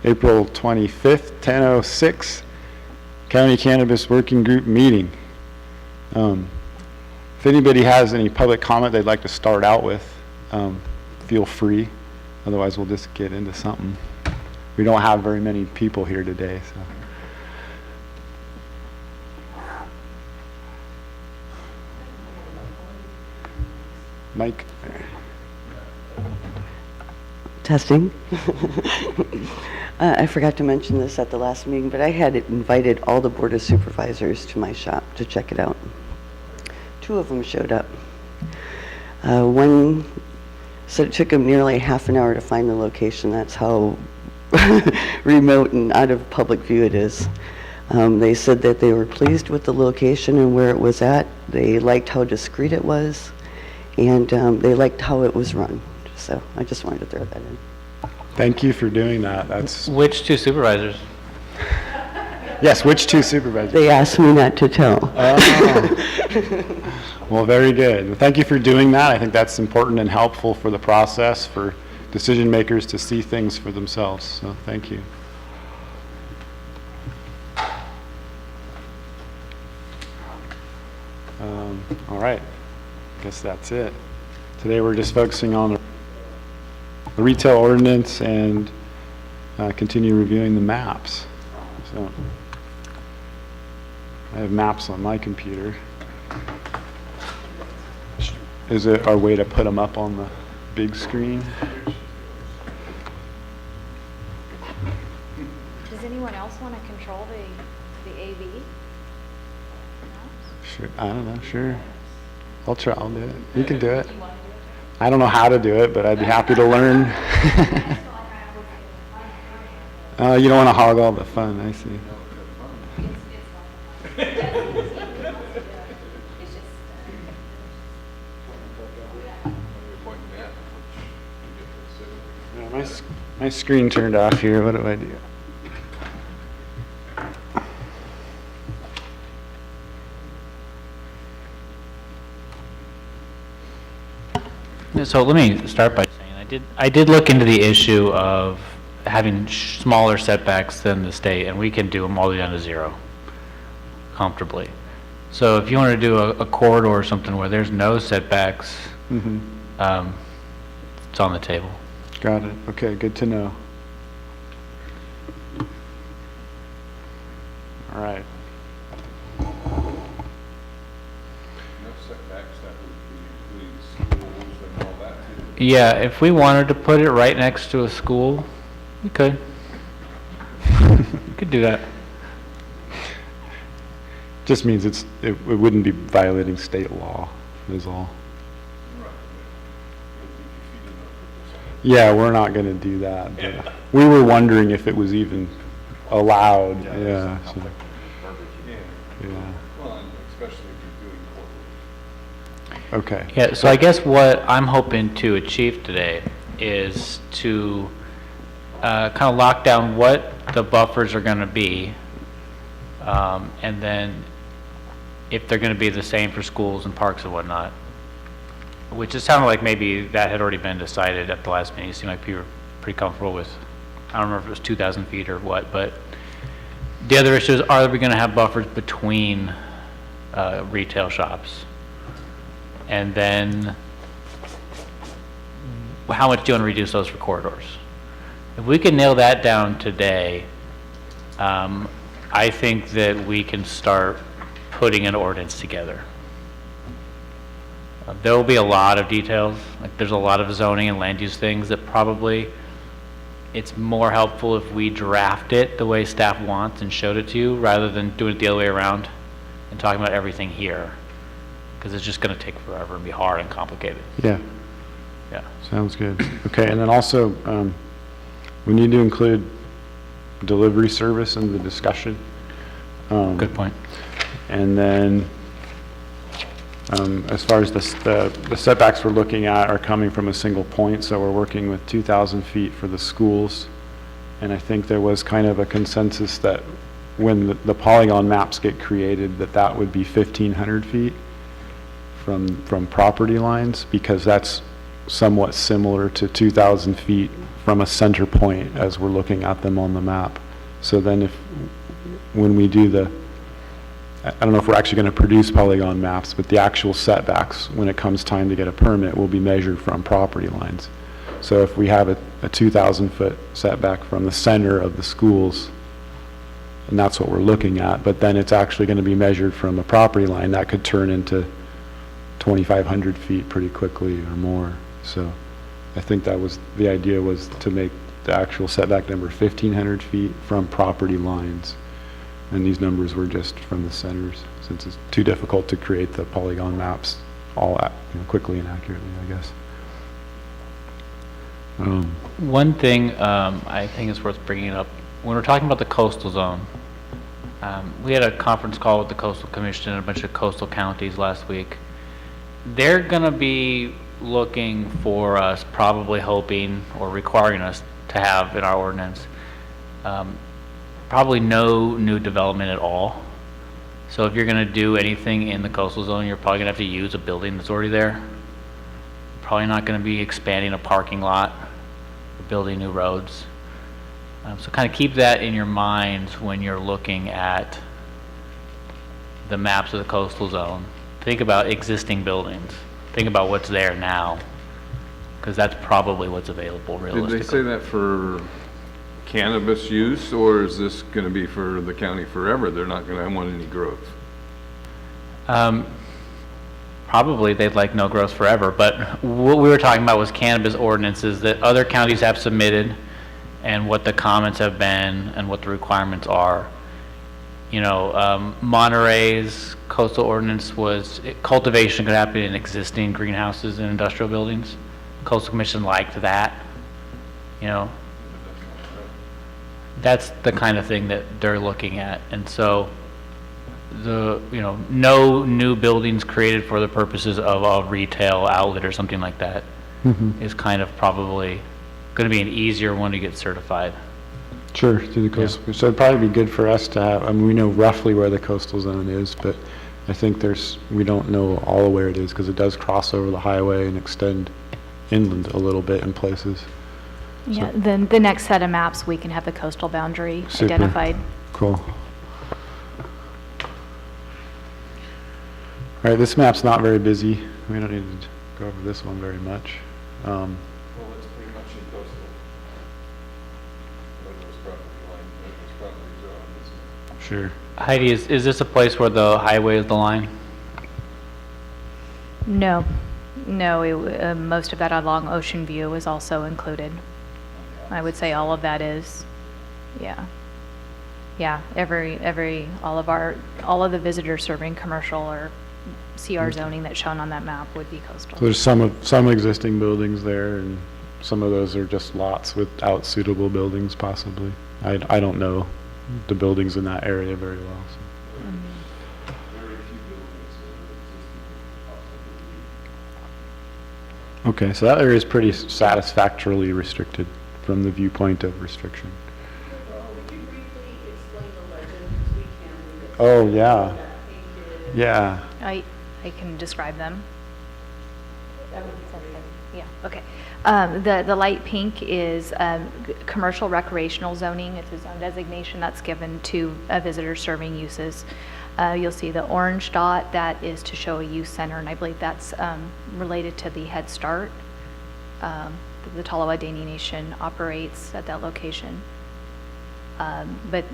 April 25th, 10:06, County Cannabis Working Group meeting. If anybody has any public comment they'd like to start out with, feel free. Otherwise, we'll just get into something. We don't have very many people here today, so. Mike. Testing. I forgot to mention this at the last meeting, but I had invited all the Board of Supervisors to my shop to check it out. 2 of them showed up. One said it took him nearly half an hour to find the location. That's how remote and out of public view it is. They said that they were pleased with the location and where it was at. They liked how discreet it was, and they liked how it was run. So I just wanted to throw that in. Thank you for doing that. That's Which 2 supervisors? yes. Which 2 supervisors? They asked me not to tell. Oh. Well, very good. Well, thank you for doing that. I think that's important and helpful for the process for decision makers to see things for themselves. So thank you. All right. I guess that's it. Today we're just focusing on the retail ordinance and continue reviewing the maps. So I have maps on my computer. Is it our way to put them up on the big screen? Does anyone else want to control the AV? No? Sure. I don't know. Sure. I'll try. I'll do it. You can do it. I don't know how to do it, but I'd be happy to learn. You don't want to hog all the fun. I see. My screen turned off here. What do I do? So let me start by saying I did look into the issue of having smaller setbacks than the state, and we can do them all the way down to 0 comfortably. So if you want to do a corridor or something where there's no setbacks, it's on the table. Got it. Okay, good to know. All right. No setbacks, that would be schools and all that too. Yeah, if we wanted to put it right next to a school, we could. We could do that. Just means it wouldn't be violating state law, is all. Yeah, we're not going to do that. But we were wondering if it was even allowed. Yeah. So, yeah. Well, and especially if you're doing corporate. Okay. Yeah, so I guess what I'm hoping to achieve today is to kind of lock down what the buffers are going to be, and then if they're going to be the same for schools and parks and whatnot, which it sounded like maybe that had already been decided at the last meeting. It seemed like people were pretty comfortable with, I don't remember if it was 2,000 feet or what, but the other issue is, are we going to have buffers between retail shops? And then how much do you want to reduce those for corridors? If we can nail that down today, I think that we can start putting an ordinance together. There will be a lot of details. Like there's a lot of zoning and land use things that probably it's more helpful if we draft it the way staff wants and showed it to you rather than doing it the other way around and talking about everything here, because it's just going to take forever and be hard and complicated. Yeah. Yeah. Sounds good. Okay, and then also we need to include delivery service in the discussion. Good point. And then as far as the setbacks we're looking at are coming from a single point, so we're working with 2,000 feet for the schools. And I think there was kind of a consensus that when the polygon maps get created, that would be 1,500 feet from property lines, because that's somewhat similar to 2,000 feet from a center point as we're looking at them on the map. So then when we do I don't know if we're actually going to produce polygon maps, but the actual setbacks, when it comes time to get a permit, will be measured from property lines. So if we have a 2,000-foot setback from the center of the schools, and that's what we're looking at, but then it's actually going to be measured from a property line, that could turn into 2,500 feet pretty quickly or more. So I think the idea was to make the actual setback number 1,500 feet from property lines. And these numbers were just from the centers, since it's too difficult to create the polygon maps all quickly and accurately, I guess. One thing I think is worth bringing up, when we're talking about the coastal zone, we had a conference call with the Coastal Commission and a bunch of coastal counties last week. They're going to be looking for us, probably hoping or requiring us to have in our ordinance, probably no new development at all. So if you're going to do anything in the coastal zone, you're probably going to have to use a building that's already there. Probably not going to be expanding a parking lot or building new roads. So kind of keep that in your mind when you're looking at the maps of the coastal zone. Think about existing buildings. Think about what's there now, because that's probably what's available realistically. Did they say that for cannabis use, or is this going to be for the county forever? They're not going to want any growth? Probably they'd like no growth forever, but what we were talking about was cannabis ordinances that other counties have submitted and what the comments have been and what the requirements are. You know, Monterey's coastal ordinance was cultivation could happen in existing greenhouses and industrial buildings. Coastal Commission liked that, you know. That's the kind of thing that they're looking at. And so no new buildings created for the purposes of a retail outlet or something like that is kind of probably going to be an easier one to get certified. Sure, through the coastal. So it'd probably be good for us to have, I mean, we know roughly where the coastal zone is, but I think we don't know all where it is, because it does cross over the highway and extend inland a little bit in places. Yeah, then the next set of maps, we can have the coastal boundary Super. identified. Cool. All right, this map's not very busy. We don't need to go over this one very much. Well, it's pretty much in coastal. Those property line, those properties are on this. Sure. Heidi, is this a place where the highway is the line? No, most of that along Ocean View is also included. I would say all of that is, yeah. Yeah, all of the visitor serving commercial or CR zoning that's shown on that map would be coastal. So there's some existing buildings there, and some of those are just lots without suitable buildings possibly. I don't know the buildings in that area very well. So. Very few buildings that are existing. Okay, so that area is pretty satisfactorily restricted from the viewpoint of restriction. Would you briefly explain the legend, because we can leave it. Oh, yeah. That painted- Yeah. I can describe them. That would be something. Yeah, okay. The light pink is commercial recreational zoning. It's a zone designation that's given to visitor serving uses. You'll see the orange dot, that is to show a youth center, and I believe that's related to the Head Start. The Tolowa Dene Nation operates at that location. But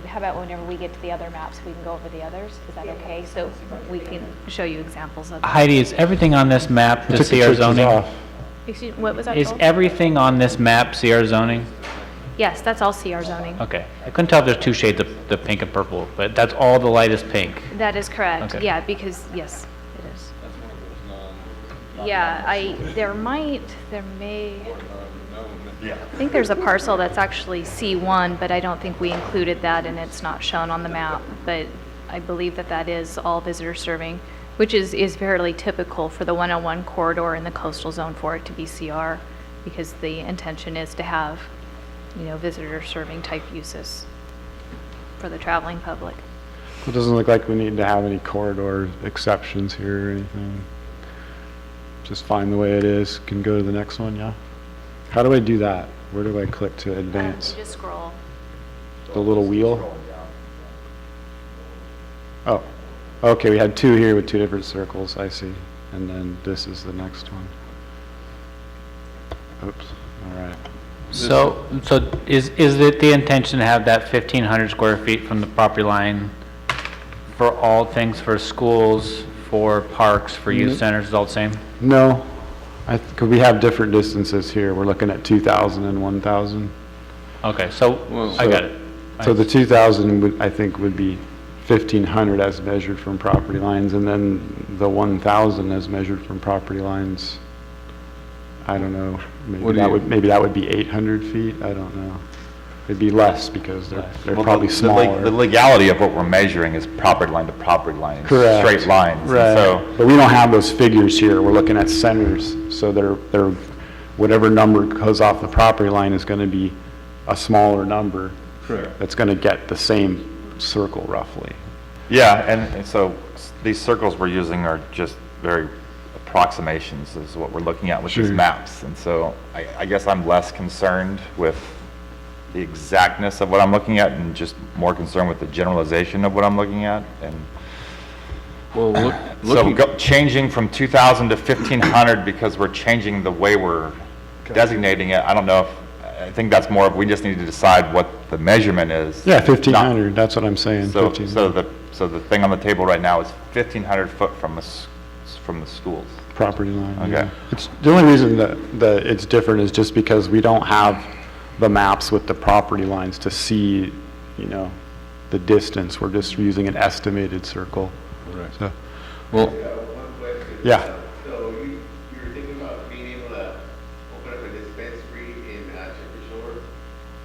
how about whenever we get to the other maps, we can go over the others? Is that okay? So we can show you examples of. Heidi, is everything on this map We the took the CR churches zoning? off. Excuse, what was that Is called? everything on this map CR zoning? Yes, that's all CR zoning. Okay. I couldn't tell if there's two shades of the pink and purple, but that's all the lightest pink. That is correct. Okay. Yeah, because, yes, it is. That's one of those non. Yeah, there may, I think there's a parcel that's actually C1, but I don't think we included that, and it's not shown on the map. But I believe that is all visitor serving, which is fairly typical for the 101 corridor in the coastal zone for it to be CR, because the intention is to have, visitor serving type uses for the traveling public. It doesn't look like we need to have any corridor exceptions here or anything. Just fine the way it is. Can go to the next one, yeah? How do I do that? Where do I click to advance? Just scroll. The little wheel? Oh, okay, we had two here with two different circles, I see. And then this is the next one. Oops, all right. So is it the intention to have that 1,500 square feet from the property line for all things, for schools, for parks, for youth centers, is all the same? No, because we have different distances here. We're looking at 2,000 and 1,000. Okay, so, I got it. So the 2,000 would, I think, would be 1,500 as measured from property lines, and then the 1,000 as measured from property lines, I don't know, maybe that would be 800 feet, I don't know. It'd be less because they're Well, probably the smaller. legality of what we're measuring is property line to property line. Correct. Straight lines. And Right, So, but we don't have those figures here. We're looking at centers, so they're, whatever number goes off the property line is gonna be a smaller number. Correct. That's gonna get the same circle roughly. yeah, and so these circles we're using are just very approximations is what we're looking at with these Sure. maps. And so I guess I'm less concerned with the exactness of what I'm looking at and just more concerned with the generalization of what I'm looking at. And Well, so changing from 2,000 to 1,500 because we're changing the way we're designating it, I don't know if, I think that's more of, we just need to decide what the measurement is. Yeah, 1,500, that's what I'm saying, So, 1,500. so the thing on the table right now is 1,500 foot from the schools. Property line. Okay. Yeah. It's, the only reason that it's different is just because we don't have the maps with the property lines to see, you know, the distance. We're just using an estimated circle. Correct. So, Well, One question. Yeah. So you're thinking about being able to open up a dispensary in Chipper Shore,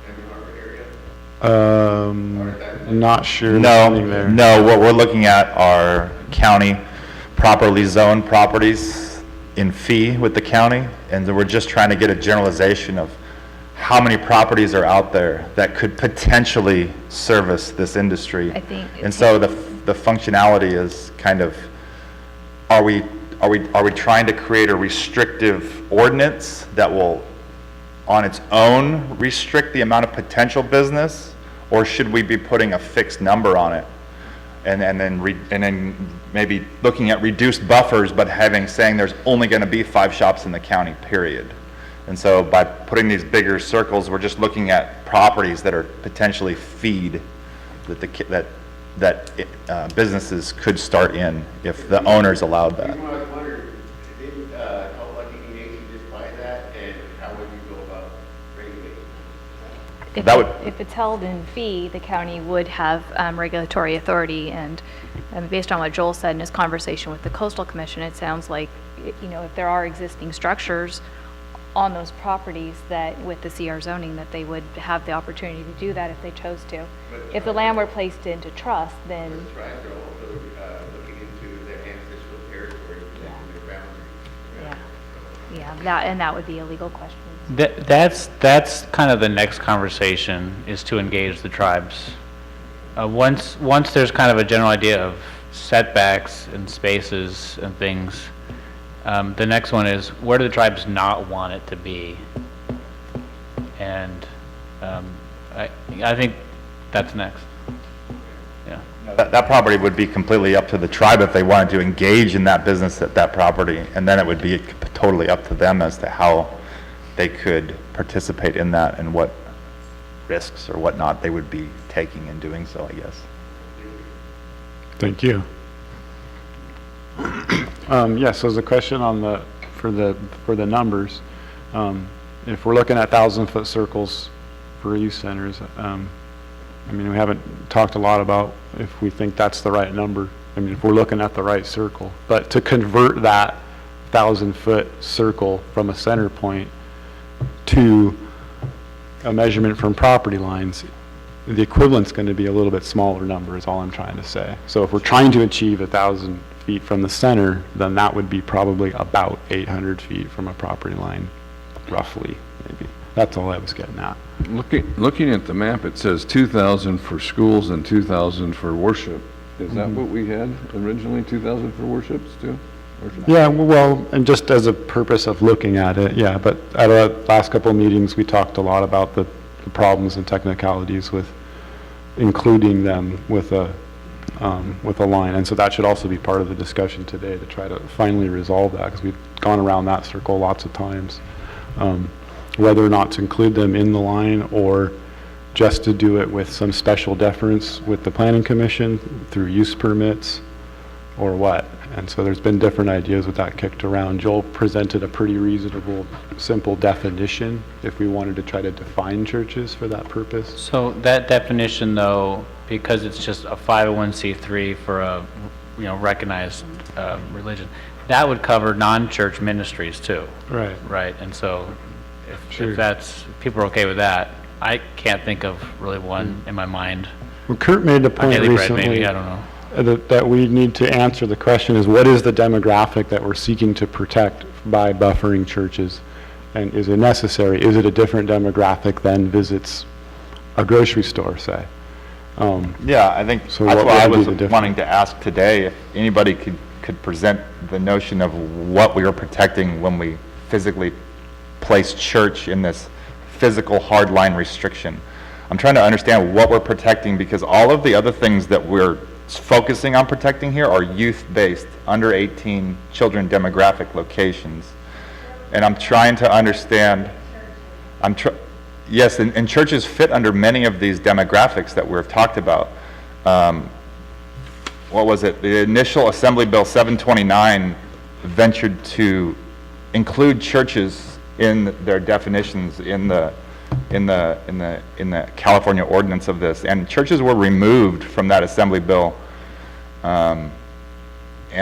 Hammond Harbor area? not sure. No, there's anything there. no, what we're looking at are county properly zoned properties in fee with the county, and then we're just trying to get a generalization of how many properties are out there that could potentially service this industry. I think And so the functionality is kind of, are we trying to create a restrictive ordinance that will on its own restrict the amount of potential business, or should we be putting a fixed number on it? And then maybe looking at reduced buffers, but saying there's only gonna be 5 shops in the county, period. And so by putting these bigger circles, we're just looking at properties that are potentially feed that businesses could start in if the owners allowed that. You know, I was wondering, did Lucky Nation just buy that, and how would you go about regulating? If it's held in fee, the county would have regulatory authority, and based on what Joel said in his conversation with the Coastal Commission, it sounds like, you know, if there are existing structures on those properties that, with the CR zoning, that they would have the opportunity to do that if they chose to. If the land were placed into trust, then, The tribes are also looking into their ancestral territory, protecting their boundaries. yeah, that would be a legal question. That's kind of the next conversation, is to engage the tribes. Once there's kind of a general idea of setbacks and spaces and things, the next one is, where do the tribes not want it to be? And I think that's next. Yeah. That property would be completely up to the tribe if they wanted to engage in that business at that property, and then it would be totally up to them as to how they could participate in that and what risks or whatnot they would be taking in doing so, I guess. Thank you. Yes, so there's a question on for the numbers. If we're looking at 1,000-foot circles for youth centers, I mean, we haven't talked a lot about if we think that's the right number. I mean, if we're looking at the right circle, but to convert that 1,000-foot circle from a center point to a measurement from property lines, the equivalent's going to be a little bit smaller number is all I'm trying to say. So if we're trying to achieve 1,000 feet from the center, then that would be probably about 800 feet from a property line, roughly, maybe. That's all I was getting at. looking at the map, it says 2,000 for schools and 2,000 for worship. Is that what we had originally, 2,000 for worships too? Yeah, well, and just as a purpose of looking at it, yeah, but at our last couple of meetings, we talked a lot about the problems and technicalities with including them with a line, and so that should also be part of the discussion today to try to finally resolve that, because we've gone around that circle lots of times. Whether or not to include them in the line, or just to do it with some special deference with the planning commission through use permits, or what. And so there's been different ideas with that kicked around. Joel presented a pretty reasonable, simple definition if we wanted to try to define churches for that purpose. So that definition, though, because it's just a 501c3 for a, recognized religion, that would cover non-church ministries too. Right. Right, and so Sure. if people are okay with that, I can't think of really one in my mind. Well, Kurt made the point Daily bread, recently maybe, I don't know. that we need to answer the question is, what is the demographic that we're seeking to protect by buffering churches? And is it necessary? Is it a different demographic than visits a grocery store, say? Yeah, I think So that's what what I would be was the difference? wanting to ask today, if anybody could present the notion of what we are protecting when we physically place church in this physical hardline restriction. I'm trying to understand what we're protecting, because all of the other things that we're focusing on protecting here are youth-based, under 18 children demographic locations. And I'm trying to understand, yes, and churches fit under many of these demographics that we've talked about. What was it? The initial Assembly Bill 729 ventured to include churches in their definitions in the California ordinance of this, and churches were removed from that Assembly Bill, and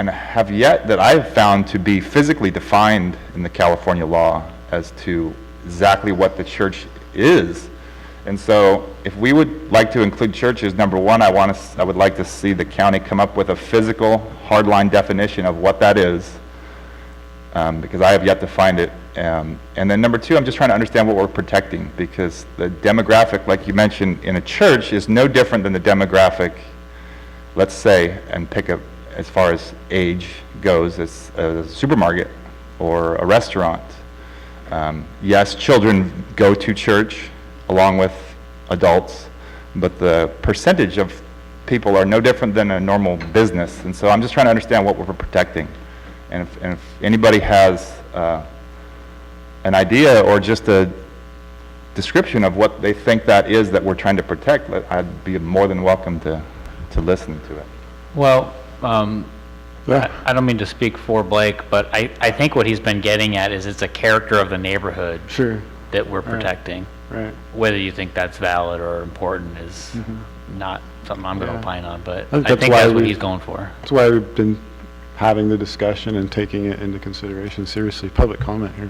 have yet that I've found to be physically defined in the California law as to exactly what the church is. And so if we would like to include churches, number one, I would like to see the county come up with a physical hardline definition of what that is, because I have yet to find it. And then number two, I'm just trying to understand what we're protecting, because the demographic, like you mentioned, in a church is no different than the demographic, let's say, and pick up as far as age goes, as a supermarket or a restaurant. Yes, children go to church along with adults, but the percentage of people are no different than a normal business. And so I'm just trying to understand what we're protecting. And if anybody has an idea or just a description of what they think that is that we're trying to protect, I'd be more than welcome to listen to it. Well, Yeah. I don't mean to speak for Blake, but I think what he's been getting at is it's a character of the neighborhood Sure. that we're protecting. Right. Whether you think that's valid or important is not something I'm going to Yeah. opine on, but I think I that's think why that's what we- he's going for. That's why we've been having the discussion and taking it into consideration seriously. Public comment here.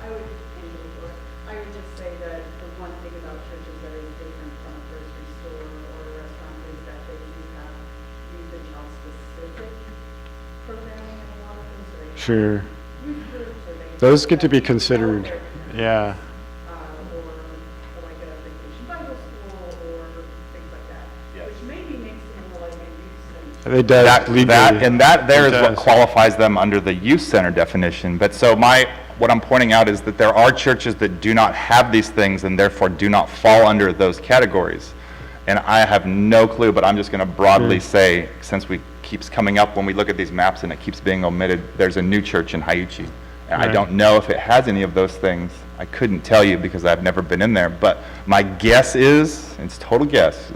I would just say that the one thing about churches that is different from a grocery store or a restaurant is that they do have youth and child specific programming in a lot of them, so they have Sure. youth groups or they. Those get to be have considered, development, yeah. or like a vacation Bible school or things like that. Which maybe makes them more like a youth center. They does legally. And that there It is what does. qualifies them under the youth center definition. But so what I'm pointing out is that there are churches that do not have these things and therefore do not fall under those categories. And I have no clue, but I'm just going to broadly say, since we keeps coming up when we look at these maps and it keeps being omitted, there's a new church in Haiuchi. And I Right. don't know if it has any of those things. I couldn't tell you because I've never been in there. But my guess is, it's total guess,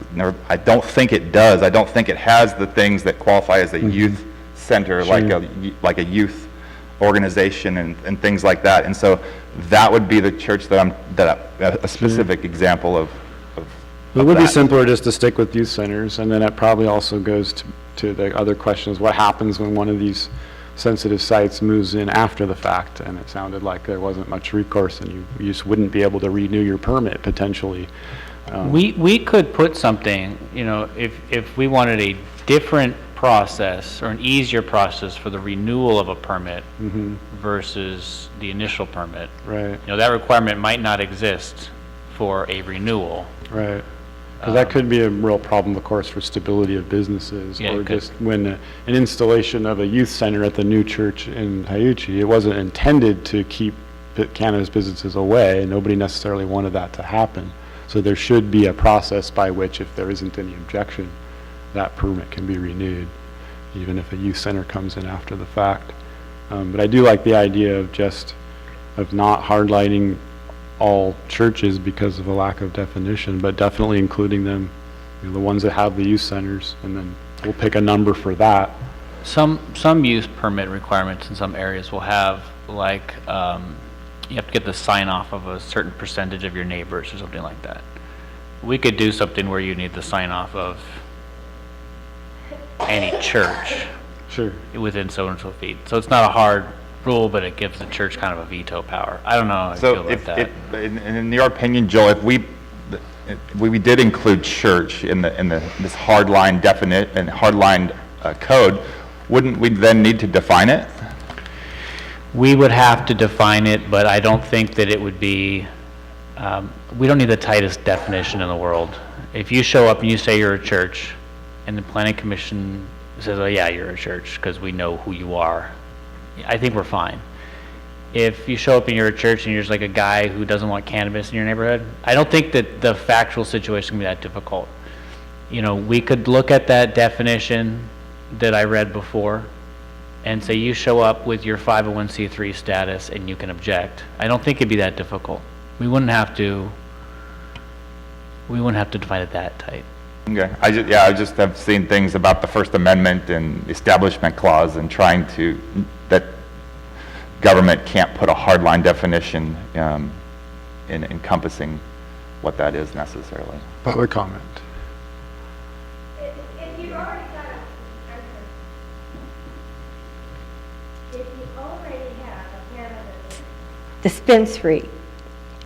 I don't think it does. I don't think it has the things that qualify as a youth center, like a youth organization and things like that. And so that would be the church a specific example of It would be that. simpler just to stick with youth centers, and then it probably also goes to the other questions, what happens when one of these sensitive sites moves in after the fact? And it sounded like there wasn't much recourse, and you just wouldn't be able to renew your permit potentially. We could put something, if we wanted a different process or an easier process for the renewal of a permit versus the initial permit. Right, That requirement might not exist for a renewal. right. Because that could be a real problem, of course, for stability of businesses. Yeah, it Or could. just when an installation of a youth center at the new church in Hiuchi, it wasn't intended to keep cannabis businesses away. Nobody necessarily wanted that to happen. So there should be a process by which, if there isn't any objection, that permit can be renewed, even if a youth center comes in after the fact. But I do like the idea of not hardlining all churches because of a lack of definition, but definitely including them, the ones that have the youth centers, and then we'll pick a number for that. Some use permit requirements in some areas will have, like, you have to get the sign off of a certain percentage of your neighbors or something like that. We could do something where you need the sign off of any church Sure. within so and so feet. So it's not a hard rule, but it gives the church kind of a veto power. I don't know how I feel So about if, that. in your opinion, Joel, if we did include church in this hardline definite and hardline code, wouldn't we then need to define it? We would have to define it, but I don't think that it would be, we don't need the tightest definition in the world. If you show up and you say you're a church, and the planning commission says, oh yeah, you're a church, because we know who you are, I think we're fine. If you show up and you're a church and you're just like a guy who doesn't want cannabis in your neighborhood, I don't think that the factual situation can be that difficult. You know, we could look at that definition that I read before and say you show up with your 501c3 status and you can object. I don't think it'd be that difficult. We wouldn't have to define it that tight. Okay, I just have seen things about the First Amendment and Establishment Clause and trying to, that government can't put a hardline definition in encompassing what that is necessarily. Public comment. If you already got if you already have a cannabis dispensary,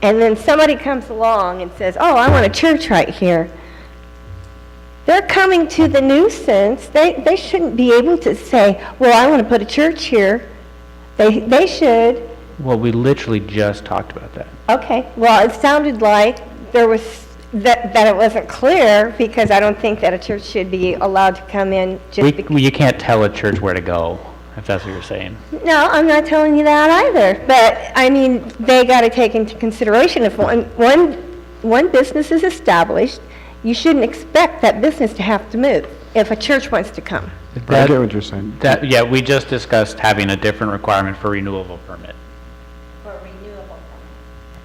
and then somebody comes along and says, oh, I want a church right here, they're coming to the nuisance. They shouldn't be able to say, well, I want to put a church here. They should. Well, we literally just talked about that. Okay, well, it sounded like there was, that it wasn't clear, because I don't think that a church should be allowed to come in just because. You can't tell a church where to go, if that's what you're saying. No, I'm not telling you that either, but, I mean, they got to take into consideration if one business is established, you shouldn't expect that business to have to move if a church wants to come. I get what you're saying. Yeah, we just discussed having a different requirement for renewable permit.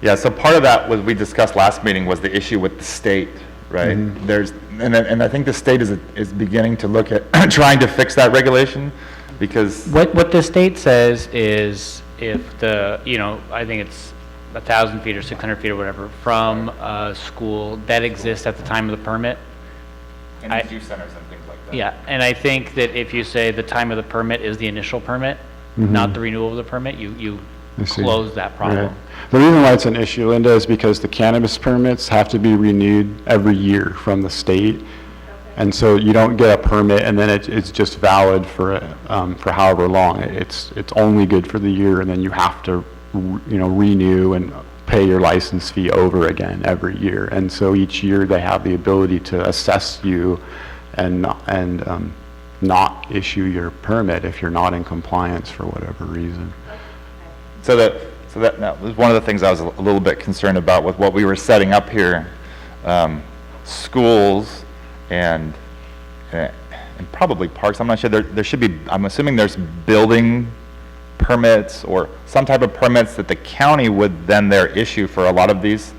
Yeah, so part of that was, we discussed last meeting, was the issue with the state, right? And I think the state is beginning to look at trying to fix that regulation, because What the state says is if the, I think it's 1,000 feet or 600 feet or whatever from a school that exists at the time of the permit. in these youth centers and things like that. Yeah, and I think that if you say the time of the permit is the initial permit, not the renewal of the permit, you I see. close that problem. Right. The reason why it's an issue, Linda, is because the cannabis permits have to be renewed every year from the state. And so you don't get a permit and then it's just valid for however long. It's only good for the year, and then you have to, renew and pay your license fee over again every year. And so each year they have the ability to assess you and not issue your permit if you're not in compliance for whatever reason. So that was one of the things I was a little bit concerned about with what we were setting up here. Schools and probably parks, I'm not sure, there should be, I'm assuming there's building permits or some type of permits that the county would then there issue for a lot of these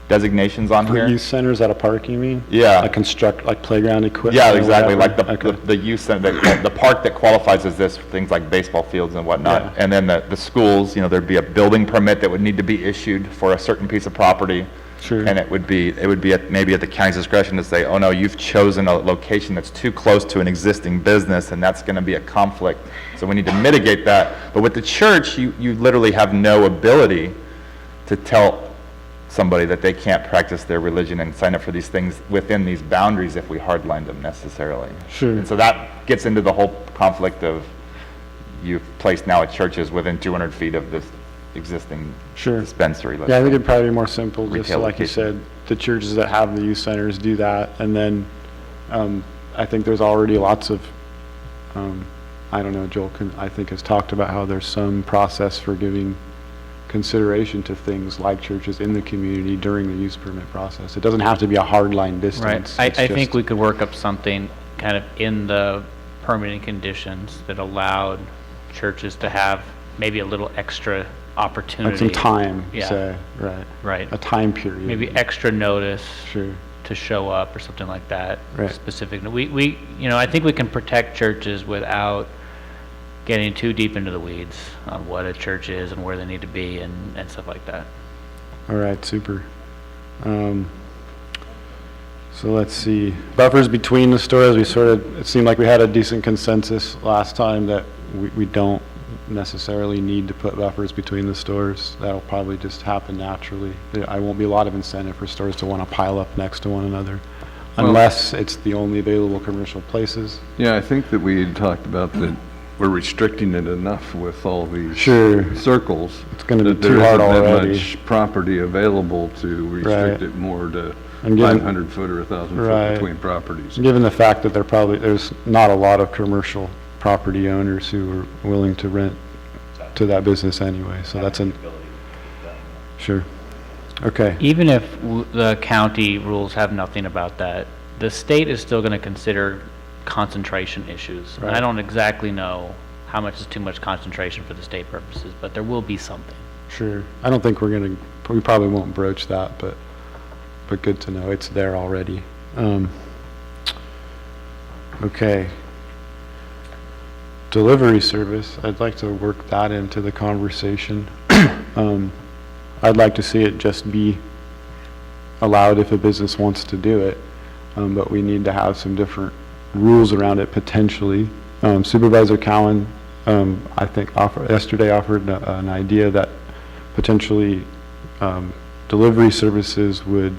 designations on For here. youth centers at a park, you mean? Yeah. Like playground equipment? Yeah, or exactly, whatever? like Okay. the youth center, the park that qualifies as this, things like baseball fields and whatnot. Yeah. And then the schools, there'd be a building permit that would need to be issued for a certain piece of property. Sure. And it would be maybe at the county's discretion to say, oh no, you've chosen a location that's too close to an existing business, and that's gonna be a conflict. So we need to mitigate that. But with the church, you literally have no ability to tell somebody that they can't practice their religion and sign up for these things within these boundaries if we hardline them necessarily. Sure. And so that gets into the whole conflict of, you've placed now churches within 200 feet of this existing Sure. dispensary. let's Yeah, I think say. it'd probably be more simple, just Retail like you location. said, the churches that have the youth centers do that, and then, I think there's already lots of, I don't know, Joel I think has talked about how there's some process for giving consideration to things like churches in the community during the use permit process. It doesn't have to be a hard line Right. distance. I It's think just- we could work up something kind of in the permitting conditions that allowed churches to have maybe a little extra opportunity. Like some time, Yeah. say, right, Right. a time period. Maybe extra notice Sure, to show up or something like that. Right. Specific. I think we can protect churches without getting too deep into the weeds on what a church is and where they need to be and stuff like that. all right, super. So let's see, buffers between the stores, it seemed like we had a decent consensus last time that we don't necessarily need to put buffers between the stores. That'll probably just happen naturally. I won't be a lot of incentive for stores to want to pile up next to one another, Well- unless it's the only available commercial places. Yeah, I think that we had talked about that we're restricting it enough with all these Sure. circles. It's gonna be that there too hard isn't that already. much property available to restrict Right. it more to And given- 500 foot or 1,000 Right. foot between properties. Given the fact that there's not a lot of commercial property owners who are willing to rent to that business anyway, so that's sure. Okay, Even if the county rules have nothing about that, the state is still going to consider concentration issues. And I Right. don't exactly know how much is too much concentration for the state purposes, but there will be something. sure. I don't think we probably won't broach that, but good to know, it's there already. Okay. Delivery service, I'd like to work that into the conversation. I'd like to see it just be allowed if a business wants to do it, but we need to have some different rules around it potentially. Supervisor Cowan, I think yesterday offered an idea that potentially delivery services would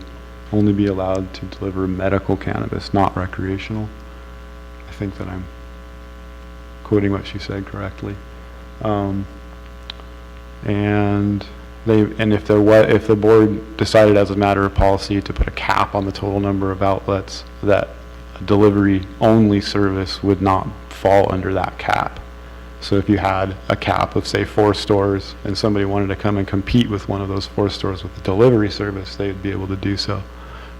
only be allowed to deliver medical cannabis, not recreational. I think that I'm quoting what she said correctly. And if the board decided as a matter of policy to put a cap on the total number of outlets, that a delivery-only service would not fall under that cap. So if you had a cap of, say, 4 stores, and somebody wanted to come and compete with one of those 4 stores with a delivery service, they'd be able to do so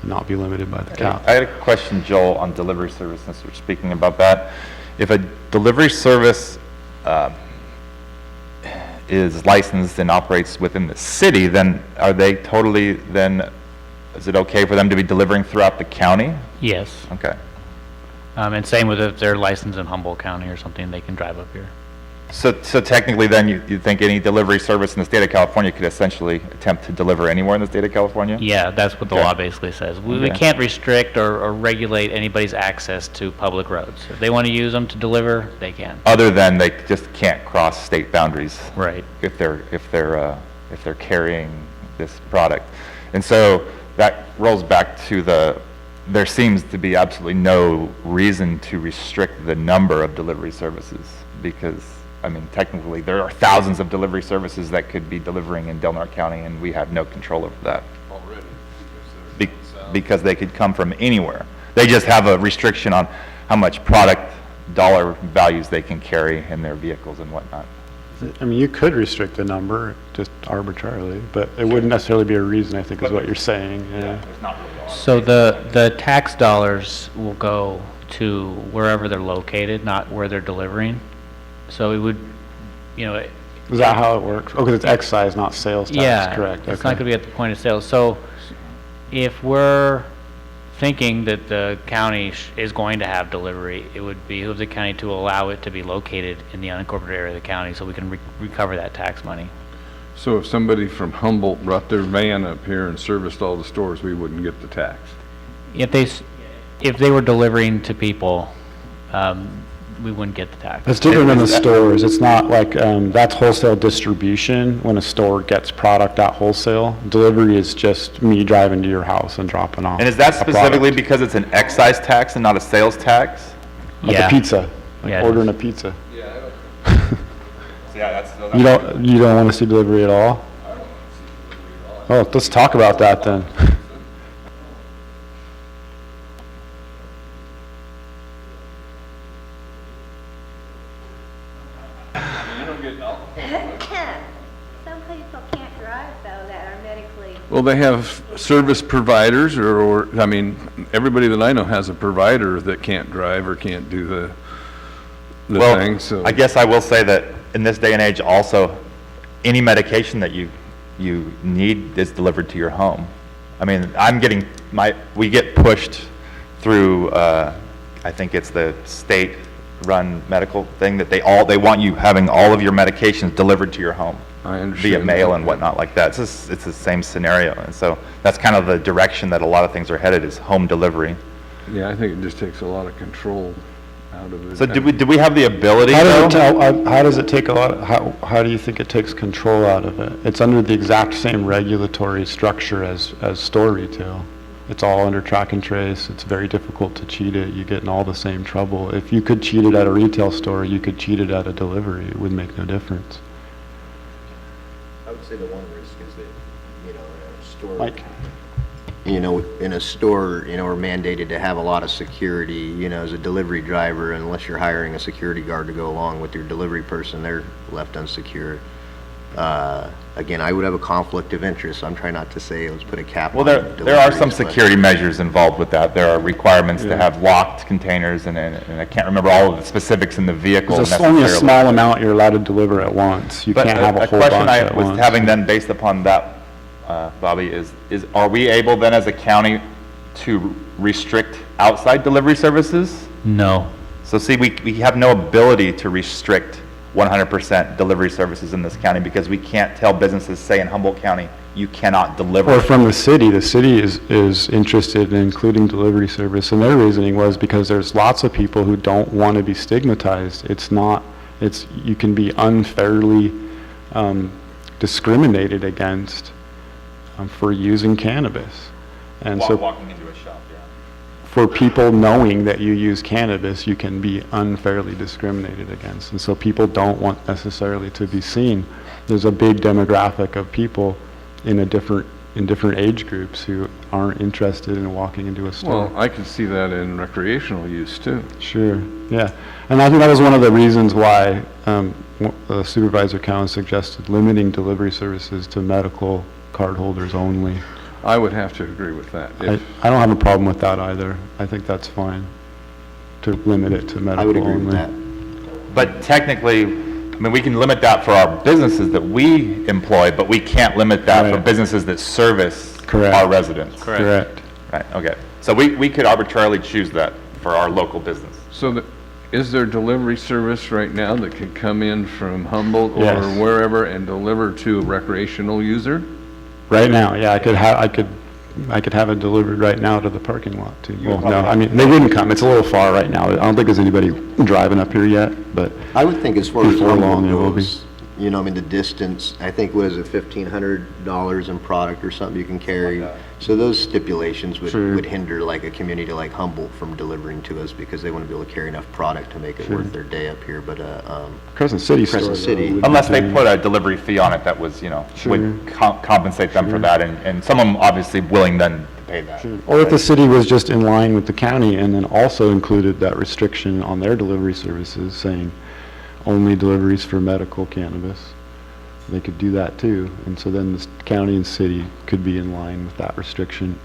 and not be limited by the cap. I had a question, Joel, on delivery service, since we're speaking about that. If a delivery service is licensed and operates within the city, then are they totally, then, is it okay for them to be delivering throughout the county? Yes. Okay. And same with if they're licensed in Humboldt County or something, they can drive up here. So technically then, you think any delivery service in the state of California could essentially attempt to deliver anywhere in the state of California? Yeah, that's what the Okay. law basically says. We Okay. can't restrict or regulate anybody's access to public roads. If they want to use them to deliver, they can. Other than they just can't cross state boundaries Right. if they're carrying this product. And so that rolls back to there seems to be absolutely no reason to restrict the number of delivery services, because, I mean, technically, there are thousands of delivery services that could be delivering in Del Norte County, and we have no control over that. Already. Because they could come from anywhere. They just have a restriction on how much product dollar values they can carry in their vehicles and whatnot. I mean, you could restrict the number just arbitrarily, but it wouldn't necessarily be a reason, I think, is what you're saying, yeah. There's not really a lot. So the tax dollars will go to wherever they're located, not where they're delivering. So it would, Is that how it works? Oh, because it's excise, not sales tax, yeah, correct, it's not okay. going to be at the point of sale. So if we're thinking that the county is going to have delivery, it would behoove the county to allow it to be located in the unincorporated area of the county so we can recover that tax money. So if somebody from Humboldt brought their van up here and serviced all the stores, we wouldn't get the tax? If they were delivering to people, we wouldn't get the tax. It's different than the stores, it's not like, that's wholesale distribution, when a store gets product at wholesale. Delivery is just me driving to your house and dropping off. And is that a specifically product. because it's an excise tax and not a sales tax? Like Yeah. a pizza, Yeah, like it ordering is. a pizza. You don't want to see delivery at all? Oh, let's talk about that then. Some people can't drive, though, that are medically. Well, they have service providers, or, I mean, everybody that I know has a provider that can't drive or can't do the thing, so. I guess I will say that in this day and age also, any medication that you need is delivered to your home. I mean, we get pushed through, I think it's the state-run medical thing that they want you having all of your medications delivered to your home. I understand. Via mail and whatnot like that. It's the same scenario. And so that's kind of the direction that a lot of things are headed, is home delivery. Yeah, I think it just takes a lot of control out of it. So did we have the ability, How though? does it take a lot, how do you think it takes control out of it? It's under the exact same regulatory structure as store retail. It's all under track and trace. It's very difficult to cheat it. You get in all the same trouble. If you could cheat it at a retail store, you could cheat it at a delivery. It would make no difference. I would say the one risk is that, in a store. Mike? In a store, we're mandated to have a lot of security, as a delivery driver, unless you're hiring a security guard to go along with your delivery person, they're left unsecured. Again, I would have a conflict of interest. I'm trying not to say, let's put a cap on Well, there are some deliveries, but- security measures involved with that. There are requirements to have locked containers, and I can't remember all of the specifics in the vehicle There's necessarily. only a small amount you're allowed to deliver at once. You But can't have a whole question bunch I at was once. having then, based upon that, Bobby, is are we able then as a county to restrict outside delivery services? No. So see, we have no ability to restrict 100% delivery services in this county because we can't tell businesses, say in Humboldt County, you cannot deliver. Or from the city is interested in including delivery service, and their reasoning was because there's lots of people who don't want to be stigmatized. You can be unfairly discriminated against for using cannabis. And so Walking into a shop, yeah. for people knowing that you use cannabis, you can be unfairly discriminated against. And so people don't want necessarily to be seen. There's a big demographic of people in different age groups who aren't interested in walking into a store. Well, I can see that in recreational use too. Sure, yeah. And I think that was one of the reasons why Supervisor Cowan suggested limiting delivery services to medical card holders only. I would have to agree with that. I don't have a problem with that either. I think that's fine, to limit it to medical only. I would agree with that. But technically, I mean, we can limit that for our businesses that we employ, but we can't limit that for Right. businesses that service Correct. our residents. Correct. Right, okay. So we could arbitrarily choose that for our local business. So is there delivery service right now that can come in from Humboldt or Yes. wherever and deliver to a recreational user? Right now, yeah, I could have it delivered right now to the parking lot too. Well, no, I mean, they wouldn't come. It's a little far right now. I don't think there's anybody driving up here yet, but I would think as far as Before long, Humboldt it will goes, the distance, I think, what is it, $1,500 in product or something you can carry? So those stipulations Sure. would hinder like a community like Humboldt from delivering to us because they want to be able to carry enough product to make it worth their day up here, but, Crescent City store. Crescent though, City. wouldn't Unless they do- put a delivery fee on it that was, Sure. would compensate them for that, and some of them obviously willing then to pay that. Or if the city was just in line with the county and then also included that restriction on their delivery services, saying only deliveries for medical cannabis, they could do that too. And so then the county and city could be in line with that restriction.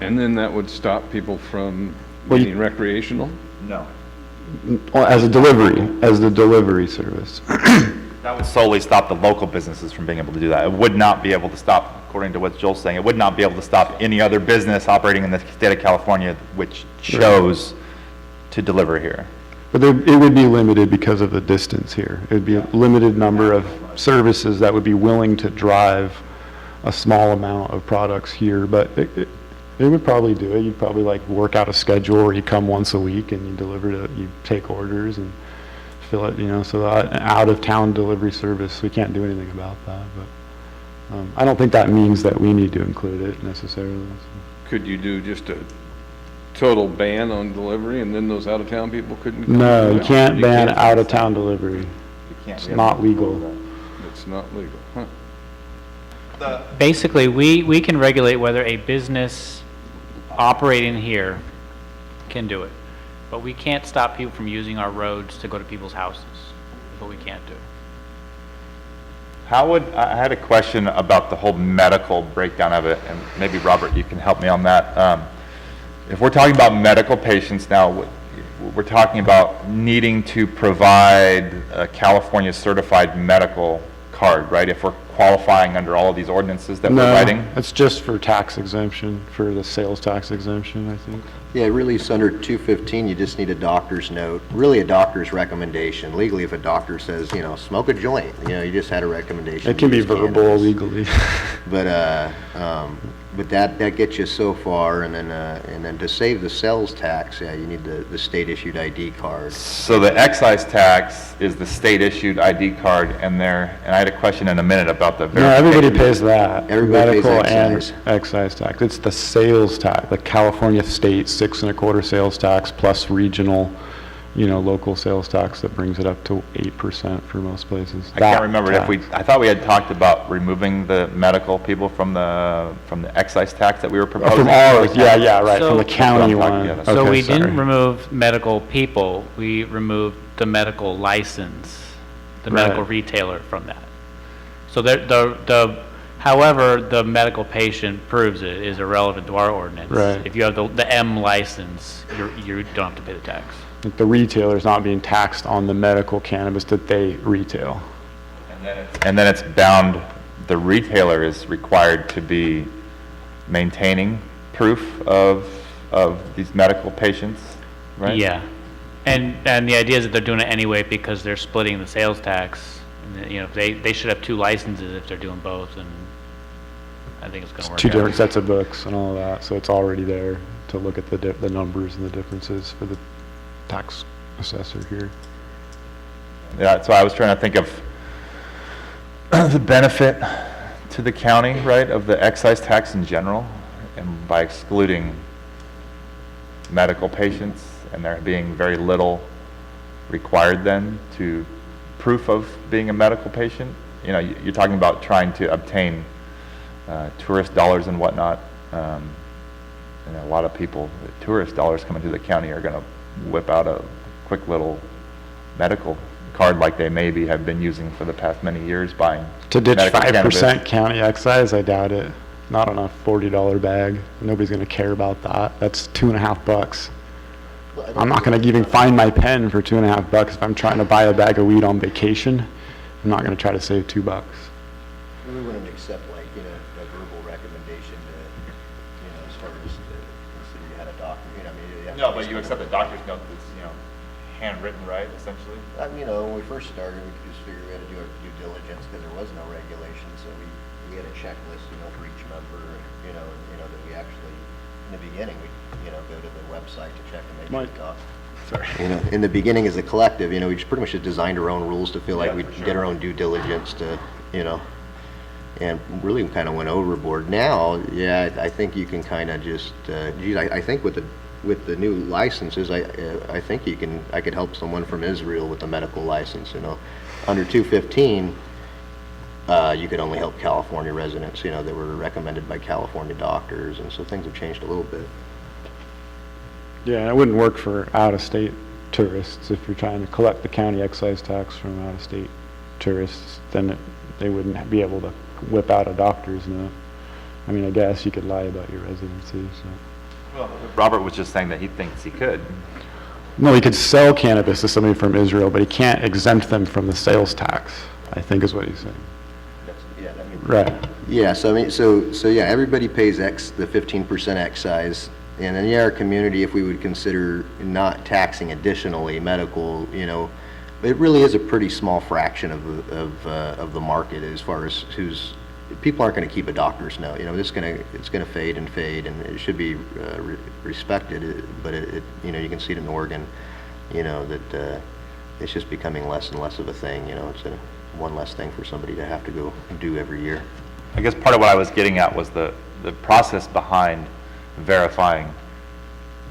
And then that would stop people from Well, you- being recreational? No. As the delivery service. That would solely stop the local businesses from being able to do that. It would not be able to stop, according to what Joel's saying, it would not be able to stop any other business operating in the state of California which chose to deliver here. But it would be limited because of the distance here. It would be a limited number of services that would be willing to drive a small amount of products here, but it would probably do it. You'd probably like work out a schedule where you come once a week and you deliver you take orders and fill it, so out of town delivery service, we can't do anything about that, but I don't think that means that we need to include it necessarily. Could you do just a total ban on delivery and then those out-of-town people couldn't? come No, to you it? can't ban can't? out of town delivery. It's not legal. It's not legal, huh? Basically, we can regulate whether a business operating here can do it, but we can't stop people from using our roads to go to people's houses. That's what we can't do. I had a question about the whole medical breakdown of it, and maybe Robert, you can help me on that. If we're talking about medical patients now, we're talking about needing to provide a California certified medical card, right? If we're qualifying under all of these ordinances that we're writing? No, it's just for tax exemption, for the sales tax exemption, I think. Yeah, really, it's under 215, you just need a doctor's note, really a doctor's recommendation. Legally, if a doctor says, you know, smoke a joint, you know, you just had a recommendation. It can to be use verbal cannabis. legally. But that gets you so far, and then to save the sales tax, yeah, you need the state-issued ID card. So the excise tax is the state-issued ID card, and I had a question in a minute about the No, everybody verification. pays that. Everybody pays Medical excise. and excise tax. It's the sales tax, the California state 6.25% sales tax plus regional, local sales tax that brings it up to 8% for most places. I can't remember I thought we had talked about removing the medical people from the excise tax that we were proposing. From ours, yeah, right, from the So- county That's what I'm one. talking about. So Okay, we sorry. didn't remove medical people, we removed the medical license, the medical Right. retailer from that. So however, the medical patient proves it is irrelevant to our ordinance. Right. If you have the M license, you don't have to pay the tax. Like the retailer's not being taxed on the medical cannabis that they retail. And then it's bound, the retailer is required to be maintaining proof of these medical patients, right? Yeah. And the idea is that they're doing it anyway because they're splitting the sales tax. And, they should have two licenses if they're doing both, and I think it's gonna work out. Two different sets of books and all of that, so it's already there to look at the numbers and the differences for the tax assessor here. Yeah, so I was trying to think of the benefit to the county, right, of the excise tax in general, and by excluding medical patients, and there being very little required then to proof of being a medical patient. You're talking about trying to obtain tourist dollars and whatnot. And a lot of people, tourist dollars coming to the county are going to whip out a quick little medical card like they maybe have been using for the past many years buying To ditch medical 5% cannabis. county excise, I doubt it. Not on a $40 bag. Nobody's gonna care about that. That's $2.50. I'm not gonna even find my pen for $2.50 if I'm trying to buy a bag of weed on vacation. I'm not gonna try to save $2. We wouldn't accept a verbal recommendation as far as consider you had a doctor, No, but you accept the doctor's note that's, handwritten, right, essentially? When we first started, we just figured we had to do our due diligence because there was no regulation, so we had a checklist, for each member, that we actually, in the beginning, we, go to the website to check and make sure Mike. the doc. Sorry. In the beginning as a collective, we just pretty much just designed our own rules to feel like Yeah, we'd for sure. get our own due diligence to, and really kind of went overboard. Now, yeah, I think you can kind of just, I think with the new licenses, I think I could help someone from Israel with a medical license, Under 215, you could only help California residents, that were recommended by California doctors, and so things have changed a little bit. Yeah, it wouldn't work for out-of-state tourists. If you're trying to collect the county excise tax from out-of-state tourists, then they wouldn't be able to whip out a doctor's note. I mean, I guess you could lie about your residency, so. Well, Robert was just saying that he thinks he could. No, he could sell cannabis to somebody from Israel, but he can't exempt them from the sales tax, I think is what he's saying. Right. Yeah, so yeah, everybody pays the 15% excise, and then our community, if we would consider not taxing additionally medical, it really is a pretty small fraction of the market as far as people aren't going to keep a doctor's note. It's going to fade, and it should be respected. But you can see it in Oregon, that it's just becoming less and less of a thing. It's one less thing for somebody to have to go do every year. I guess part of what I was getting at was the process behind verifying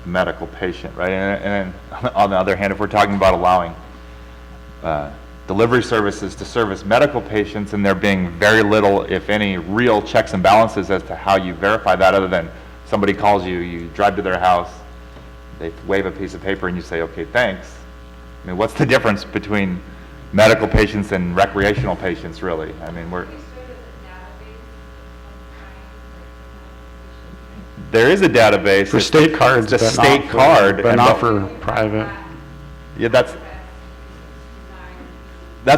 a medical patient, right? And then on the other hand, if we're talking about allowing delivery services to service medical patients, and there being very little, if any, real checks and balances as to how you verify that, other than somebody calls you, you drive to their house, they wave a piece of paper and you say, okay, thanks. I mean, what's the difference between medical patients and recreational patients, really? I mean, there is a database. For state cards, It's a but not state for- card. But and not what- for private. Yeah, that's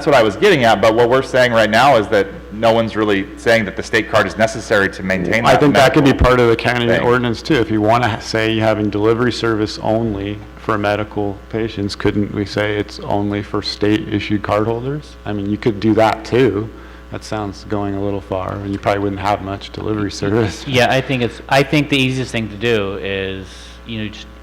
what I was getting at, but what we're saying right now is that no one's really saying that the state card is necessary to maintain that. I think that could be medical part of the county thing. ordinance too. If you want to say you're having delivery service only for medical patients, couldn't we say it's only for state-issued cardholders? I mean, you could do that too. That sounds going a little far, and you probably wouldn't have much delivery service. Yeah, I think the easiest thing to do is,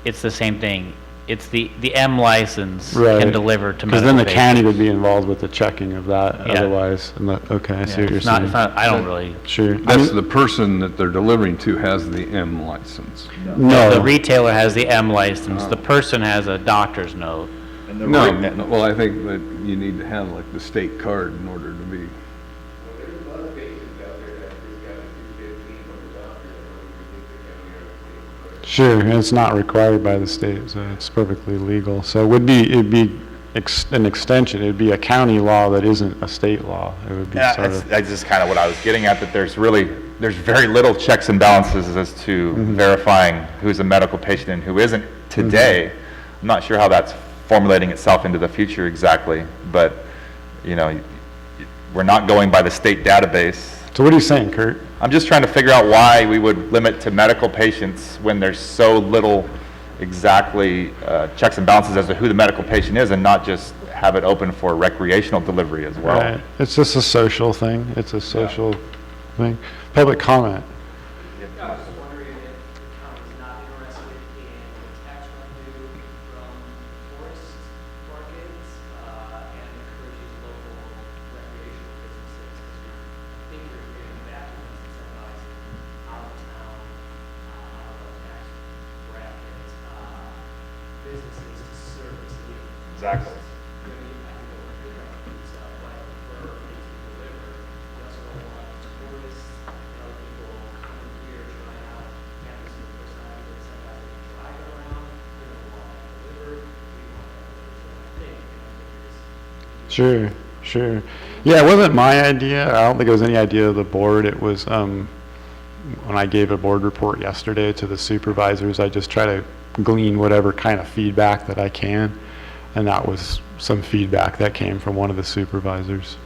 it's the same thing. It's the M license Right. can deliver to Because medical then the patients. county would be involved with the checking of that Yeah. otherwise. Okay, I see Yeah, what you're it's not, saying. it's not, I don't really, Sure. I That's mean, the person that they're delivering to has the M license. the No, retailer has the M license, the person has a doctor's note. No, well, I think that you need to have like the state card in order to be. sure, and it's not required by the state, so it's perfectly legal. So it'd be an extension, it'd be a county law that isn't a state law. It would be Yeah, sort of. that's just kind of what I was getting at, that there's very little checks and balances as to Mm-hmm. verifying who's a medical patient and who isn't today. Mm-hmm. I'm not sure how that's formulating itself into the future exactly, but, we're not going by the state database. So what are you saying, Kurt? I'm just trying to figure out why we would limit to medical patients when there's so little exactly checks and balances as to who the medical patient is, and not just have it open for recreational delivery as well. Right. It's just a social thing. It's a social thing. Public comment. I was just wondering if the county's not interested in tax revenue from tourist markets and encouraging local recreational businesses. I think you're getting back to incentivizing out-of-town, out-of-tax bracket businesses to service the. Exactly. Sure, sure. Yeah, it wasn't my idea. I don't think it was any idea of the board. It was, when I gave a board report yesterday to the supervisors, I just try to glean whatever kind of feedback that I can. And that was some feedback that came from one of the supervisors.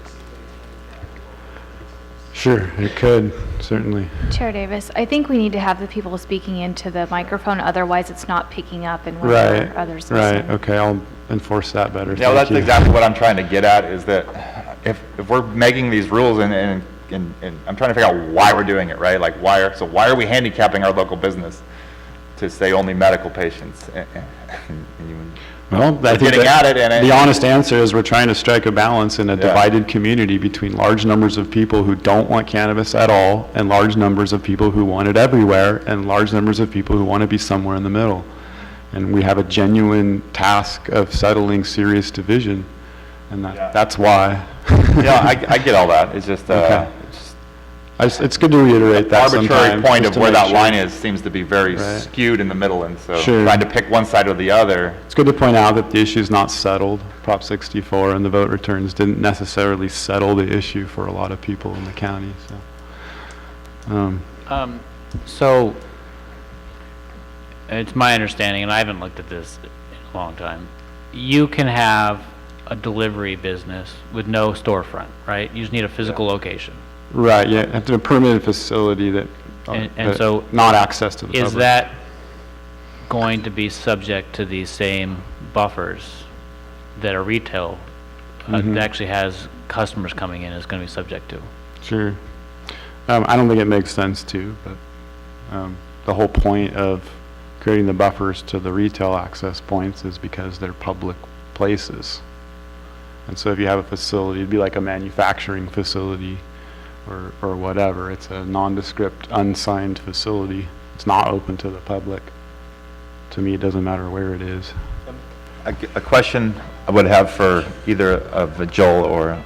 Sure, it could, certainly. Chair Davis, I think we need to have the people speaking into the microphone, otherwise it's not picking up and we're Right, others right. listen. Okay, I'll enforce that better. Yeah, well, Thank that's you. exactly what I'm trying to get at, is that if we're making these rules and I'm trying to figure out why we're doing it, right? Like why are we handicapping our local business to say only medical patients? Well, I We're think getting that at it, and the honest answer is we're trying to strike a balance in a divided community between large numbers of people who don't want cannabis at all and large numbers of people who want it everywhere and large numbers of people who want to be somewhere in the middle. And we have a genuine task of settling serious division, and that's why. Yeah, I get all that. It's just, Okay. It's good to reiterate that arbitrary sometimes, point just of to where make that sure. line is seems to be very Right. skewed in the middle, and so Sure. trying to pick one side or the other. It's good to point out that the issue is not settled. Prop 64 and the vote returns didn't necessarily settle the issue for a lot of people in the county, so. So, it's my understanding, and I haven't looked at this in a long time, you can have a delivery business with no storefront, right? You just need a physical location. Right, yeah, have to a permitted facility that, And so not access to the public. Is that going to be subject to these same buffers that a retail that actually has customers coming in is going to be subject to? Sure. I don't think it makes sense to, but the whole point of creating the buffers to the retail access points is because they're public places. And so if you have a facility, it'd be like a manufacturing facility or whatever. It's a nondescript, unsigned facility. It's not open to the public. To me, it doesn't matter where it is. a question I would have for either of Joel or,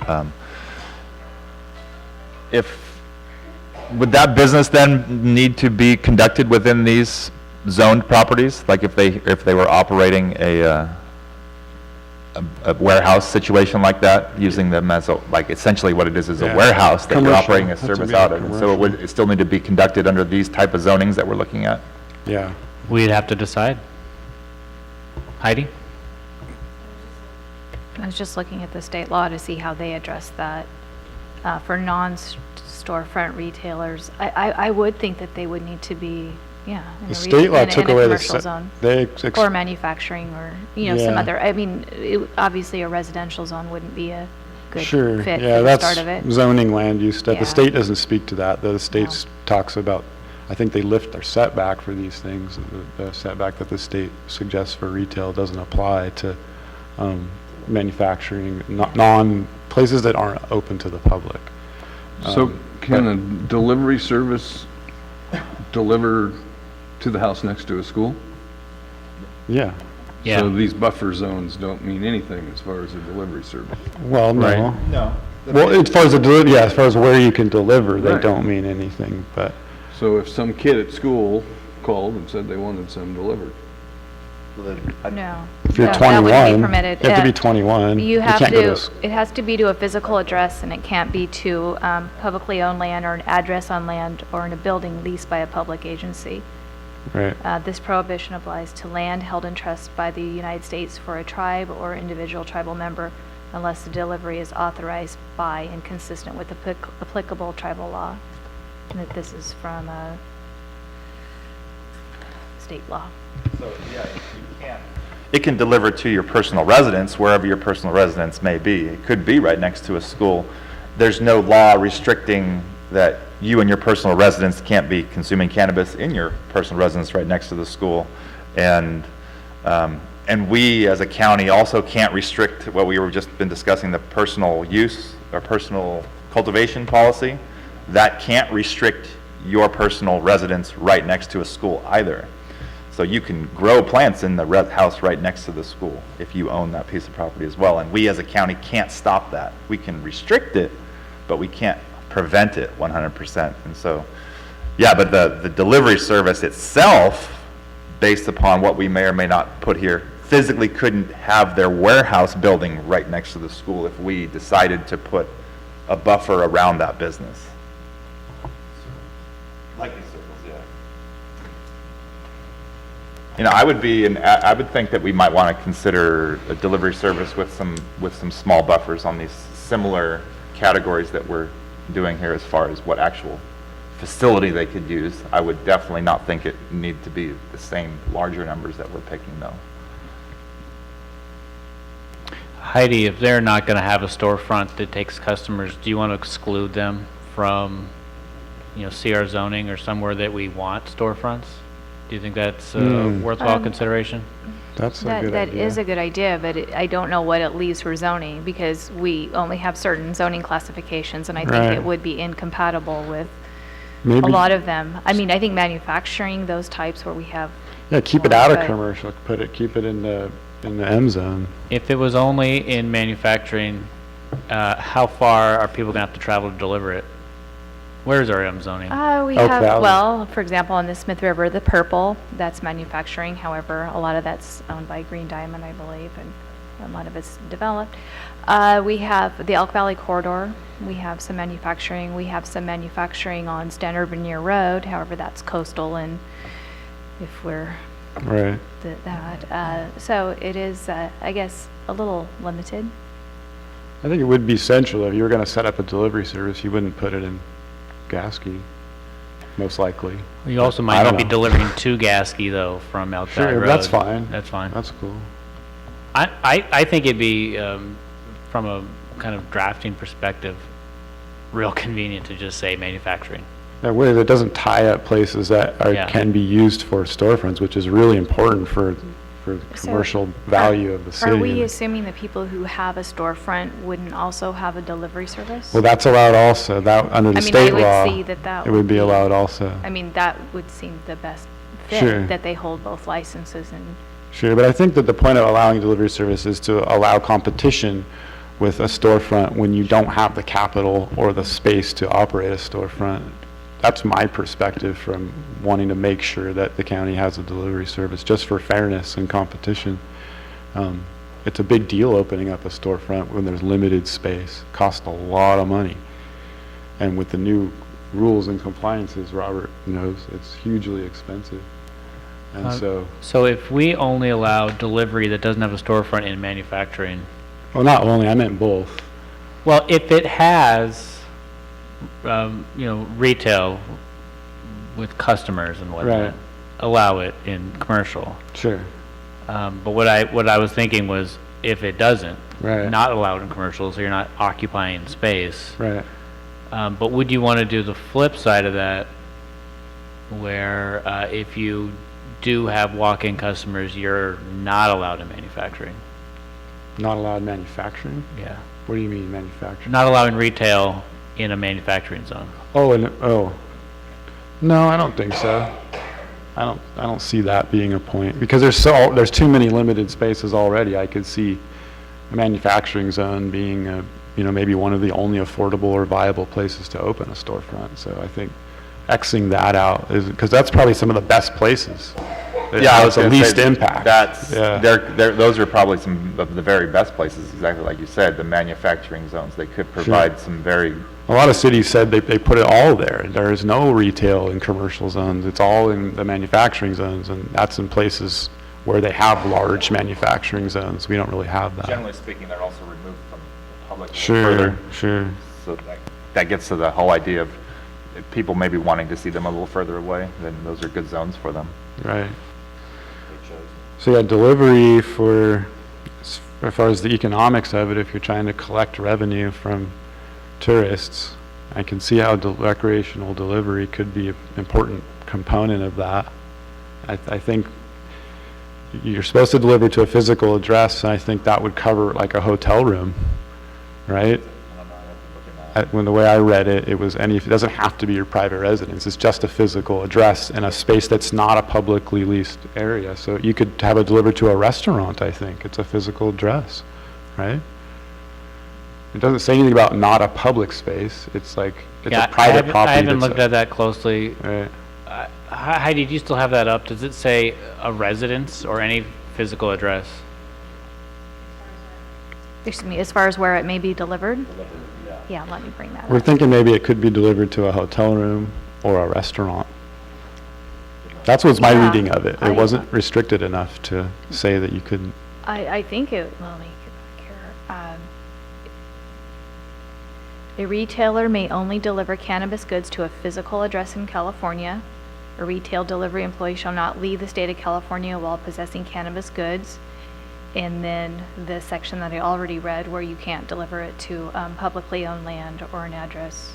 would that business then need to be conducted within these zoned properties? Like if they were operating a warehouse situation like that, using them as like essentially what it is a warehouse that you're Commercial. operating a Has to service be out of. And so commercial. it still need to be conducted under these type of zonings that we're looking at? Yeah. We'd have to decide. Heidi? I was just looking at the state law to see how they address that. For non-storefront retailers, I would think that they would need to be, in The a state law in took a away the, commercial zone. they, Or manufacturing, or, some Yeah. other, I mean, obviously a residential zone wouldn't be a good sure, fit yeah, for the that's start of it. zoning land use stuff. Yeah. The state doesn't speak to that. The state talks about, I think they lift their setback for these things. The setback that the state suggests for retail doesn't apply to manufacturing, places that aren't open to the public. So can a delivery service deliver to the house next to a school? Yeah. Yeah. So these buffer zones don't mean anything as far as a delivery service? Well, no. Right. No. Well, as far as as far as where you can deliver, they Right. don't mean anything, but. So if some kid at school called and said they wanted some delivered, No. If you're No, that 21, wouldn't be permitted. you have to be 21. You have can't go to, s- it has to be to a physical address, and it can't be to publicly owned land or an address on land or in a building leased by a public agency. Right, This prohibition applies to land held in trust by the United States for a tribe or individual tribal member unless the delivery is authorized by and consistent with applicable tribal law. And that this is from state law. So, yeah, you can. It can deliver to your personal residence, wherever your personal residence may be. It could be right next to a school. There's no law restricting that you and your personal residence can't be consuming cannabis in your personal residence right next to the school. And we, as a county, also can't restrict what we were just been discussing, the personal use or personal cultivation policy. That can't restrict your personal residence right next to a school either. So you can grow plants in the house right next to the school if you own that piece of property as well. And we as a county can't stop that. We can restrict it, but we can't prevent it 100%. And so, yeah, but the delivery service itself, based upon what we may or may not put here, physically couldn't have their warehouse building right next to the school if we decided to put a buffer around that business. Like these circles, yeah. I would think that we might want to consider a delivery service with some small buffers on these similar categories that we're doing here as far as what actual facility they could use. I would definitely not think it need to be the same larger numbers that we're picking though. Heidi, if they're not going to have a storefront that takes customers, do you want to exclude them from, CR zoning or somewhere that we want storefronts? Do you think that's a worthwhile consideration? that's a good That idea. is a good idea, but I don't know what it leaves for zoning, because we only have certain zoning classifications, and I think Right. it would be incompatible with a Maybe, lot of them. I mean, I think manufacturing, those types where we have, yeah, keep it out of Right. commercial, keep it in the M zone. If it was only in manufacturing, how far are people going to have to travel to deliver it? Where's our M zoning? we Oak have, Valley. well, for example, on the Smith River, the purple, that's manufacturing. However, a lot of that's owned by Green Diamond, I believe, and a lot of it's developed. We have the Elk Valley corridor. We have some manufacturing. We have some manufacturing on Stan Urban Year Road. However, that's coastal, and if we're Right. so it is, I guess, a little limited. I think it would be central. If you were going to set up a delivery service, you wouldn't put it in Gasky, most likely. You also I might don't not be know. delivering to Gasky, though, from Elk Valley Sure, Road. that's fine. That's fine. That's cool. I think it'd be, from a kind of drafting perspective, real convenient to just say manufacturing. That way, that doesn't tie up places that Yeah. can be used for storefronts, which is really important for the So, commercial value of the city. Are we assuming that people who have a storefront wouldn't also have a delivery service? Well, that's allowed also, that, under the I mean, state I law, would see that it would be allowed also. I mean, that would seem the best Sure. fit, that they hold both licenses and Sure, but I think that the point of allowing delivery service is to allow competition with a storefront when you don't have the capital or the space to operate a storefront. That's my perspective from wanting to make sure that the county has a delivery service, just for fairness and competition. It's a big deal opening up a storefront when there's limited space. Costs a lot of money. And with the new rules and compliances, Robert knows, it's hugely expensive. And So if we only allow delivery that doesn't have a storefront in manufacturing, well, not only, I meant both. well, if it has, retail with customers and whatnot, Right. allow it in commercial. Sure. But what I was thinking was, if it doesn't, Right. not allowed in commercial, so you're not occupying space. Right. But would you want to do the flip side of that, where if you do have walk-in customers, you're not allowed in manufacturing? Not allowed manufacturing? Yeah. What do you mean manufacturing? Not allowing retail in a manufacturing zone. No, I don't think so. I don't see that being a point, because there's too many limited spaces already. I could see a manufacturing zone being maybe one of the only affordable or viable places to open a storefront. So I think Xing that out is, because that's probably some of the best places. Yeah, I was the gonna least say impact. That's, Yeah. those are probably some of the very best places, exactly like you said, the manufacturing zones. They could provide some very, A lot of cities said they put it all there. There is no retail in commercial zones. It's all in the manufacturing zones, and that's in places where they have large manufacturing zones. We don't really have that. generally speaking, they're also removed from the public. Sure, sure. So that gets to the whole idea of people maybe wanting to see them a little further away, then those are good zones for them. Right. So yeah, delivery as far as the economics of it, if you're trying to collect revenue from tourists, I can see how recreational delivery could be an important component of that. I think you're supposed to deliver to a physical address, and I think that would cover like a hotel room, right? When the way I read it, it doesn't have to be your private residence. It's just a physical address in a space that's not a publicly leased area. So you could have it delivered to a restaurant, I think. It's a physical address, right? It doesn't say anything about not a public space. It's like, it's a private property. I haven't looked at that closely. Right. Heidi, do you still have that up? Does it say a residence or any physical address? Excuse me, as far as where it may be delivered? Yeah, let me bring that We're up. thinking maybe it could be delivered to a hotel room or a restaurant. That's what's my Yeah, reading of it. It wasn't restricted enough to say that you couldn't. I think it, let me get back here. A retailer may only deliver cannabis goods to a physical address in California. A retail delivery employee shall not leave the state of California while possessing cannabis goods. And then the section that I already read where you can't deliver it to publicly owned land or an address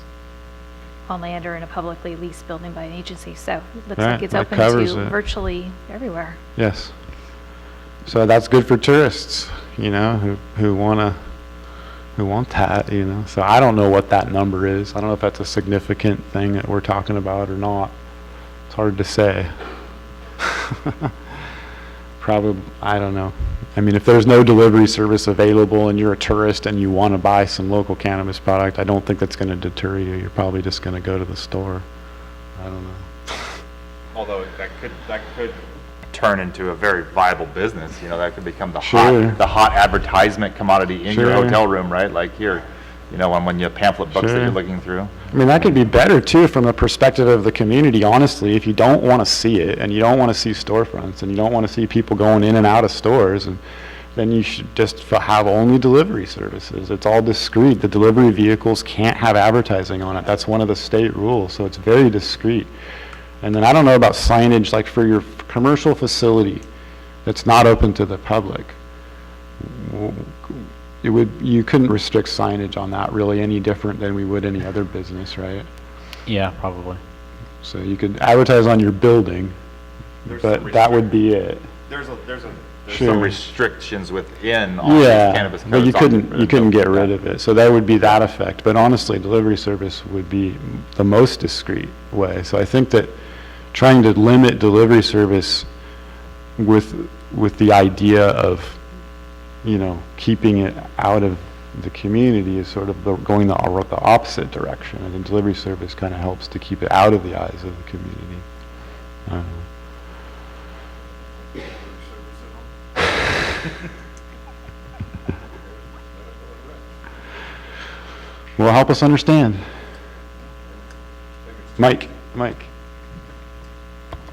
on land or in a publicly leased building by an agency. So it looks Right, like it's that open covers to it. virtually everywhere. Yes. So that's good for tourists, who want that, So I don't know what that number is. I don't know if that's a significant thing that we're talking about or not. It's hard to say. Probably, I don't know. I mean, if there's no delivery service available and you're a tourist and you want to buy some local cannabis product, I don't think that's going to deter you. You're probably just going to go to the store. I don't know. Although that could turn into a very viable business, that could become the Sure. hot advertisement commodity in your Sure. hotel room, right? Like here, when you pamphlet books that Sure. you're looking through. I mean, that could be better too from the perspective of the community, honestly. If you don't want to see it and you don't want to see storefronts and you don't want to see people going in and out of stores, and then you should just have only delivery services. It's all discreet. The delivery vehicles can't have advertising on it. That's one of the state rules, so it's very discreet. And then I don't know about signage, like for your commercial facility that's not open to the public. You couldn't restrict signage on that really any different than we would any other business, right? Yeah, probably. So you could advertise on your building, but that would be it. There's Sure. some restrictions within all these Yeah, cannabis but you codes on couldn't get rid of it. So that would be that effect. But honestly, delivery service would be the most discreet way. So I think that trying to limit delivery service with the idea of, you know, keeping it out of the community is sort of going the opposite direction. And the delivery service kind of helps to keep it out of the eyes of the community. Well, help us understand. Mike.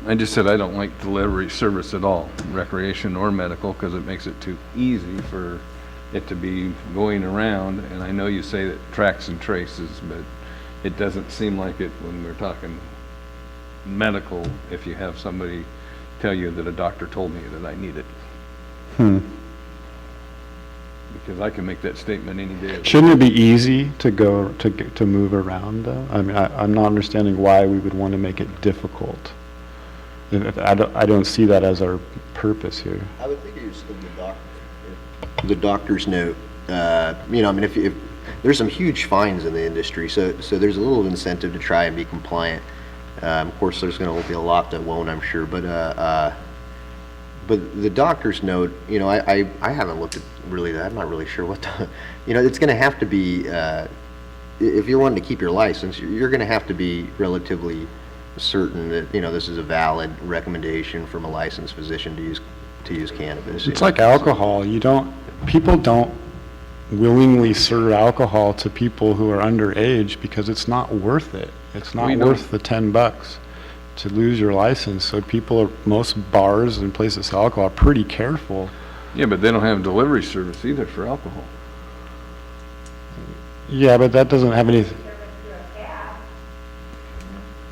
I just said I don't like delivery service at all, recreation or medical, because it makes it too easy for it to be going around. And I know you say that tracks and traces, but it doesn't seem like it when we're talking medical, if you have somebody tell you that a doctor told me that I need it. Because I can make that statement any day. Shouldn't it be easy to go, to move around, though? I mean, I'm not understanding why we would want to make it difficult. I don't see that as our purpose here. I would think it was the doctor's note. You know, I mean, if there's some huge fines in the industry, so there's a little incentive to try and be compliant. Of course, there's going to be a lot that won't, I'm sure, but the doctor's note, you know, I haven't looked at really that. I'm not really sure what the, you know, it's going to have to be, if you're wanting to keep your license, you're going to have to be relatively certain that, you know, this is a valid recommendation from a licensed physician to use cannabis. It's like alcohol. People don't willingly serve alcohol to people who are underage because it's not worth it. It's not worth the $10 to lose your license. So most bars and places that sell alcohol are pretty careful. Yeah, but they don't have delivery service either for alcohol. Yeah, but that doesn't have any.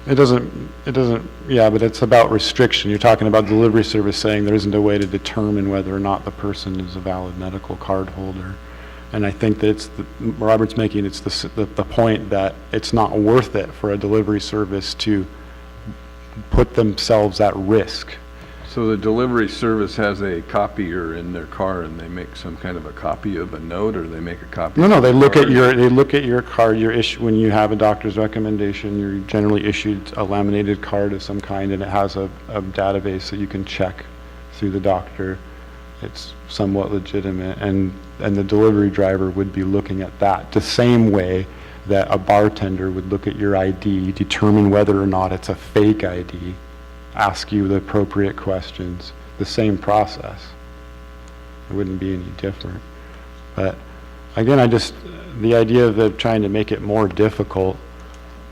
It doesn't, yeah, but it's about restriction. You're talking about delivery service saying there isn't a way to determine whether or not the person is a valid medical card holder. And I think that Robert's making, it's the point that it's not worth it for a delivery service to put themselves at risk. So the delivery service has a copier in their car and they make some kind of a copy of a note, or they make a copy? No, they look at your card, when you have a doctor's recommendation, you're generally issued a laminated card of some kind, and it has a database that you can check through the doctor. It's somewhat legitimate, and the delivery driver would be looking at that the same way that a bartender would look at your ID, determine whether or not it's a fake ID, ask you the appropriate questions, the same process. It wouldn't be any different. But again, the idea of trying to make it more difficult,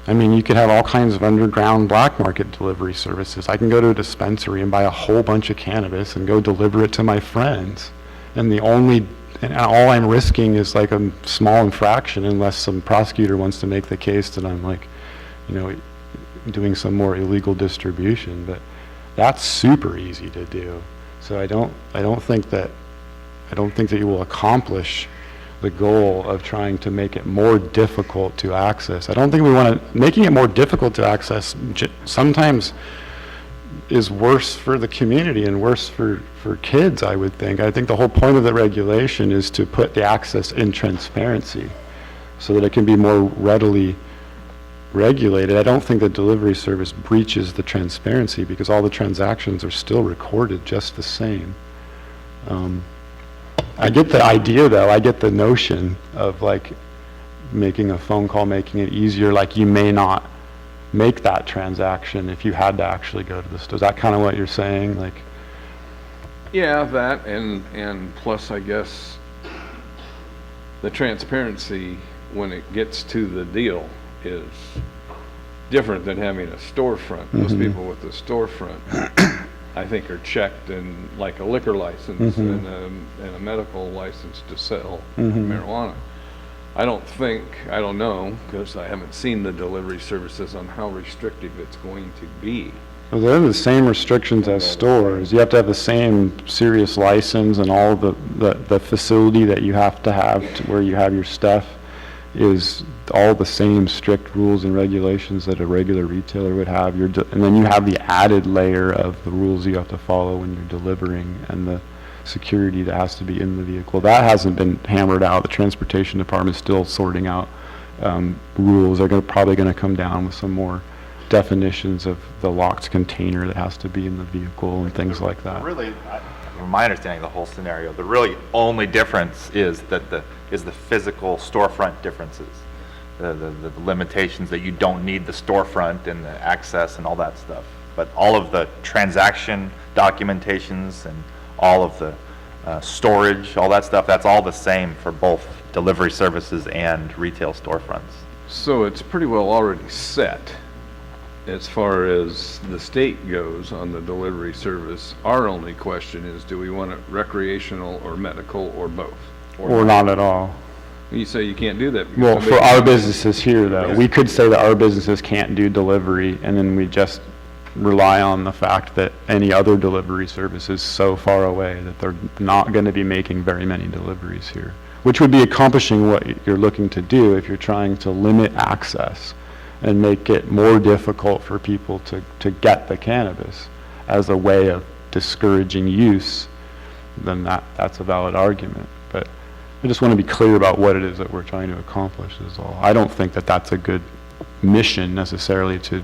I mean, you could have all kinds of underground black market delivery services. I can go to a dispensary and buy a whole bunch of cannabis and go deliver it to my friends. And all I'm risking is like a small infraction, unless some prosecutor wants to make the case that I'm like, you know, doing some more illegal distribution. But that's super easy to do. So I don't think that you will accomplish the goal of trying to make it more difficult to access. I don't think making it more difficult to access sometimes is worse for the community and worse for kids, I would think. I think the whole point of the regulation is to put the access in transparency so that it can be more readily regulated. I don't think the delivery service breaches the transparency because all the transactions are still recorded just the same. I get the idea, though. I get the notion of like making a phone call, making it easier. Like you may not make that transaction if you had to actually go to the store. Is that kind of what you're saying? Like, yeah, that and plus, I guess the transparency when it gets to the deal is different than having a storefront. Most people with a storefront, I think, are checked in like a liquor license and a medical license to sell marijuana. I don't know, because I haven't seen the delivery services on how restrictive it's going to be. well, they're the same restrictions as stores. You have to have the same serious license, and all the facility that you have to where you have your stuff is all the same strict rules and regulations that a regular retailer would have. And then you have the added layer of the rules you have to follow when you're delivering, and the security that has to be in the vehicle. That hasn't been hammered out. The transportation department is still sorting out rules. They're probably going to come down with some more definitions of the locked container that has to be in the vehicle and things like that. Really, from my understanding of the whole scenario, the really only difference is that the physical storefront differences. The limitations that you don't need the storefront and the access and all that stuff. But all of the transaction documentations and all of the storage, all that stuff, that's all the same for both delivery services and retail storefronts. So it's pretty well already set as far as the state goes on the delivery service. Our only question is, do we want it recreational or medical or both? Or not at all. You say you can't do that. because Well, for somebody- our businesses here, though, we could say that our businesses can't do delivery, and then we just rely on the fact that any other delivery service is so far away that they're not going to be making very many deliveries here, which would be accomplishing what you're looking to do if you're trying to limit access and make it more difficult for people to get the cannabis as a way of discouraging use. Then that's a valid argument. But I just want to be clear about what it is that we're trying to accomplish is all. I don't think that that's a good mission necessarily to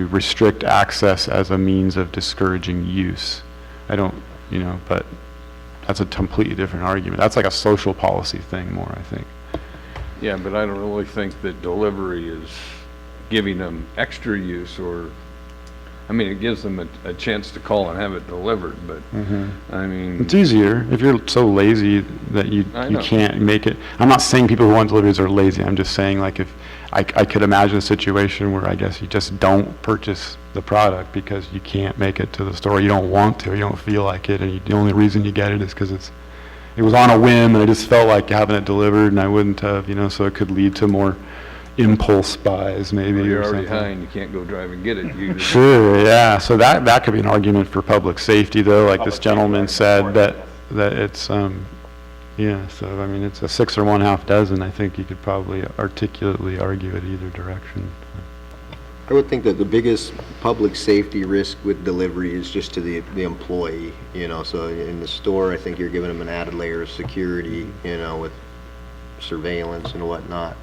restrict access as a means of discouraging use. I don't, but that's a completely different argument. That's like a social policy thing more, I think. Yeah, but I don't really think that delivery is giving them extra use I mean, it gives them a chance to call and have it delivered, but, I mean. It's easier if you're so lazy that you I know. can't make it. I'm not saying people who want deliveries are lazy. I'm just saying, like, if I could imagine a situation where I guess you just don't purchase the product because you can't make it to the store. You don't want to, you don't feel like it, and the only reason you get it is because it was on a whim and I just felt like having it delivered and I wouldn't have, so it could lead to more impulse buys maybe. You're or already something. high and you can't go drive and get it. You just- Sure, yeah, so that could be an argument for public safety though, like this gentleman said, that it's, yeah, so I mean, it's a 6 or 1/2 dozen. I think you could probably articulately argue it either direction. I would think that the biggest public safety risk with delivery is just to the employee, so in the store, I think you're giving them an added layer of security, with surveillance and whatnot,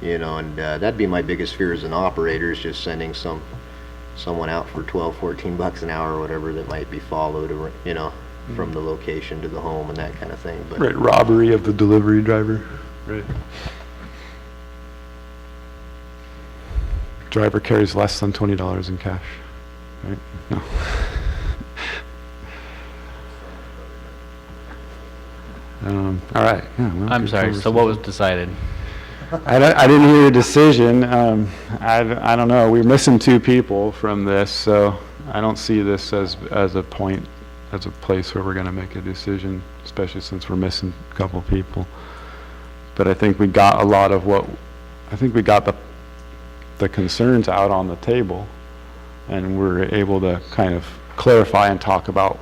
and that'd be my biggest fear as an operator, is just sending someone out for 12, 14 bucks an hour or whatever that might be followed, from the location to the home and that kind of thing, but. Right, robbery of the delivery driver. Right. Driver carries less than $20 in cash, right? No. All right, yeah. well, I'm good sorry, so what was decided? I didn't hear a decision. I don't know. We're missing 2 people from this, so I don't see this as a point, as a place where we're going to make a decision, especially since we're missing a couple people. But I think we got we got the concerns out on the table, and we're able to kind of clarify and talk about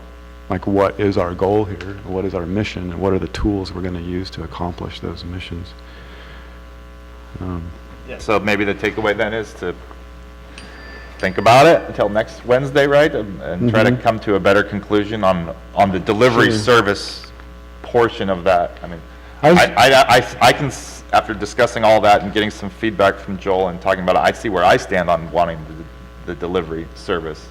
like what is our goal here, what is our mission, and what are the tools we're going to use to accomplish those missions. So maybe the takeaway then is to think about it until next Wednesday, right? And try to come to a better conclusion on the delivery service portion of that. I mean, I can, after discussing all that and getting some feedback from Joel and talking about it, I see where I stand on wanting the delivery service.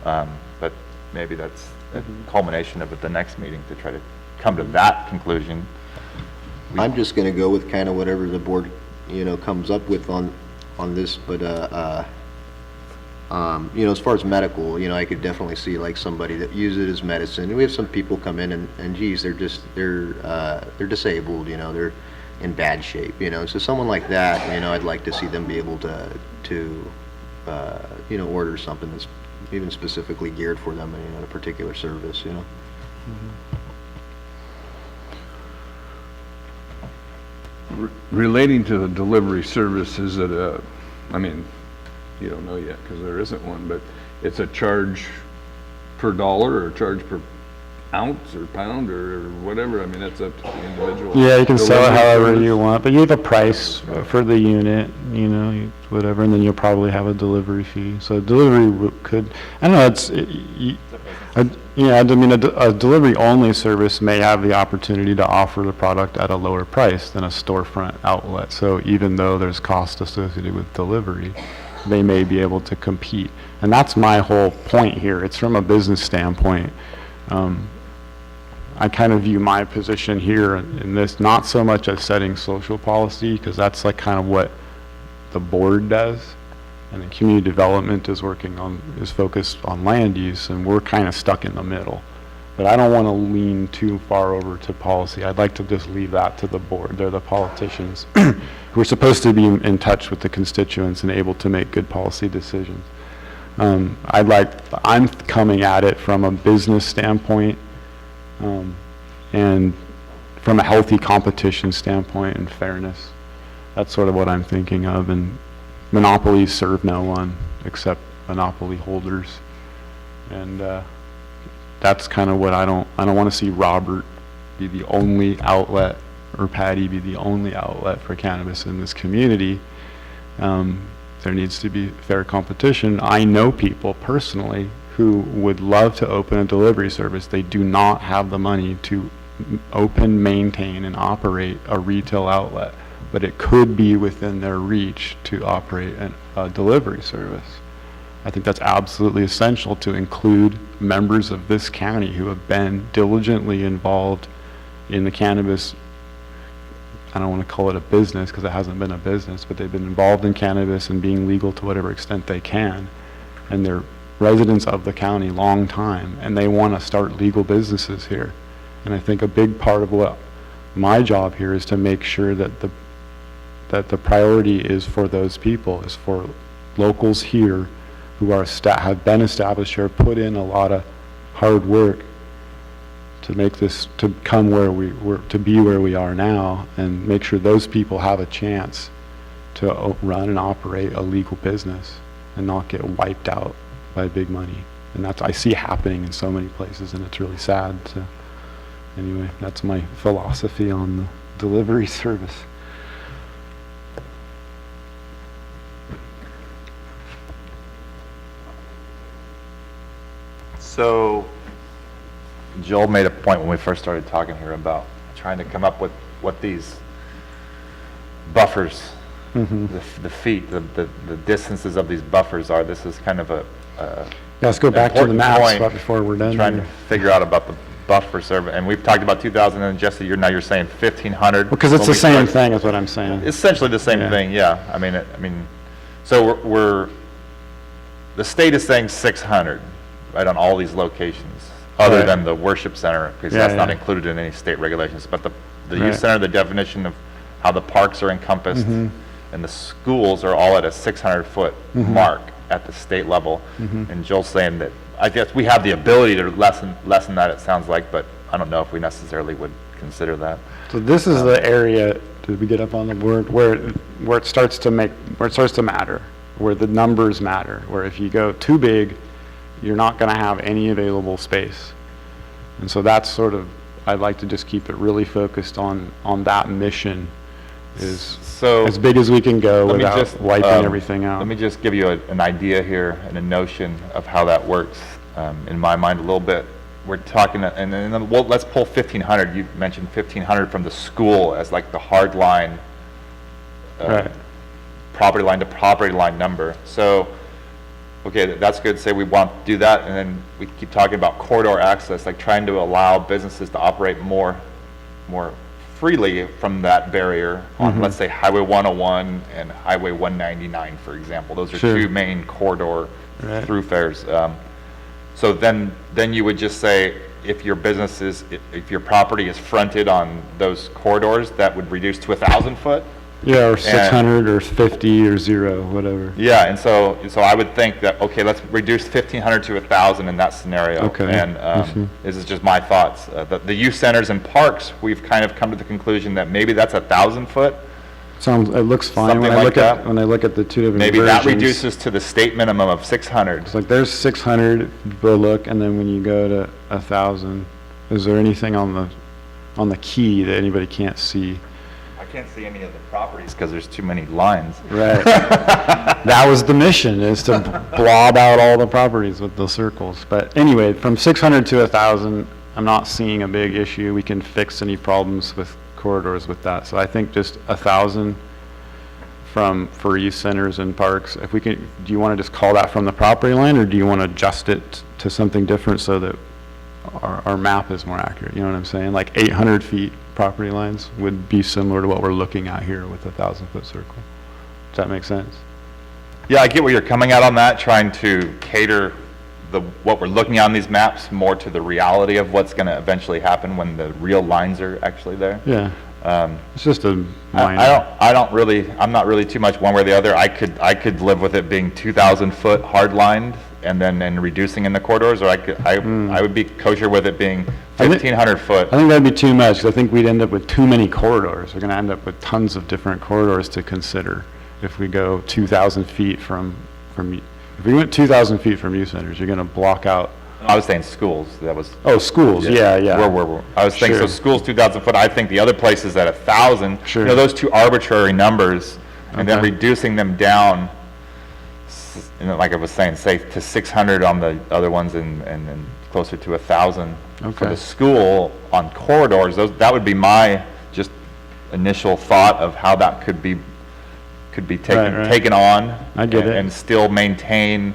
But maybe that's a culmination of it the next meeting to try to come to that conclusion. I'm just gonna go with kind of whatever the board, comes up with on this, but, as far as medical, I could definitely see like somebody that uses it as medicine. We have some people come in and geez, they're disabled, they're in bad shape, so someone like that, I'd like to see them be able to order something that's even specifically geared for them in a particular service, Relating to the delivery service, is it I mean, you don't know yet because there isn't one, but it's a charge per dollar or a charge per ounce or pound or whatever? I mean, that's up to the individual. Yeah, you can sell it delivery however service. you want, but you have a price for the unit, whatever, and then you'll probably have a delivery fee. So delivery could, I don't know, a delivery-only service may have the opportunity to offer the product at a lower price than a storefront outlet. So even though there's cost associated with delivery, they may be able to compete. And that's my whole point here. It's from a business standpoint. I kind of view my position here in this not so much as setting social policy, because that's like kind of what the board does, and then community development is focused on land use, and we're kind of stuck in the middle. But I don't want to lean too far over to policy. I'd like to just leave that to the board. They're the politicians who are supposed to be in touch with the constituents and able to make good policy decisions. I'm coming at it from a business standpoint, and from a healthy competition standpoint and fairness. That's sort of what I'm thinking of, and monopolies serve no one except monopoly holders. And that's kind of what I don't want to see Robert be the only outlet, or Patty be the only outlet for cannabis in this community. There needs to be fair competition. I know people personally who would love to open a delivery service. They do not have the money to open, maintain, and operate a retail outlet, but it could be within their reach to operate a delivery service. I think that's absolutely essential to include members of this county who have been diligently involved in the cannabis. I don't want to call it a business because it hasn't been a business, but they've been involved in cannabis and being legal to whatever extent they can. And they're residents of the county long time, and they want to start legal businesses here. And I think a big part of what my job here is to make sure that the priority is for those people, is for locals here who are have been established here, put in a lot of hard work to make this, to come where to be where we are now, and make sure those people have a chance to run and operate a legal business and not get wiped out by big money. And that's, I see happening in so many places, and it's really sad. So anyway, that's my philosophy on the delivery service. So Joel made a point when we first started talking here about trying to come up with what these buffers, the feet, the distances of these buffers are. This is kind of a Let's go back to the important maps point, right before we're done. trying to figure out about the buffer survey. And we've talked about 2,000, and Jesse, you're saying 1,500. Because it's the same thing is what I'm saying. Essentially the same Yeah. thing, yeah. I mean, so the state is saying 600, right, on all these locations, other Right. than the worship center, because Yeah, that's not yeah. included in any state regulations. But the Right. youth center, the definition of how the parks are encompassed, and the schools are all at a 600-foot mark at the state level. And Joel's saying that, I guess we have the ability to lessen that, it sounds like, but I don't know if we necessarily would consider that. So this is the area, did we get up on the board, where it starts to matter, where the numbers matter, where if you go too big, you're not going to have any available space. And so that's sort of, I'd like to just keep it really focused on that mission, is So as big as we can go let me without just, wiping everything out. Let me just give you an idea here and a notion of how that works, in my mind a little bit. We're talking, and then let's pull 1,500. You mentioned 1,500 from the school as like the hard line, Right. property line to property line number. So, okay, that's good. Say we want to do that, and then we keep talking about corridor access, like trying to allow businesses to operate more freely from that barrier on, let's say, Highway 101 and Highway 199, for example. Those are Sure. two main corridor Right. thoroughfares. So then you would just say, if your business is, if your property is fronted on those corridors, that would reduce to 1,000 foot? Yeah, or 600 or 50 or 0, whatever. Yeah, and so I would think that, okay, let's reduce 1,500 to 1,000 in that scenario. Okay, And this is just my thoughts. The youth centers and parks, we've kind of come to the conclusion that maybe that's 1,000 foot. It looks fine Something when I like look at, that. when I look at the two different Maybe that versions. reduces to the state minimum of 600. It's like there's 600, go look, and then when you go to 1,000, is there anything on the key that anybody can't see? I can't see any of the properties because there's too many lines. Right. That was the mission, is to blob out all the properties with the circles. But anyway, from 600 to 1,000, I'm not seeing a big issue. We can fix any problems with corridors with that. So I think just 1,000 for youth centers and parks, if we can, do you want to just call that from the property line, or do you want to adjust it to something different so that our map is more accurate? You know what I'm saying? Like 800 feet property lines would be similar to what we're looking at here with a 1,000-foot circle. Does that make sense? Yeah, I get where you're coming at on that, trying to cater what we're looking at on these maps more to the reality of what's going to eventually happen when the real lines are actually there. Yeah. It's just a minor. I'm not really too much one way or the other. I could live with it being 2,000 foot hard lined and reducing in the corridors, or I would be kosher with it being 1,500 foot. I think that'd be too much, 'cause I think we'd end up with too many corridors. We're gonna end up with tons of different corridors to consider if we go 2,000 feet from, if we went 2,000 feet from youth centers, you're gonna block out. I was saying schools, that was. Oh, schools, yeah. I was thinking, so Sure. schools 2,000 foot, I think the other places at 1,000. Sure. You know, those two arbitrary numbers, and then Okay. reducing them down, like I was saying, say to 600 on the other ones and then closer to 1,000. For Okay. the school on corridors, that would be my just initial thought of how that could be Right. taken on. I get it. And still maintain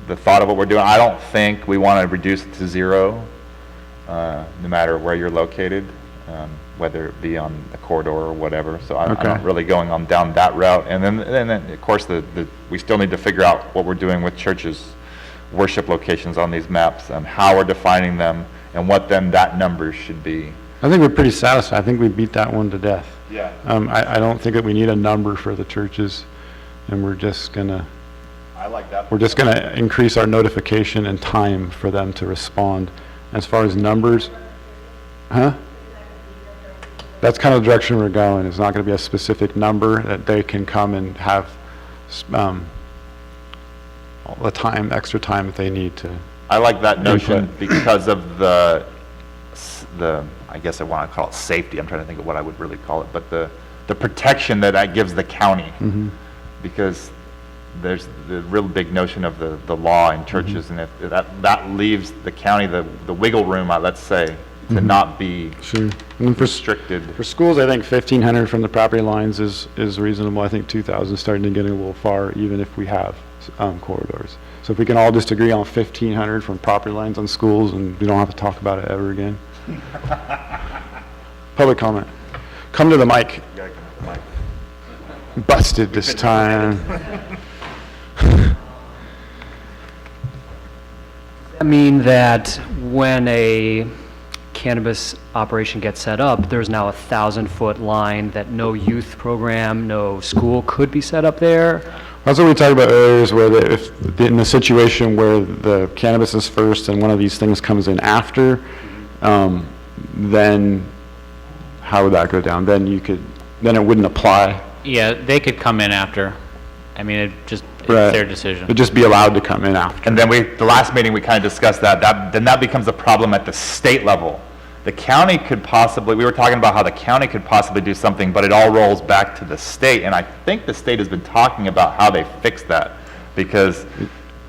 the thought of what we're doing. I don't think we want to reduce it to zero, no matter where you're located, whether it be on the corridor or whatever. So I'm Okay. not really going on down that route. And then of course, we still need to figure out what we're doing with churches' worship locations on these maps, and how we're defining them, and what then that number should be. I think we're pretty satisfied. I think we beat that one to death. Yeah. I don't think that we need a number for the churches, and we're just gonna increase our notification and time for them to respond. As far as numbers, that's kind of the direction we're going. It's not gonna be a specific number that they can come and have, all the time, extra time that they need to. I like that notion Input. because of I guess I want to call it safety. I'm trying to think of what I would really call it, but the protection that gives the county. Because there's the real big notion of the law in churches, and if that leaves the county the wiggle room, let's say, to not be Sure. And then restricted. For schools, I think 1,500 from the property lines is reasonable. I think 2,000 is starting to get a little far, even if we have corridors. So if we can all just agree on 1,500 from property lines on schools, and we don't have to talk about it ever again. Public comment. Come to the mic. Busted this time. I mean that when a cannabis operation gets set up, there's now 1,000-foot line that no youth program, no school could be set up there. That's what we talked about earlier, is where if in the situation where the cannabis is first and one of these things comes in after, then how would that go down? Then it wouldn't apply. Yeah, they could come in after. I mean, it's Right. their decision. It'd just be allowed to come in after. And then the last meeting, we kind of discussed then that becomes a problem at the state level. The county could possibly, we were talking about how the county could possibly do something, but it all rolls back to the state. And I think the state has been talking about how they fix that. Because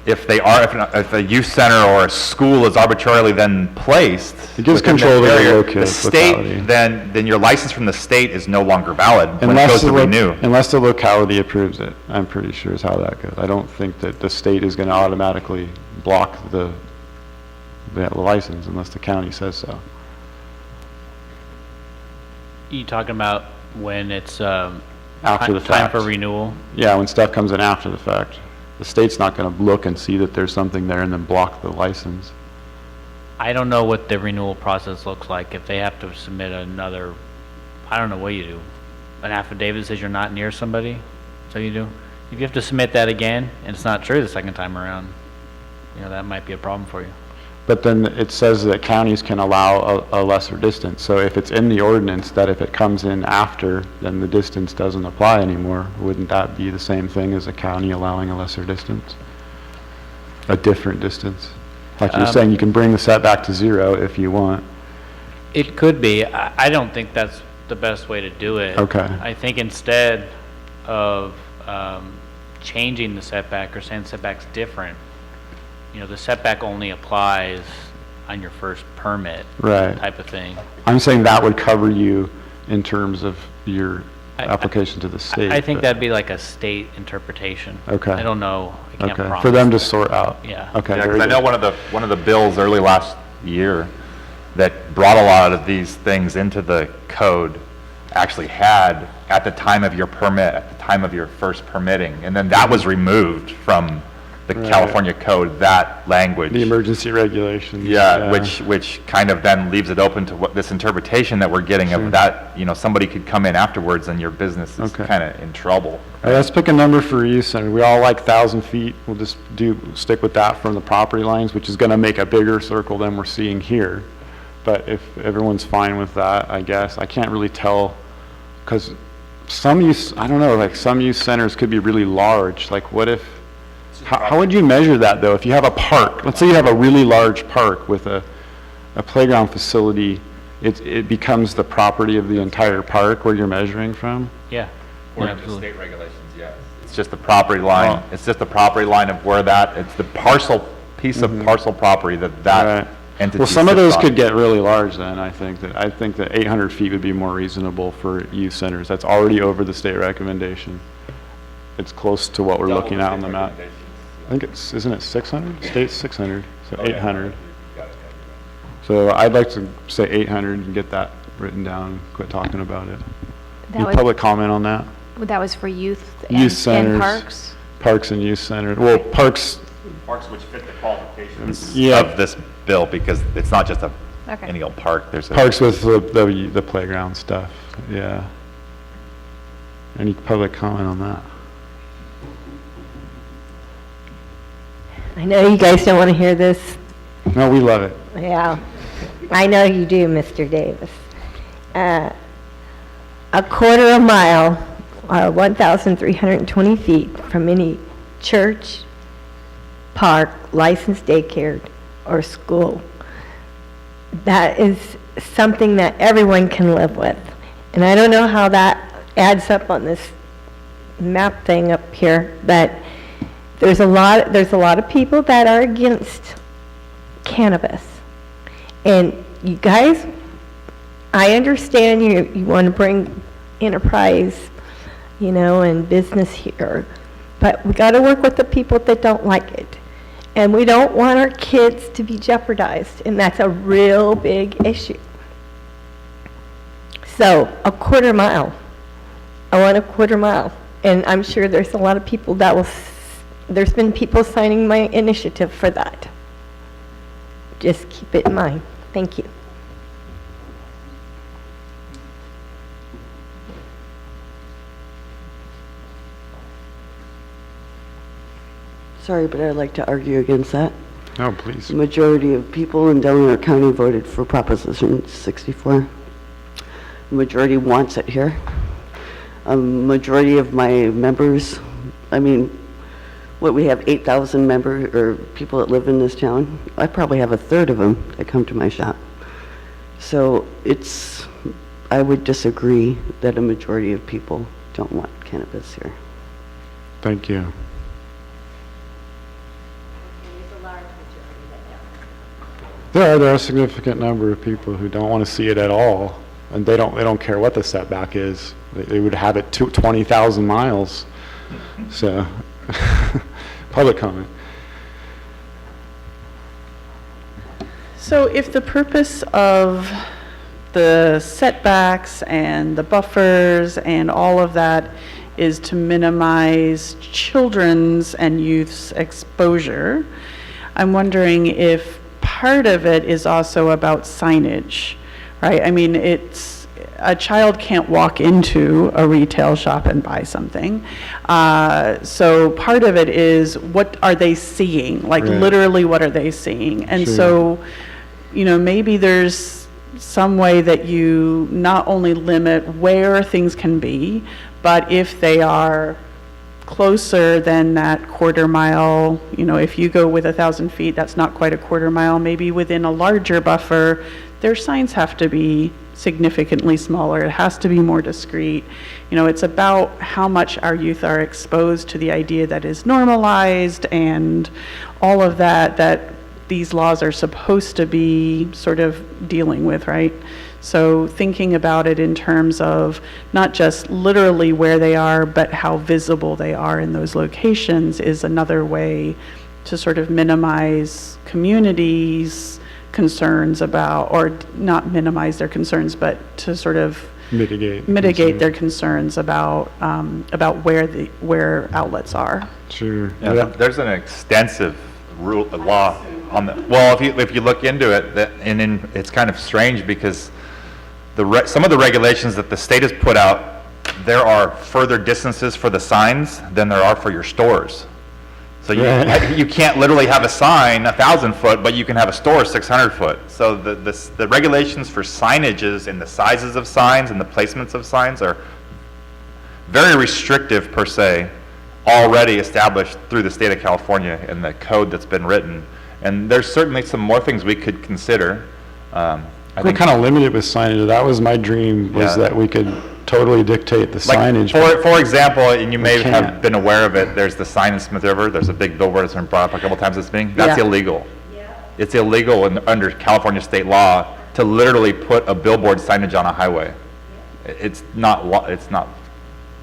if a youth center or a school is arbitrarily then placed. It gives within that control to the area, locality. The state, then your license from the state is no longer valid when it goes to renew. Unless the locality approves it, I'm pretty sure is how that goes. I don't think that the state is gonna automatically block the license unless the county says so. You talking about when it's, After the time fact. for renewal? Yeah, when stuff comes in after the fact. The state's not gonna look and see that there's something there and then block the license. I don't know what the renewal process looks like. If they have to submit another, I don't know what you do. An affidavit that says you're not near somebody, so you do. If you have to submit that again, and it's not true the second time around, that might be a problem for you. But then it says that counties can allow a lesser distance. So if it's in the ordinance that if it comes in after, then the distance doesn't apply anymore, wouldn't that be the same thing as a county allowing a lesser distance? A different distance? Like you're saying, you can bring the setback to 0 if you want. It could be. I don't think that's the best way to do it. Okay. I think instead of changing the setback or saying setback's different, the setback only applies on your first permit. Right. Type of thing. I'm saying that would cover you in terms of your application to the state. I think but- that'd be like a state interpretation. Okay. I don't know, I can't Okay, promise. for them to sort out. Yeah. Okay, Yeah, very because I know good. one of the bills early last year that brought a lot of these things into the code actually had, at the time of your permit, at the time of your first permitting, and then that was removed from the Right. California code, that language. The emergency regulations. Yeah, which kind of then leaves it open to what, this interpretation that we're getting Sure. of that, somebody could come in afterwards and your business is Okay. kind of in trouble. All right, let's pick a number for youth center. We all like 1,000 feet. We'll just stick with that from the property lines, which is going to make a bigger circle than we're seeing here. But if everyone's fine with that, I guess. I can't really tell, because some youth, I don't know, like some youth centers could be really large. Like what if, how would you measure that though? If you have a park, let's say you have a really large park with a playground facility, it becomes the property of the entire park where you're measuring from? Yeah. Or Yeah, in the absolutely. state regulations, yes. It's just the property line, it's just the property line of where it's the piece of parcel property that Right. entity Well, some of sits those on. could get really large then, I think that 800 feet would be more reasonable for youth centers. That's already over the state recommendation. It's close to what we're Double looking the at state on the map. recommendations. I think isn't it 600? State's 600, so Oh, yeah. 800. Got it. So I'd like to say 800 and get that written down, quit talking about it. That Any was, public comment on that? that was for youth Youth and centers. parks? Parks and youth centers, well, parks, Parks which fit the qualifications Yeah. of this bill, because it's not just Okay. any old park, there's a. parks with the playground stuff, yeah. Any public comment on that? I know you guys don't want to hear this. No, we love it. Yeah, I know you do, Mr. Davis. A quarter a mile, or 1,320 feet from any church, park, licensed daycare, or school. That is something that everyone can live with. And I don't know how that adds up on this map thing up here, but there's a lot of people that are against cannabis. And you guys, I understand you want to bring enterprise, and business here, but we got to work with the people that don't like it. And we don't want our kids to be jeopardized, and that's a real big issue. So, a quarter mile. I want a quarter mile. And I'm sure there's a lot of people that there's been people signing my initiative for that. Just keep it in mind. Thank you. Sorry, but I'd like to argue against that. No, please. The majority of people in Delaware County voted for Proposition 64. The majority wants it here. A majority of my members, we have 8,000 members, or people that live in this town. I probably have a third of them that come to my shop. So I would disagree that a majority of people don't want cannabis here. Thank you. There are a significant number of people who don't want to see it at all, and they don't care what the setback is. They would have it to 20,000 miles. So, public comment. So if the purpose of the setbacks and the buffers and all of that is to minimize children's and youth's exposure, I'm wondering if part of it is also about signage, right? A child can't walk into a retail shop and buy something. So part of it is, what are they seeing? Like Right. literally, what are they seeing? And Sure. so, maybe there's some way that you not only limit where things can be, but if they are closer than that quarter mile, if you go with 1,000 feet, that's not quite a quarter mile, maybe within a larger buffer, their signs have to be significantly smaller. It has to be more discreet. It's about how much our youth are exposed to the idea that is normalized and all of that these laws are supposed to be sort of dealing with, right? So thinking about it in terms of not just literally where they are, but how visible they are in those locations is another way to sort of minimize communities' concerns about, or not minimize their concerns, but to sort of mitigate their concerns about where outlets are. Sure. Yeah, there's an extensive law on the, well, if you look into it, it's kind of strange because some of the regulations that the state has put out, there are further distances for the signs than there are for your stores. So you can't literally have a sign 1,000 foot, but you can have a store 600 foot. So the regulations for signages and the sizes of signs and the placements of signs are very restrictive per se, already established through the state of California and the code that's been written. And there's certainly some more things we could consider. We're kind of limited with signage. That was my dream, was that we could totally dictate the signage. For example, and you may have been aware of it, there's the sign in Smith River. There's a big billboard that's been brought up a couple times this meeting. That's illegal. It's illegal under California state law to literally put a billboard signage on a highway. It's not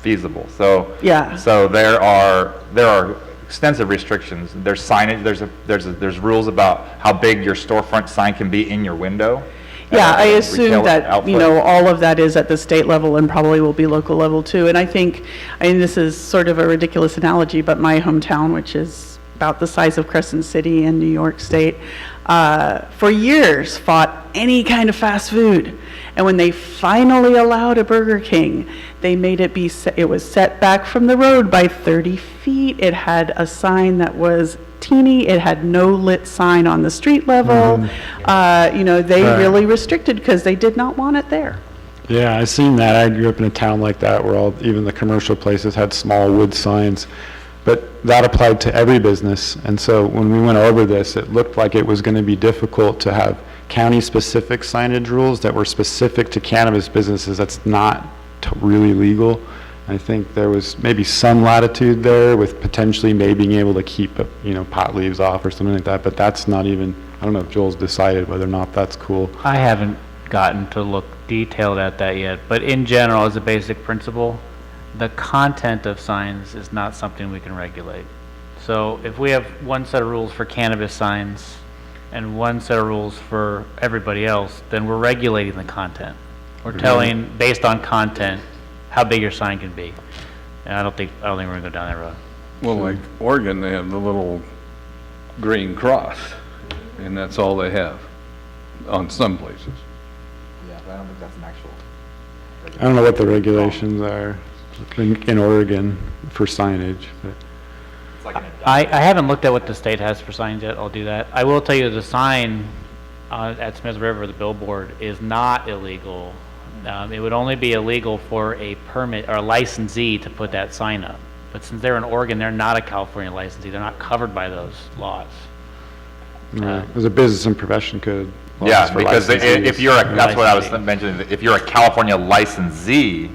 feasible. So so there are extensive restrictions. There's signage. There's rules about how big your storefront sign can be in your window. Yeah, I assume that, all of that is at the state level and probably will be local level too. And I mean, this is sort of a ridiculous analogy, but my hometown, which is about the size of Crescent City in New York State, for years fought any kind of fast food. And when they finally allowed a Burger King, they made it it was set back from the road by 30 feet. It had a sign that was teeny. It had no lit sign on the street level. They really restricted because they did not want it there. Yeah, I've seen that. I grew up in a town like that where even the commercial places had small wood signs. But that applied to every business. And so when we went over this, it looked like it was going to be difficult to have county-specific signage rules that were specific to cannabis businesses. That's not really legal. I think there was maybe some latitude there with potentially maybe being able to keep, pot leaves off or something like that, but that's not even, I don't know if Joel's decided whether or not that's cool. I haven't gotten to look detailed at that yet, but in general, as a basic principle, the content of signs is not something we can regulate. So if we have one set of rules for cannabis signs and one set of rules for everybody else, then we're regulating the content. We're telling, based on content, how big your sign can be. And I don't think we're gonna go down that road. Well, like Oregon, they have the little green cross, and that's all they have on some places. Yeah, but I don't think that's an actual. I don't know what the regulations are in Oregon for signage, but. I haven't looked at what the state has for signs yet. I'll do that. I will tell you the sign at Smith River, the billboard, is not illegal. It would only be illegal for a permit or a licensee to put that sign up. But since they're in Oregon, they're not a California licensee. They're not covered by those laws. There's a business and profession code. Yeah, because if you're that's what I was mentioning. If you're a California licensee,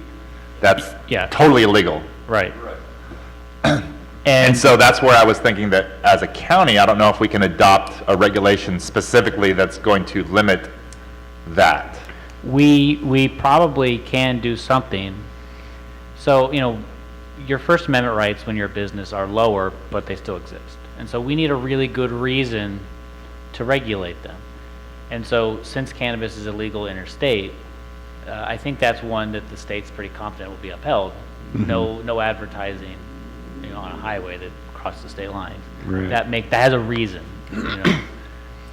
that's totally illegal. Right. And so that's where I was thinking that as a county, I don't know if we can adopt a regulation specifically that's going to limit that. We probably can do something. So, your First Amendment rights when you're a business are lower, but they still exist. And so we need a really good reason to regulate them. And so since cannabis is illegal interstate, I think that's one that the state's pretty confident will be upheld. Mm-hmm. No advertising, on a highway that crosses the state line. Right. That has a reason.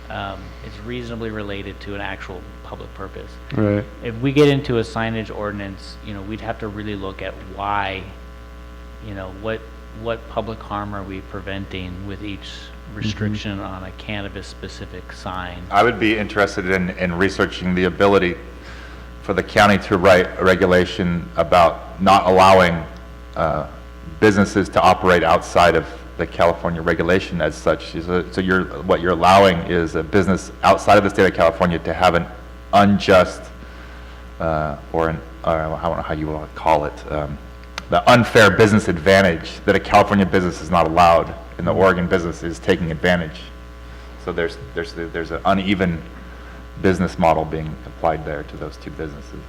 It's reasonably related to an actual public purpose. Right. If we get into a signage ordinance, we'd have to really look at why, what public harm are we preventing with each restriction on a cannabis-specific sign? I would be interested in researching the ability for the county to write a regulation about not allowing businesses to operate outside of the California regulation as such. So what you're allowing is a business outside of the state of California to have an unjust, I don't know how you want to call it, the unfair business advantage that a California business is not allowed, and the Oregon business is taking advantage. So there's an uneven business model being applied there to those two businesses.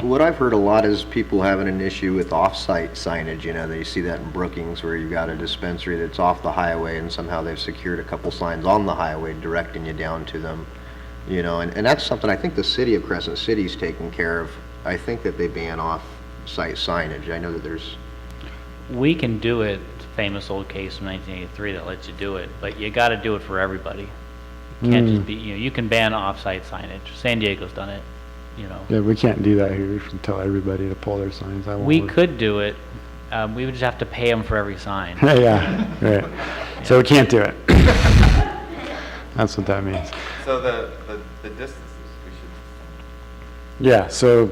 What I've heard a lot is people having an issue with off-site signage, you know, they see that in Brookings where you've got a dispensary that's off the highway and somehow they've secured a couple signs on the highway directing you down to them, you know, and that's something I think the city of Crescent City's taken care of. I think that they ban off-site signage. I know that there's, We can do it, famous old case from 1983 that lets you do it, but you got to do it for everybody. You can't just be, you can ban off-site signage. San Diego's done it, you know. Yeah, we can't do that here. We can tell everybody to pull their signs. I won't. We could do it, we would just have to pay them for every sign. Yeah, right. So we can't do it. That's what that means. So the distances, we should. Yeah, so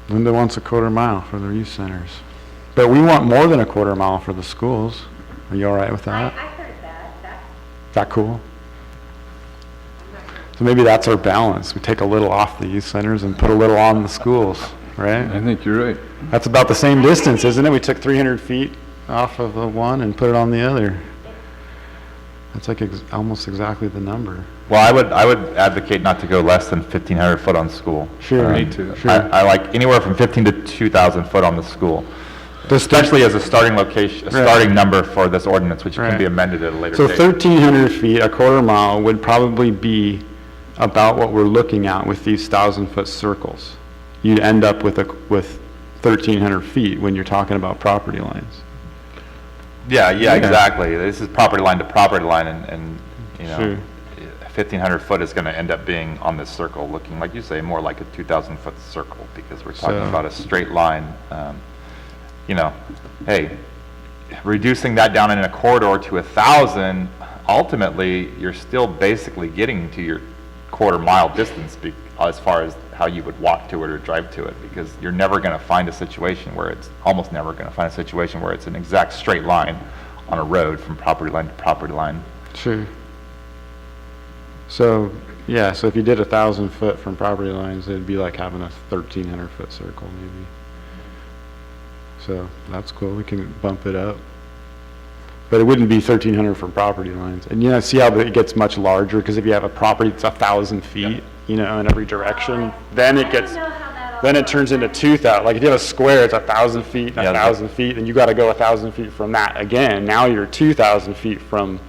Linda wants a quarter mile for the youth centers. But we want more than a quarter mile for the schools. Are you all right with that? I heard that. Is that cool? So maybe that's our balance. We take a little off the youth centers and put a little on the schools, right? I think you're right. That's about the same distance, isn't it? We took 300 feet off of the one and put it on the other. That's like almost exactly the number. Well, I would advocate not to go less than 1,500 foot on school. Sure. Me too. Sure. I like anywhere from 15 to 2,000 foot on the school, especially as a starting location, a starting number for this ordinance, which can be amended at a later So date. 1,300 feet, a quarter mile, would probably be about what we're looking at with these 1,000-foot circles. You'd end up with 1,300 feet when you're talking about property lines. Yeah, Yeah. exactly. This is property line to property line, and you know, Sure. 1,500 foot is going to end up being on this circle, looking like you say, more like a 2,000 foot circle, because we're talking So- about a straight line. You know, hey, reducing that down in a corridor to 1,000, ultimately, you're still basically getting to your quarter mile distance as far as how you would walk to it or drive to it, because you're never going to find a situation where it's, almost never going to find a situation where it's an exact straight line on a road from property line to property line. Sure. So, yeah, so if you did 1,000 foot from property lines, it'd be like having a 1,300 foot circle maybe. So that's cool. We can bump it up. But it wouldn't be 1,300 from property lines. And you know, see how it gets much larger? Because if you have a property that's 1,000 feet, you know, in every direction, then it gets, then it turns into 2,000. Like if you have a square, it's 1,000 feet and 1,000 feet, then you got to go 1,000 feet from that again. Now you're 2,000 feet from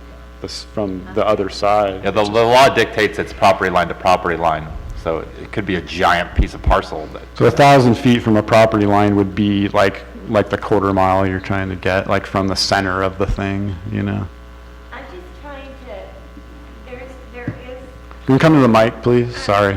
the other side. Yeah, the law dictates it's property line to property line, so it could be a giant piece of parcel that. So 1,000 feet from a property line would be like the quarter mile you're trying to get, like from the center of the thing, you know? I'm just trying to, there is, Can you come to the mic, please? Sorry.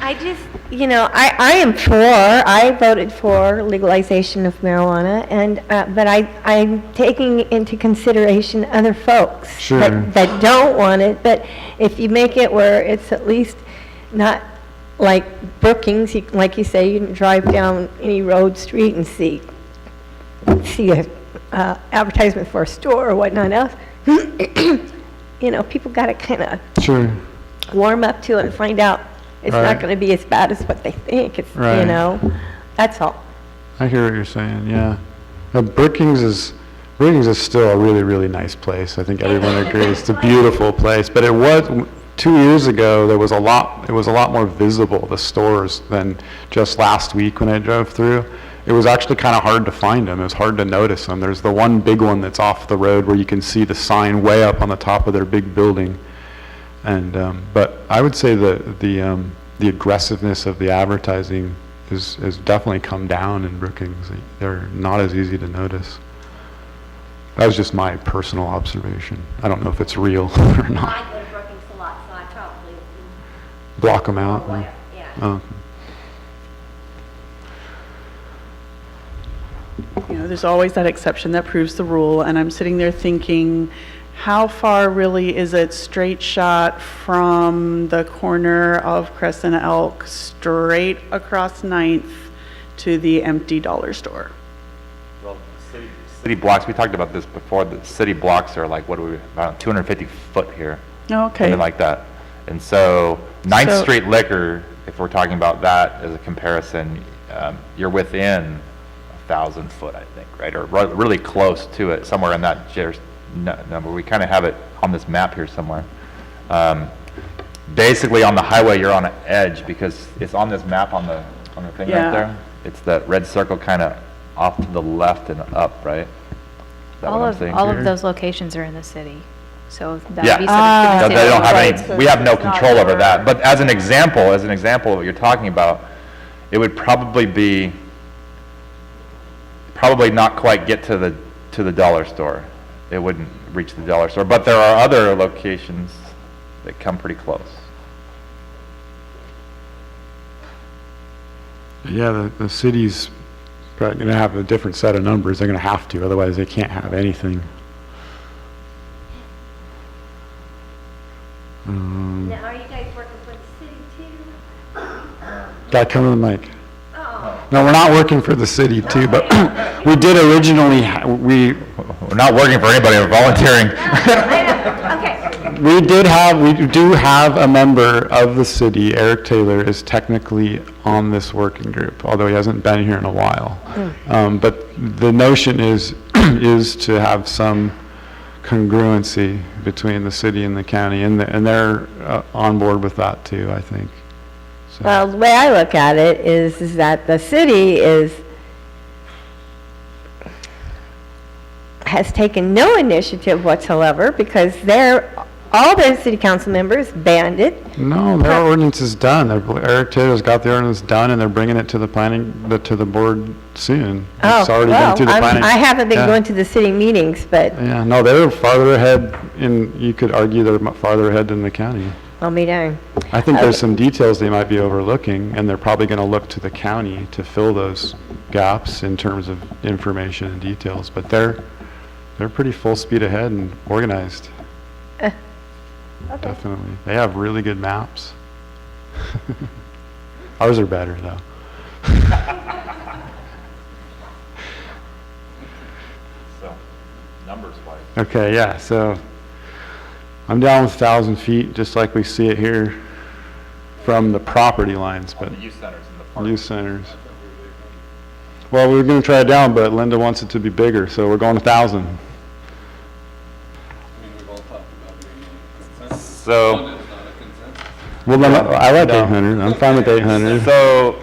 I just, you know, I voted for legalization of marijuana, and, but I'm taking into consideration other folks Sure. that don't want it, but if you make it where it's at least not like Brookings, like you say, you can drive down any road, street and see a advertisement for a store or whatnot else, you know, people got to kind of Sure. warm up to it and find out it's Right. not going to be as bad as what they think. It's, Right. you know, that's all. I hear what you're saying, yeah. Brookings is still a really, really nice place. I think everyone agrees. It's a beautiful place. But it was, 2 years ago, it was a lot more visible, the stores, than just last week when I drove through. It was actually kind of hard to find them. It was hard to notice them. There's the one big one that's off the road where you can see the sign way up on the top of their big building. And, but I would say the aggressiveness of the advertising has definitely come down in Brookings. They're not as easy to notice. That was just my personal observation. I don't know if it's real or not. I go to Brookings a lot, so I probably Block them out. yeah. Oh. You know, there's always that exception that proves the rule, and I'm sitting there thinking, how far really is it straight shot from the corner of Crescent Elk straight across 9th to the empty dollar store? Well, city blocks, we talked about this before, the city blocks are like, what are we, about 250 foot here, Okay. something like that. And so 9th So- Street Liquor, if we're talking about that as a comparison, you're within 1,000 foot, I think, right? Or really close to it, somewhere in that number. We kind of have it on this map here somewhere. Basically, on the highway, you're on an edge because it's on this map on the thing right Yeah. there. It's that red circle kind of off to the left and up, right? Is that what I'm saying All here? of those locations are in the city, so that Yeah. would be subject to the They city. don't have Right, any, so we have no it's not control over your- that. But as an example of what you're talking about, it would probably not quite get to the dollar store. It wouldn't reach the dollar store, but there are other locations that come pretty close. Yeah, the city's probably gonna have a different set of numbers. They're gonna have to, otherwise they can't have anything. Now, are you guys working for the city too? Gotta come to the mic. Oh, No, we're not working for the city too, but we did originally, We're not working for anybody, we're volunteering. okay. we do have a member of the city, Eric Taylor, is technically on this working group, although he hasn't been here in a while. But the notion is to have some congruency between the city and the county, and they're on board with that too, I think. So- Well, the way I look at it is that the city has taken no initiative whatsoever because all their city council members banned it. No, their ordinance is done. Eric Taylor's got the ordinance done, and they're bringing it to the to the board soon. It's already been through the planning. I haven't been Yeah. going to the city meetings, but Yeah, no, they're farther ahead you could argue they're farther ahead than the county. I'll be darned. I think there's some details they might be overlooking, and they're probably going to look to the county to fill those gaps in terms of information and details, but they're pretty full speed ahead and organized. Definitely. They have really good maps. Ours are better, though. So, numbers wise. Okay, yeah, so I'm down with 1,000 feet, just like we see it here from the property lines, but The youth centers in the park. youth centers. Well, we were gonna try it down, but Linda wants it to be bigger, so we're going 1,000. So, Well, then, I like 800, I'm fine with 800. So,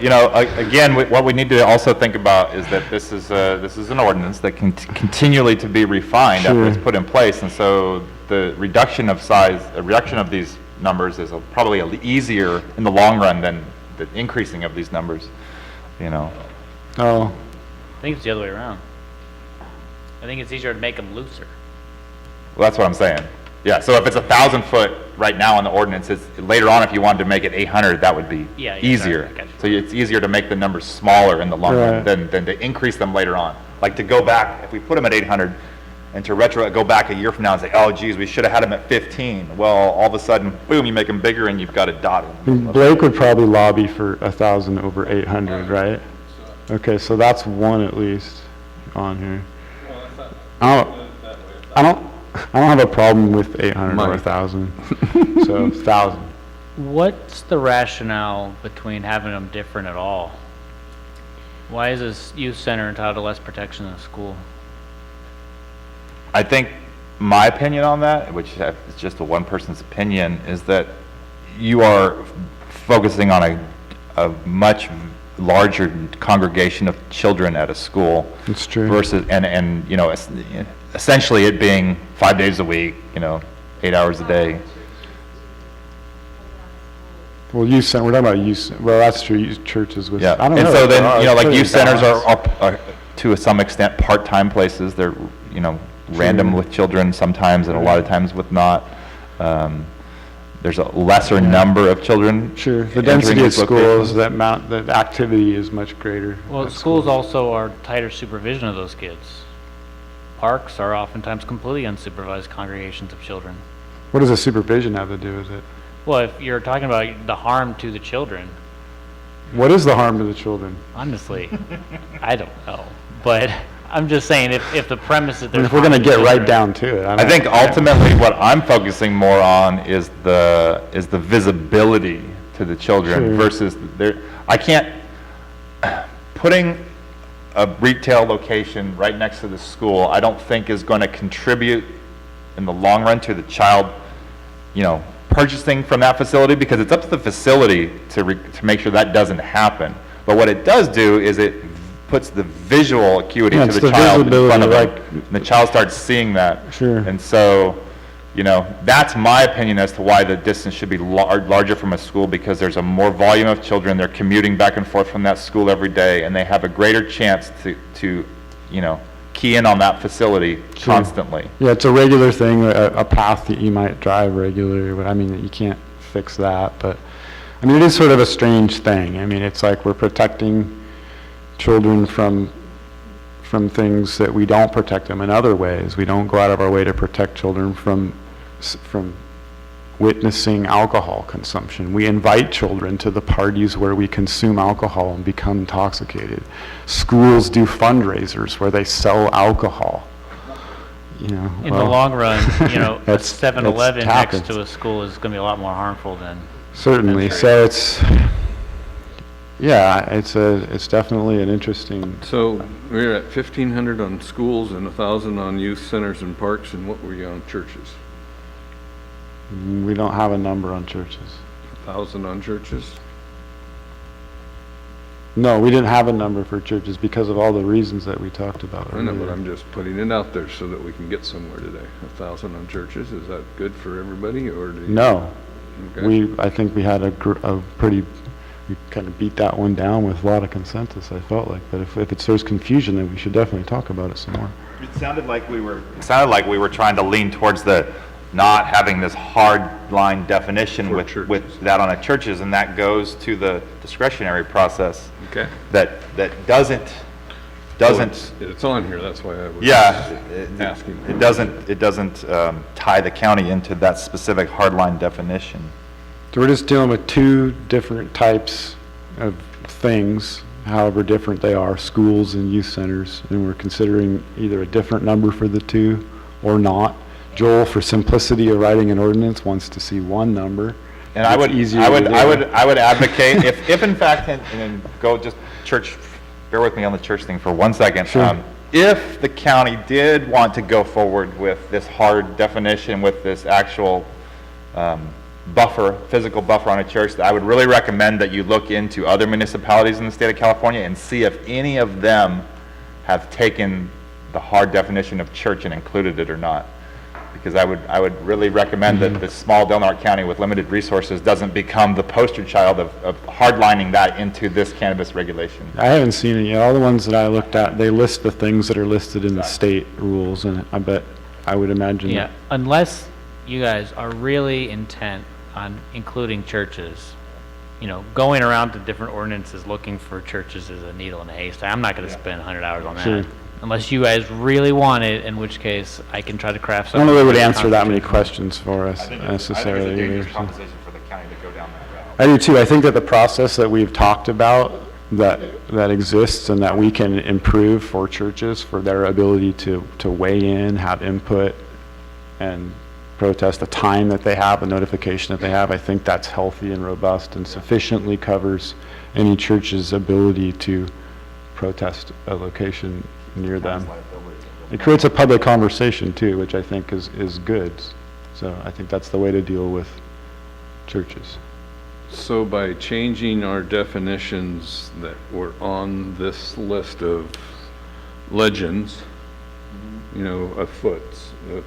again, what we need to also think about is that this is an ordinance that can continually to be refined after it's Sure. put in place, and so the reduction of these numbers is probably easier in the long run than the increasing of these numbers, Oh, I think it's the other way around. I think it's easier to make them looser. Well, that's what I'm saying. Yeah, so if it's 1,000 foot right now on the ordinance, later on, if you wanted to make it 800, that would be Yeah, easier. sorry, I got you. So it's easier to make the numbers smaller in the long run Right. than to increase them later on. Like to go back, if we put them at 800, and to go back a year from now and say, oh geez, we should have had them at 15. Well, all of a sudden, boom, you make them bigger and you've got it dotted. Blake would probably lobby for 1,000 over 800, right? Okay, so that's one at least on here. I don't have a problem with 800 or Mike. 1,000, so 1,000. What's the rationale between having them different at all? Why is this youth center entitled to less protection than a school? I think my opinion on that, which is just a one person's opinion, is that you are focusing on a much larger congregation of children at a school. It's true. Versus, essentially it being 5 days a week, 8 hours a day. Well, youth center, we're talking about youth, well, that's true, youth churches with, Yeah, I don't know. and so if there are, then, like pretty youth centers balanced. are to some extent part-time places. They're, random with children sometimes and a lot of times with not. There's a lesser number of children. Sure, the entering density of these schools, locations. the activity is much greater. Well, at schools also are tighter supervision of those kids. Parks are oftentimes completely unsupervised congregations of children. What does the supervision have to do with it? Well, if you're talking about the harm to the children, What is the harm to the children? honestly, I don't know. But I'm just saying, if the premise that I mean, there's if we're harm gonna to get right children- down to it. I think ultimately what I'm focusing more on is the visibility to the children Sure. versus I can't, putting a retail location right next to the school, I don't think is going to contribute in the long run to the child, you know, purchasing from that facility, because it's up to the facility to make sure that doesn't happen. But what it does do is it puts the visual acuity Yeah, to it's the the child in front of visibility, them. And the child starts seeing that. Sure. And so, you know, that's my opinion as to why the distance should be larger from a school, because there's a more volume of children, they're commuting back and forth from that school every day, and they have a greater chance to you know, key in on that facility constantly. Yeah, it's a regular thing, a path that you might drive regularly, but I mean, you can't fix that, but, I mean, it is sort of a strange thing. I mean, it's like we're protecting children from things that we don't protect them in other ways. We don't go out of our way to protect children from witnessing alcohol consumption. We invite children to the parties where we consume alcohol and become intoxicated. Schools do fundraisers where they sell alcohol. You know, In the long run, you know, a That's- 7-Eleven that's next to happens. a school is going to be a lot more harmful than. Certainly, so it's, yeah, it's definitely an interesting, So we're at 1,500 on schools and 1,000 on youth centers and parks, and what were you on churches? we don't have a number on churches. 1,000 on churches? No, we didn't have a number for churches because of all the reasons that we talked about I know, but earlier. I'm just putting it out there so that we can get somewhere today. 1,000 on churches, is that good for everybody, or do you? No, Okay. I think we had a pretty, we kind of beat that one down with a lot of consensus, I felt like, but if it serves confusion, then we should definitely talk about it some more. It sounded like we were trying to lean towards the not having this hard line definition For with churches. that on a churches, and that goes to the discretionary process Okay. that doesn't, It's on here, that's why I was yeah, asking. it doesn't tie the county into that specific hard line definition. So we're just dealing with two different types of things, however different they are, schools and youth centers, and we're considering either a different number for the two or not. Joel, for simplicity of writing an ordinance, wants to see one number. And I It's would, easier I to would, do. I would advocate, if in fact, and then go just church, bear with me on the church thing for 1 second. Sure. If the county did want to go forward with this hard definition, with this actual buffer, physical buffer on a church, I would really recommend that you look into other municipalities in the state of California and see if any of them have taken the hard definition of church and included it or not. Because I would really recommend that the small Del Norte County with limited resources doesn't become the poster child of hardlining that into this cannabis regulation. I haven't seen it yet. All the ones that I looked at, they list the things that are listed in the state rules, and I would imagine Yeah, that. unless you guys are really intent on including churches, you know, going around to different ordinances looking for churches is a needle in a haystack. I'm not going to spend 100 hours on Sure. that. Unless you guys really want it, in which case I can try to craft I something. don't know they would that's answer that many constitutional. questions for us necessarily either. so. conversation for the county to go down that route. I do too. I think that the process that we've talked about that exists and that we can improve for churches, for their ability to weigh in, have input, and protest, the time that they have, the notification that they have, I think that's healthy and robust and sufficiently covers any church's ability to protest a location near them. It creates a public conversation too, which I think is good. So I think that's the way to deal with churches. So by changing our definitions that were on this list of legends, you know,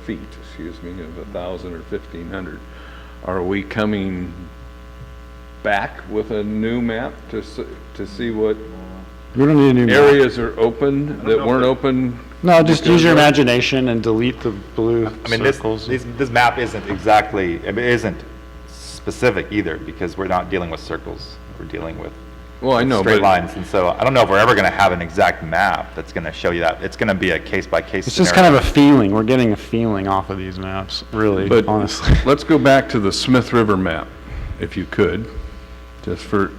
feet, excuse me, of 1,000 or 1,500, are we coming back with a new map to see what We don't need a new map. areas are open that weren't open? No, just use your because of- imagination and delete the blue I mean, circles. this map isn't exactly, it isn't specific either, because we're not dealing with circles, we're dealing with Well, I know, straight but lines, and so I don't know if we're ever gonna have an exact map that's gonna show you that. It's gonna be a case-by-case It's just kind of a feeling. We're getting a feeling off of these maps, really, But honestly. let's go back to the Smith River map, if you could, just for,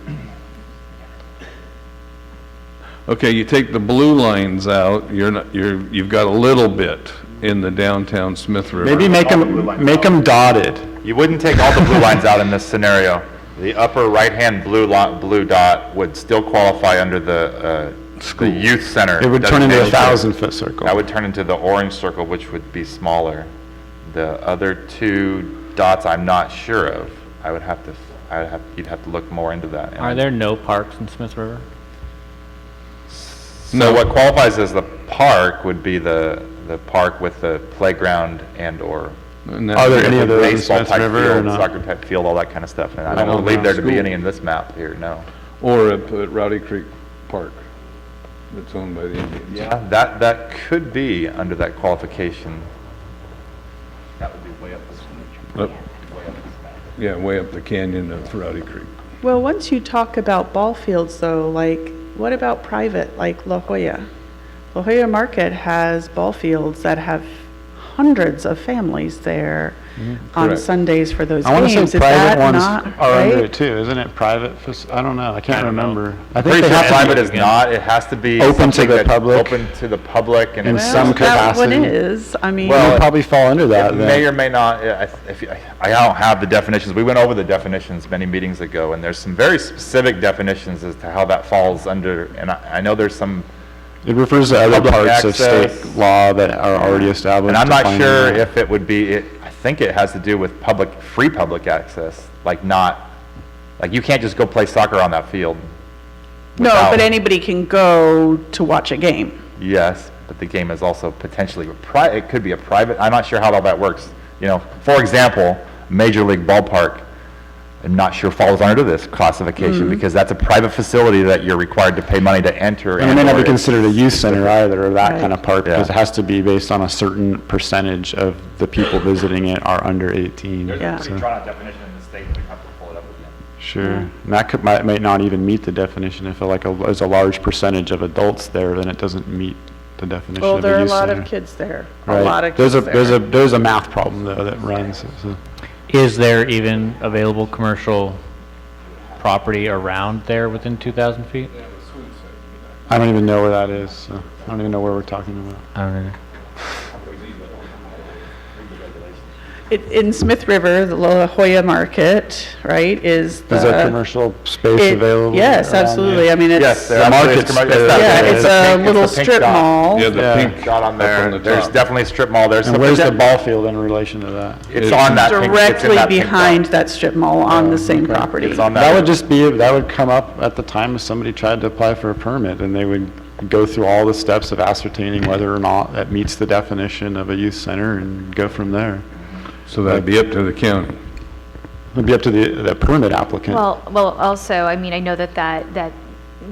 okay, you take the blue lines out, you've got a little bit in the downtown Smith River. Maybe make them dotted. You wouldn't take all the blue lines out in this scenario. The upper right-hand blue dot would still qualify under the youth center. It would turn into a designation. 1,000-foot circle. That would turn into the orange circle, which would be smaller The other two dots, I'm not sure of. You'd have to look more into that. And Are there no parks in Smith River? So what qualifies as the park would be the park with the playground and/or And Are there that's- any of those in baseball Smith type River or field, not? soccer type field, all that kind of stuff. And I Like don't on believe there to be school. any in this map here, no. Or at Rowdy Creek Park, that's owned by the Indians. Yeah, that could be under that qualification. That would be way up the Up- Yeah, way up the canyon of Rowdy Creek. Well, once you talk about ball fields though, like, what about private, like La Jolla? La Jolla Market has ball fields that have hundreds of families there on Correct. Sundays for those I want to games. say Is that private ones not are under right? it too, isn't it? Private, I don't know, I can't don't know. remember. I Pretty think they sure have to private be is not, it has to be Open to something the that's public. open to the public and In it's some Well, that one capacity. is, I mean. Well, It'll probably fall under that It then. may or may not, I don't have the definitions, we went over the definitions many meetings ago, and there's some very specific definitions as to how that falls under, and I know there's some, It refers to other Public parts of state access. law that are already established. and I'm not defining sure that. if it would be, I think it has to do with free public access, like you can't just go play soccer on that field. No, without- but anybody can go to watch a game. Yes, but the game is also potentially, it could be a private, I'm not sure how all that works. You know, for example, Major League Ballpark, I'm not sure falls under this classification because that's a private facility that you're required to pay money to enter. And it may not be or- considered a youth center either, or that kind of park, because it Yeah. has to be based on a certain percentage of the people visiting it are under 18. There's Yeah. a pretty drawn out definition in the state, we have to pull it up again. Sure. And that might not even meet the definition. If there's a large percentage of adults there, then it doesn't meet the definition Well, of there a are a youth lot center. of kids there, a Right. lot of kids there. There's a math problem though that runs. So. Is there even available commercial property around there within 2,000 feet? I don't even know where that is, so I don't even know where we're talking about. I don't know. In Smith River, the La Jolla Market, right, is the. Is there commercial space it- available? Yes, around absolutely. there? I mean, Yes, it's, there The absolutely is market commercial- space. that- yeah, it's it's the a pink- little it's the pink strip dot. mall. Yeah, the Yeah. pink Dot on up there, on the there's top. definitely a strip mall, there's. And where's the ball field in relation to that? It's on that pink, it's in Directly that pink dot. behind that strip mall on the same property. It's on That that. would just be, that would come up at the time if somebody tried to apply for a permit, and they would go through all the steps of ascertaining whether or not that meets the definition of a youth center and go from there. So that'd be up to the county. It'd be up to the permit applicant. Well, also, I mean, I know that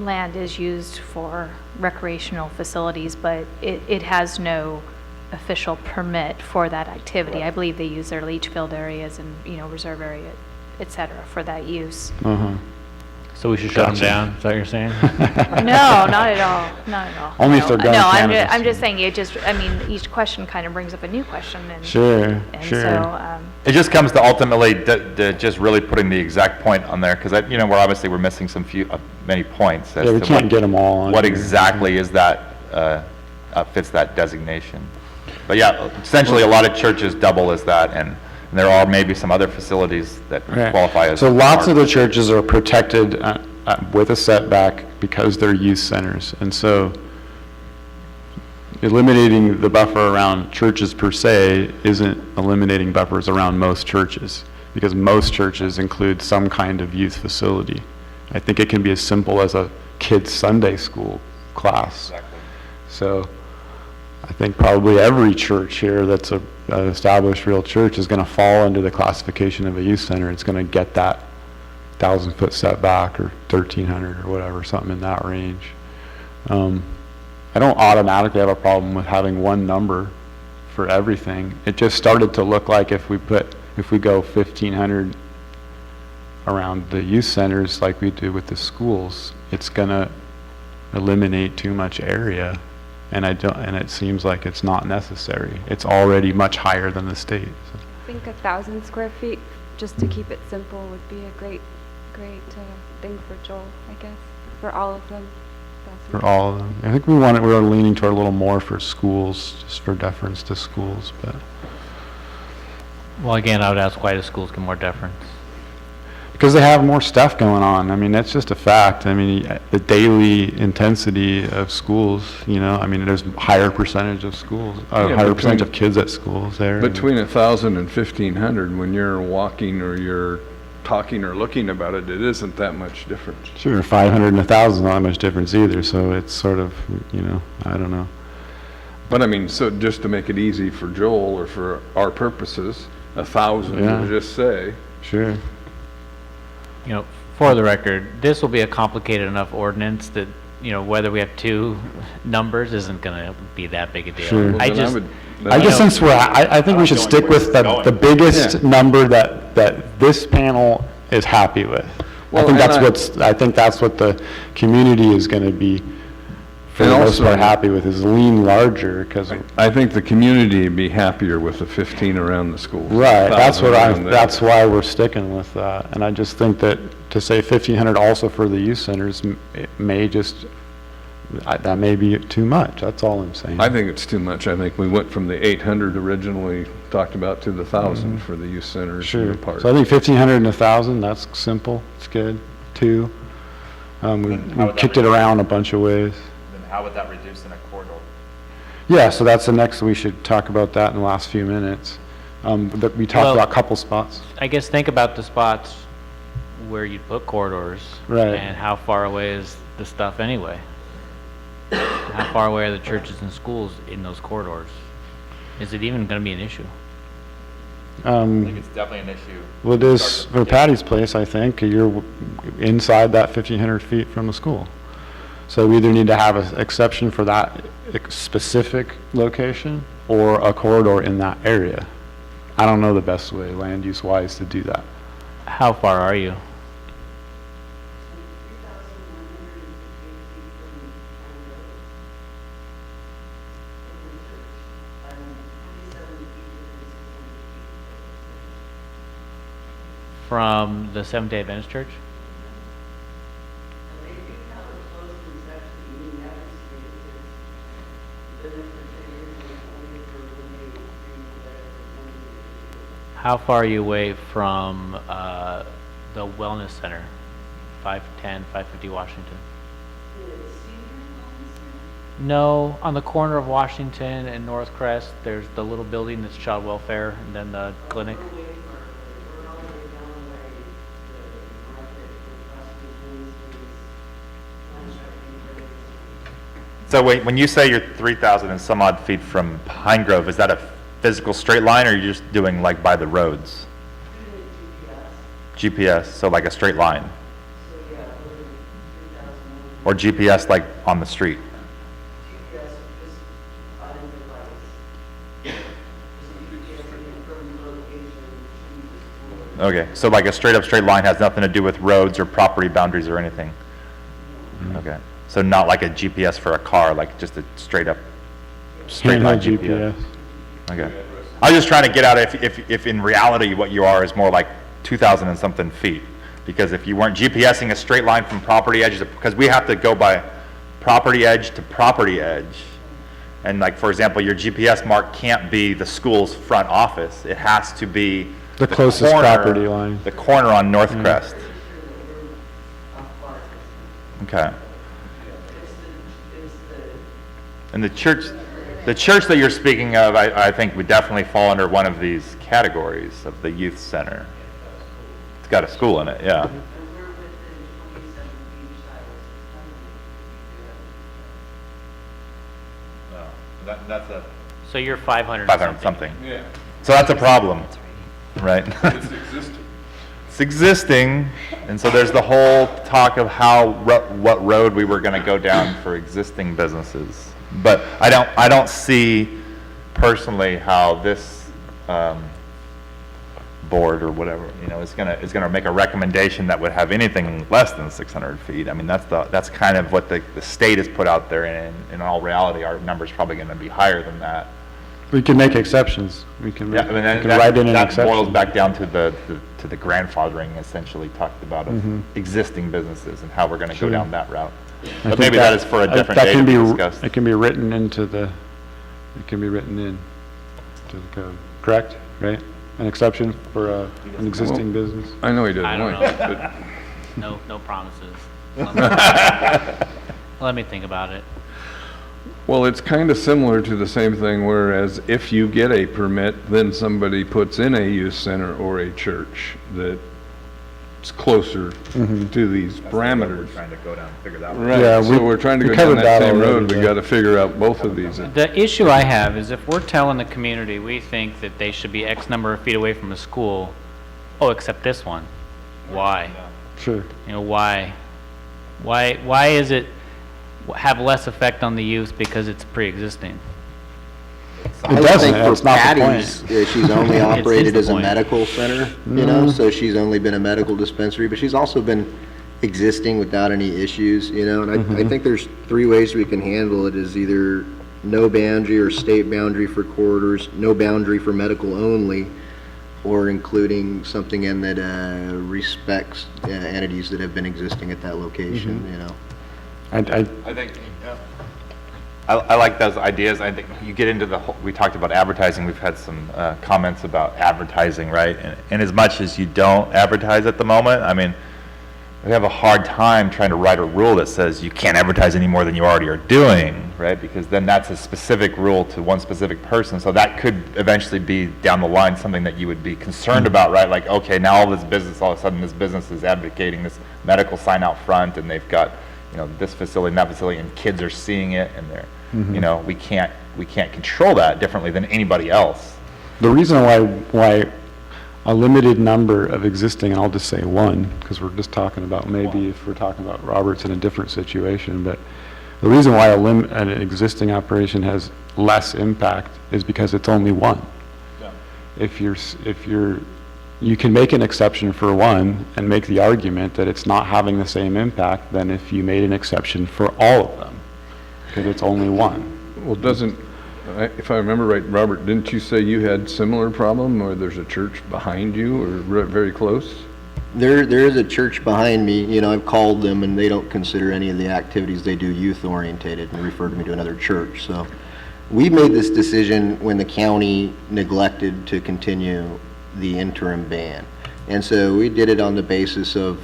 land is used for recreational facilities, but it has no official permit for that activity. I believe they use their leach field areas and, reserve area, et cetera, for that use. Uh-huh. So we should shut them Gotcha. down, is that what you're saying? No, not at all, not at all. Only if No. they're growing No, cannabis. I'm just saying, each question kind of brings up a new question, and. Sure, And sure. so, It just comes to ultimately, just really putting the exact point on there, because we're missing many points. as Yeah, we to can't what- get them all on What here. exactly is that, fits that designation. But yeah, essentially, a lot of churches double as that, and there are maybe some other facilities that Right. qualify as. So lots of the parks. churches are protected with a setback because they're youth centers. And so eliminating the buffer around churches per se isn't eliminating buffers around most churches, because most churches include some kind of youth facility. I think it can be as simple as a kid's Sunday school class. Exactly. So I think probably every church here that's an established real church is going to fall under the classification of a youth center. It's going to get that 1,000-foot setback or 1,300 or whatever, something in that range. I don't automatically have a problem with having one number for everything. It just started to look like if we go 1,500 around the youth centers like we do with the schools, it's going to eliminate too much area. And it seems like it's not necessary. It's already much higher than the state. So. I think 1,000 square feet, just to keep it simple, would be a great thing for Joel, I guess, for all of them. 1,000. For all of them. I think we're leaning toward a little more for schools, just for deference to schools, but. Well, again, I would ask, why do schools get more deference? Because they have more stuff going on. I mean, that's just a fact. I mean, the daily intensity of schools, you know, I mean, there's higher percentage of schools, Yeah, higher percentage between- of kids at schools there. Between 1,000 and 1,500, when you're walking or you're talking or looking about it, it isn't that much difference. Sure, 500 and 1,000 is not much difference either, so it's sort of, you know, I don't know. But I mean, so just to make it easy for Joel or for our purposes, 1,000, Yeah. we'll just say. Sure. You know, for the record, this will be a complicated enough ordinance that, you know, whether we have two numbers isn't gonna be that big a deal. Sure. Well, I then just, would- I guess since I think we should going stick where with it's going. the biggest Yeah. number that this panel is happy with. Well, I think and I think that's what the community is gonna be, for And the most also- part, happy with, is lean larger, because, I think the community would be happier with the 15 around the schools. right, that's 1,000 what around there. that's why we're sticking with that. And I just think that to say 1,500 also for the youth centers, it may just, that may be too much, that's all I'm saying. I think it's too much. I think we went from the 800 originally talked about to the 1,000 for the youth centers and Sure. the parks. So I think 1,500 and 1,000, that's simple, it's good. Two, we how would that kicked it around a bunch of ways. Then how would that reduce in a corridor? Yeah, so that's the next, we should talk about that in the last few minutes. That we talked Well- about couple spots. I guess think about the spots where you'd put corridors. Right. And how far away is the stuff anyway? How far away are the churches and schools in those corridors? Is it even gonna be an issue? I think it's definitely an issue. Well, it is for Patty's Place, I think, you're inside that 1,500 feet from the school. So we either need to have an exception for that specific location or a corridor in that area. I don't know the best way, land use wise, to do that. How far are you? 3,158 feet from the town road. From the Seventh-day Adventist Church? And they do have a closed reception meeting that is been there for 10 years and only for when they bring the How far are you away from the Wellness Center, 510, 550 Washington? No, on the corner of Washington and North Crest, there's the little building that's child welfare, and then the clinic. So wait, when you say you're 3,000 and some odd feet from Pine Grove, is that a physical straight line, or are you just doing like by the roads? GPS, so like a straight line? Or GPS like on the street? Okay, so like a straight up straight line has nothing to do with roads or property boundaries or anything? Okay, so not like a GPS for a car, like just a straight up straight line Handheld GPS? Okay. I was just trying to get out if in reality what you are is more like 2,000 and something feet. Because if you weren't GPSing a straight line from property edge, because we have to go by property edge to property edge. And like, for example, your GPS mark can't be the school's front office. It has to be The closest corner- property line. The corner on North Crest. Okay. And the church that you're speaking of, I think would definitely fall under one of these categories of the youth center. It's got a school in it, yeah. That's a So you're 500 500 something. Yeah, So that's a problem, right? it's existing. It's existing, and so there's the whole talk of how, what road we were gonna go down for existing businesses. But I don't see personally how this, board or whatever, you know, is gonna make a recommendation that would have anything less than 600 feet. I mean, that's kind of what the state has put out there, and in all reality, our number's probably gonna be higher than that. We can make exceptions. We can, Yeah, I mean, we can write in an that boils exception. back down to the grandfathering essentially talked about of existing businesses and how we're gonna go Sure. down that route. I But think maybe that is for a different that day to can be be discussed. It can be written into the, it can be written in to the code, correct? Right? an exception for an existing business? I know he doesn't I don't like know. it, but No promises. Let me think about it. well, it's kind of similar to the same thing, whereas if you get a permit, then somebody puts in a youth center or a church that's closer to these parameters. Trying to go down and figure that one. Right, Yeah, so we're trying to we go down covered that that same already, road, we yeah. gotta figure out both of these. The issue I have is if we're telling the community we think that they should be X number of feet away from a school, oh, except this one, why? Sure. You know, why? Why is it have less effect on the youth because it's pre-existing? I would doesn't, think for that's not the Patty's, she's only operated the as a point. medical center, you know, so she's only been a medical dispensary, but she's also been existing without any issues, you know, and I think there's three ways we can handle it, is either no boundary or state boundary for corridors, no boundary for medical only, or including something in that respects entities that have been existing at that location, you know. I think, I like those ideas. I think you get into the whole, we talked about advertising, we've had some comments about advertising, right? And as much as you don't advertise at the moment, I mean, we have a hard time trying to write a rule that says you can't advertise any more than you already are doing, right? Because then that's a specific rule to one specific person. So that could eventually be down the line something that you would be concerned about, right? Like, okay, now all of a sudden this business is advocating this medical sign out front, and they've got, you know, this facility and that facility, and kids are seeing it, and they're, you know, we can't control that differently than anybody else. The reason why a limited number of existing, and I'll just say one, because we're just talking about maybe if we're talking about Roberts in a different situation, but the reason why an existing operation has less impact is because it's only one. Yeah. You can make an exception for one and make the argument that it's not having the same impact than if you made an exception for all of them, because it's only one. Well, if I remember right, Robert, didn't you say you had similar problem, or there's a church behind you, or very close? There is a church behind me, you know, I've called them and they don't consider any of the activities they do youth orientated and refer to me to another church, so. We made this decision when the county neglected to continue the interim ban. And so we did it on the basis of,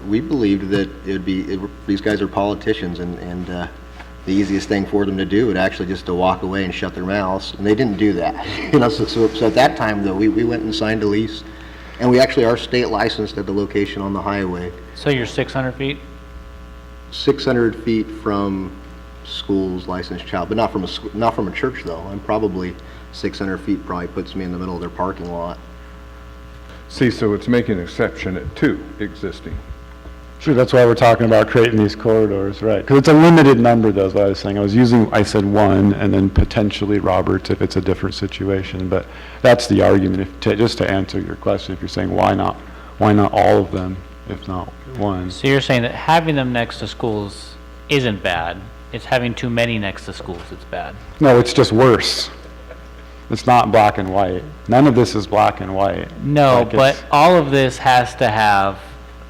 we believed that these guys are politicians, and the easiest thing for them to do would actually just to walk away and shut their mouths, and they didn't do that. You know, so at that time though, we went and signed a lease, and we actually are state licensed at the location on the highway. So you're 600 feet? 600 feet from school's licensed child, but not from a church though. I'm probably 600 feet, probably puts me in the middle of their parking lot. See, so it's making an exception at 2 existing. Sure, that's why we're talking about creating these corridors, right? Because it's a limited number, though, is what I was saying. I said one, and then potentially Roberts if it's a different situation, but that's the argument. Just to answer your question, if you're saying why not all of them, if not one? So you're saying that having them next to schools isn't bad, it's having too many next to schools that's bad? No, it's just worse. It's not black and white. None of this is black and white. No, Like, but it's- all of this has to have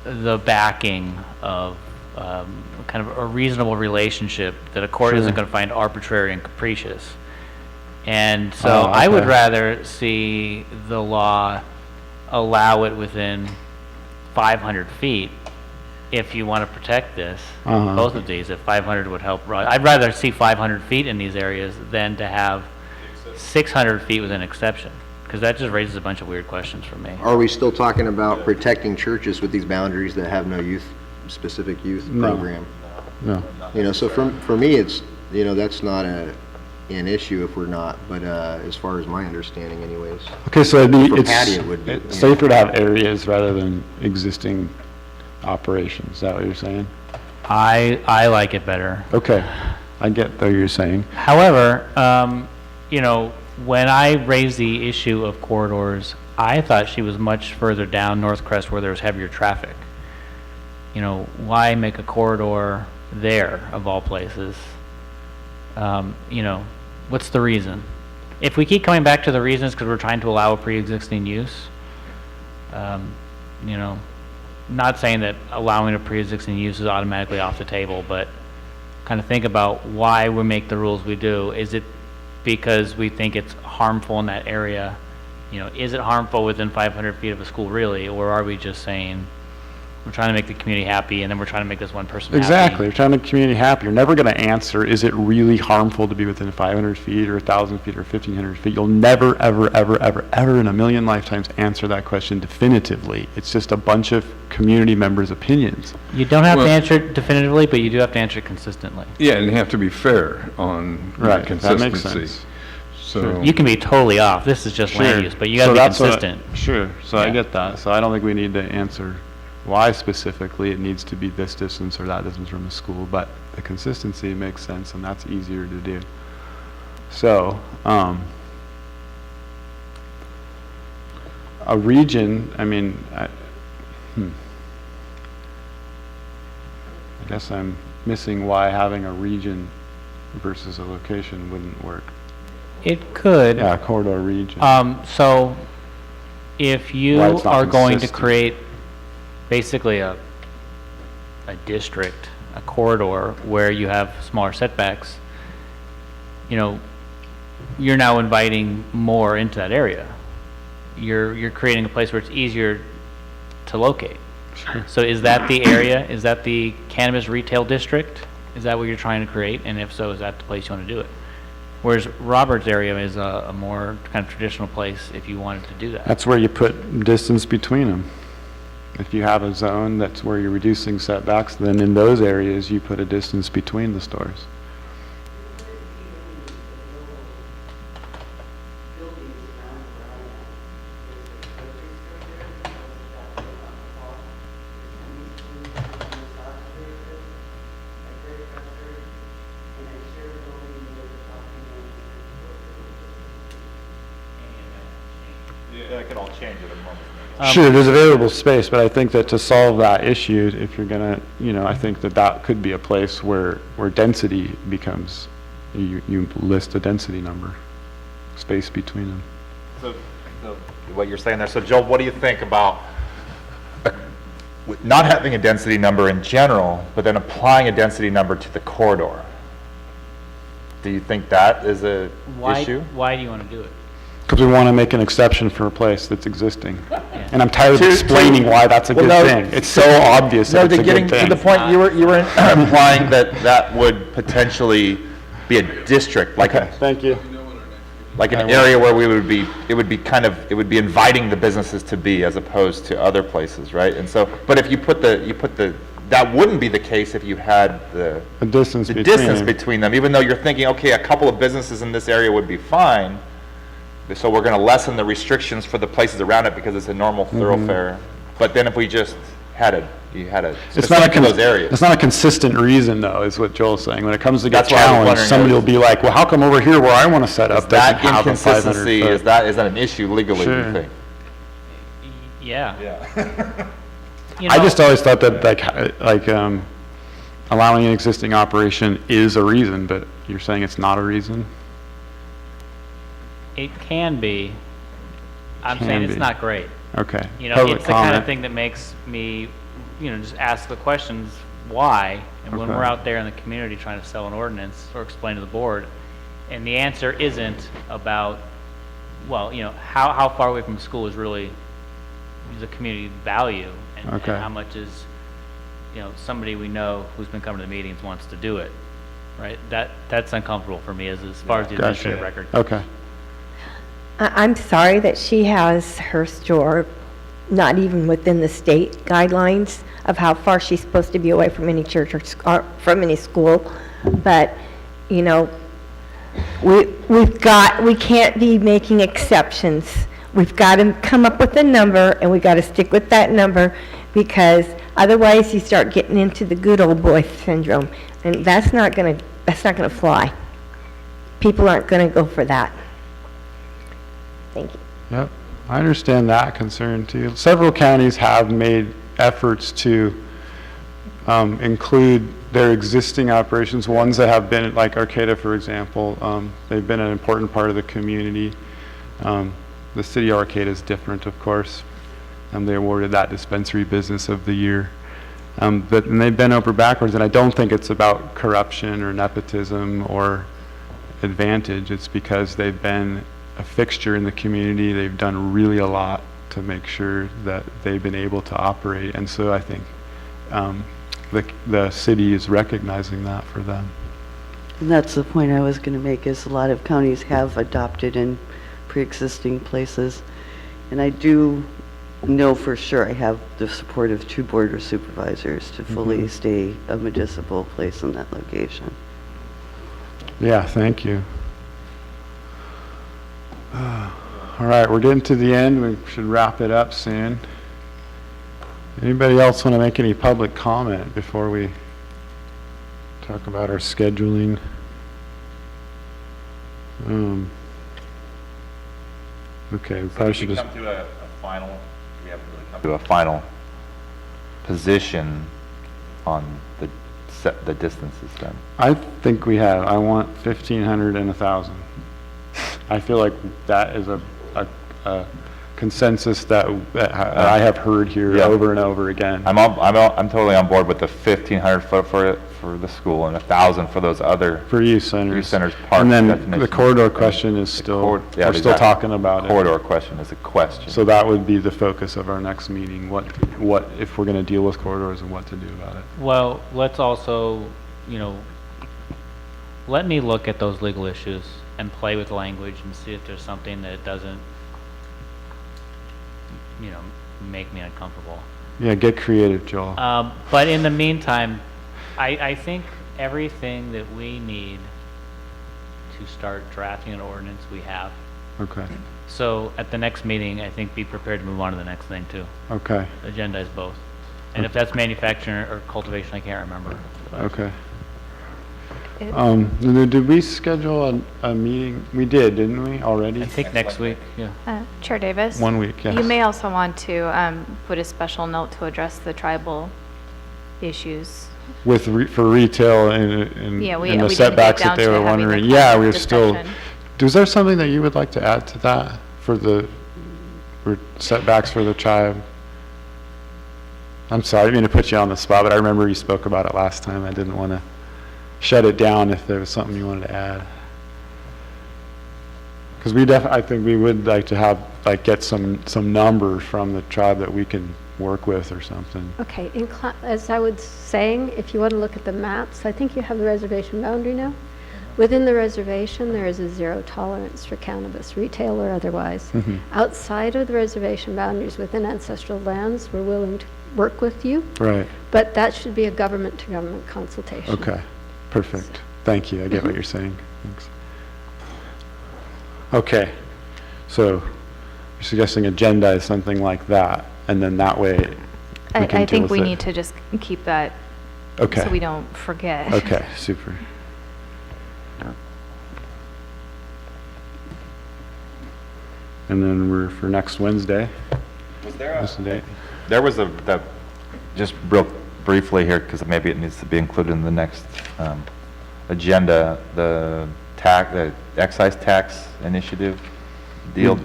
the backing of kind of a reasonable relationship that a court isn't Sure. going to find arbitrary and capricious. And so Oh, I would okay. rather see the law allow it within 500 feet if you want to protect this, Uh-huh. both of these, if 500 would help. I'd rather see 500 feet in these areas than to have 600 feet with an exception, because that just raises a bunch of weird questions for me. Are we still talking about protecting churches with these boundaries that have no specific youth No. program? No. You know, so for me, it's, you know, that's not an issue if we're not, but as far as my understanding anyways. Okay, so For Patty, it would be, it's yeah. safer to have areas rather than existing operations. Is that what you're saying? I like it better. Okay, I get what you're saying. However, you know, when I raised the issue of corridors, I thought she was much further down North Crest where there was heavier traffic. You know, why make a corridor there of all places? You know, what's the reason? If we keep coming back to the reasons because we're trying to allow a pre-existing use, you know, not saying that allowing a pre-existing use is automatically off the table, but kind of think about why we make the rules we do. Is it because we think it's harmful in that area is it harmful within 500 feet of a school really, or are we just saying, we're trying to make the community happy, and then we're trying to make this one person happy? Exactly, you're trying to make the community happy. You're never going to answer, is it really harmful to be within 500 feet or 1,000 feet or 1,500 feet? You'll never, ever, ever, ever, ever in a million lifetimes answer that question definitively. It's just a bunch of community members' opinions. You don't have to Well- answer it definitively, but you do have to answer it consistently. Yeah, and you have to be fair on Right, that consistency. makes sense. So, You can be totally off, this is just land Sure. use, but you gotta So be that's what- consistent. Sure, so I Yeah. get that. So I don't think we need to answer why specifically it needs to be this distance or that distance from the school, but the consistency makes sense, and that's easier to do. So, a region, I mean, I guess I'm missing why having a region versus a location wouldn't work. It could. Yeah, a corridor region. So if you Why it's not are going to consistent. create basically a district, a corridor where you have smaller setbacks, you're now inviting more into that area. You're creating a place where it's easier to locate. So is that the area? Is that the cannabis retail district? Is that what you're trying to create? And if so, is that the place you want to do it? Whereas Robert's area is a more kind of traditional place if you wanted to do that. That's where you put distance between them. If you have a zone that's where you're reducing setbacks, then in those areas, you put a distance between the stores. Yeah, it can all change at a moment. Sure, there's available space, but I think that to solve that issue, if you're gonna, I think that that could be a place where density becomes, you list a density number, space between them. So what you're saying there, so Joel, what do you think about not having a density number in general, but then applying a density number to the corridor? Do you think that is a issue? Why do you want to do it? Because we want to make an exception for a place that's existing. And I'm tired of explaining why that's a Well, good no, thing. It's so obvious that it's a getting good to the thing. point, you were implying that would potentially be a district, like Thank you. an area where it would be inviting the businesses to be as opposed to other places, right? And so, but if you put that wouldn't be the case if you had the distance distance between them, even though you're thinking, okay, a couple of businesses in this area would be fine. So we're going to lessen the restrictions for the places around it because it's a normal thoroughfare. But then if we just you had a specific to those areas. It's not a consistent reason, though, is what Joel's saying. When it comes to get That's why I was challenged, wondering, somebody will be like, well, how come over here where I want to set up doesn't That have a 500 inconsistency, foot? is that an issue legally, do Sure. you think? Yeah. Yeah. I just always thought that allowing an existing operation is a reason, but you're saying it's not a reason? It can be. I'm Can saying it's be. not great. Okay. It's the kind of thing that makes me, just ask the questions, why? And when Okay. we're out there in the community trying to sell an ordinance or explain to the board, and the answer isn't about, how far away from the school is really, is a community value, and Okay. how much is, somebody we know who's been coming to the meetings wants to do it, right? That's uncomfortable for me as far as the administrative record. Okay. I'm sorry that she has her store not even within the state guidelines of how far she's supposed to be away from any church or from any school, but, we can't be making exceptions. We've got to come up with a number, and we've got to stick with that number, because otherwise you start getting into the good old boy syndrome, and that's not gonna fly. People aren't gonna go for that. Thank you. Yep, I understand that concern too. Several counties have made efforts to include their existing operations, ones that have been, like Arcata, for example, they've been an important part of the community. The city of Arcata is different, of course. They awarded that dispensary business of the year. And they've been over backwards, and I don't think it's about corruption or nepotism or advantage. It's because they've been a fixture in the community. They've done really a lot to make sure that they've been able to operate. And so I think the city is recognizing that for them. And that's the point I was going to make, is a lot of counties have adopted in pre-existing places. And I do know for sure I have the support of 2 board of supervisors to fully stay a municipal place in that location. Yeah, thank you. All right, we're getting to the end. We should wrap it up soon. Anybody else want to make any public comment before we talk about our scheduling? Okay, we probably should just... come to a final, we haven't really come to a final position on the distances then. I think we have. I want 1,500 and 1,000. I feel like that is a consensus that I have heard here over and over again. I'm totally on board with the 1,500 foot for the school and 1,000 for those other. For youth centers. Youth centers, park And then definition. the corridor question is still, we're still talking about it. Corridor question is a question. So that would be the focus of our next meeting. What if we're going to deal with corridors and what to do about it. Well, let's also, you know, let me look at those legal issues and play with language and see if there's something that doesn't, you know, make me uncomfortable. Yeah, get creative, Joel. But in the meantime, I think everything that we need to start drafting an ordinance we have. Okay. So at the next meeting, I think be prepared to move on to the next thing too. Okay. Agenda is both. And if that's manufacturing or cultivation, I can't remember. But Okay. Did we schedule a meeting? We did, didn't we, already? I think next week, yeah. Chair Davis? 1 week, yes. You may also want to put a special note to address the tribal issues. For retail and Yeah, we and the didn't get setbacks down that they to were having the wondering. Yeah, kind we're of still, discussion. is there something that you would like to add to that for setbacks for the tribe? I'm sorry, I didn't mean to put you on the spot, but I remember you spoke about it last time. I didn't want to shut it down if there was something you wanted to add. Because I think we would like to have, get some numbers from the tribe that we can work with or something. Okay, as I was saying, if you want to look at the maps, I think you have the reservation boundary now. Within the reservation, there is a 0 tolerance for cannabis, retail or otherwise. Outside of the reservation boundaries within ancestral lands, we're willing to work with you, Right, but that should be a government-to-government consultation. okay, perfect. Thank you, I get what you're saying. Thanks. Okay, so you're suggesting agenda is something like that, and then that way we can I deal think with we it. need to just keep that Okay. so we don't forget. Okay, super. And then we're for next Wednesday. What's the date? There was just real briefly here, because maybe it needs to be included in the next agenda, the excise tax initiative deal,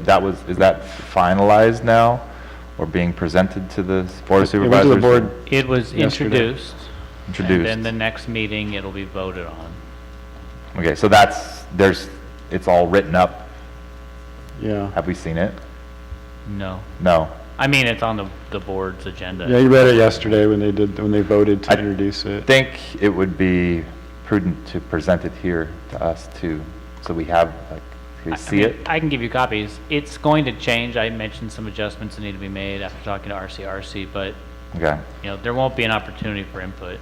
is that finalized now, or being presented to the Board of It Supervisors? went to the board. It was Yesterday. introduced. Introduced. And then the next meeting, it'll be voted on. Okay, so it's all written up. Yeah. Have we seen it? No. No. I mean, it's on the board's agenda. Yeah, you read it yesterday when they voted to introduce I it. think it would be prudent to present it here to us too, so we have, can we see it? I can give you copies. It's going to change. I mentioned some adjustments that need to be made after talking to RCRC, but, Okay. you know, there won't be an opportunity for input.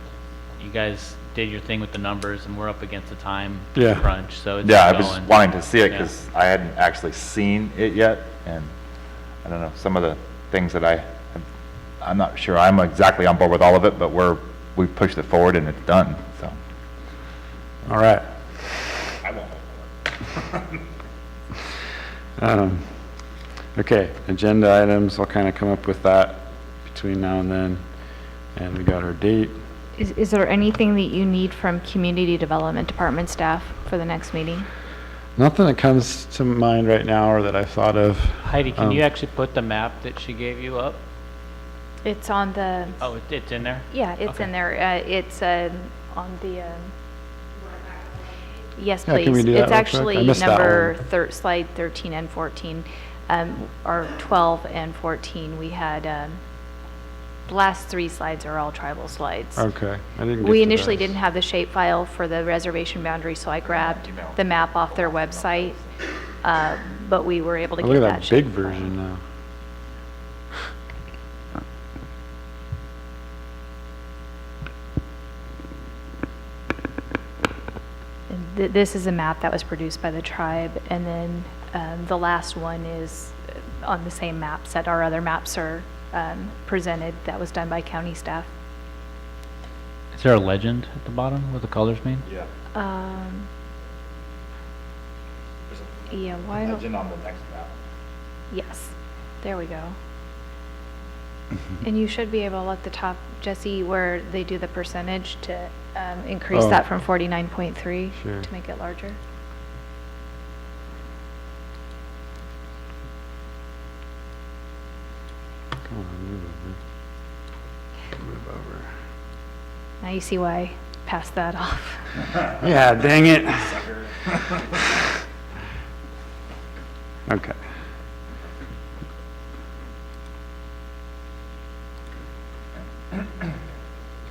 You guys did your thing with the numbers, and we're up against the time Yeah. crunch, so it's Yeah, I going. was wanting to see it Yeah. because I hadn't actually seen it yet, and I don't know, some of the things that I'm not sure I'm exactly on board with all of it, but we pushed it forward and it's done, so. All right. I won't. Okay, agenda items, I'll kind of come up with that between now and then. And we got our date. Is there anything that you need from Community Development Department staff for the next meeting? Nothing that comes to mind right now or that I thought of. Heidi, can you actually put the map that she gave you up? It's on the, Oh, it's in there? yeah, it's Okay. in there. It's on the, Yes, Yeah, please. can we do that It's real quick? I actually missed that number, one. slide 13 and 14, or 12 and 14. We had, the last 3 slides are all tribal slides. Okay, I didn't get We to initially those. didn't have the shape file for the reservation boundary, so I grabbed the map off their website, but we were able to Oh, get look that at that shape big file. version now. And this is a map that was produced by the tribe, and then the last one is on the same maps that our other maps are presented, that was done by county staff. Is there a legend at the bottom what the colors mean? Yeah. Yeah, why don't, Legend on the next map. yes, there we go. And you should be able at the top, Jesse, where they do the percentage to increase Oh. that from 49.3 Sure. to make it larger. Come on, move over. Move over. Now you see why I passed that off. Yeah, dang it. Okay.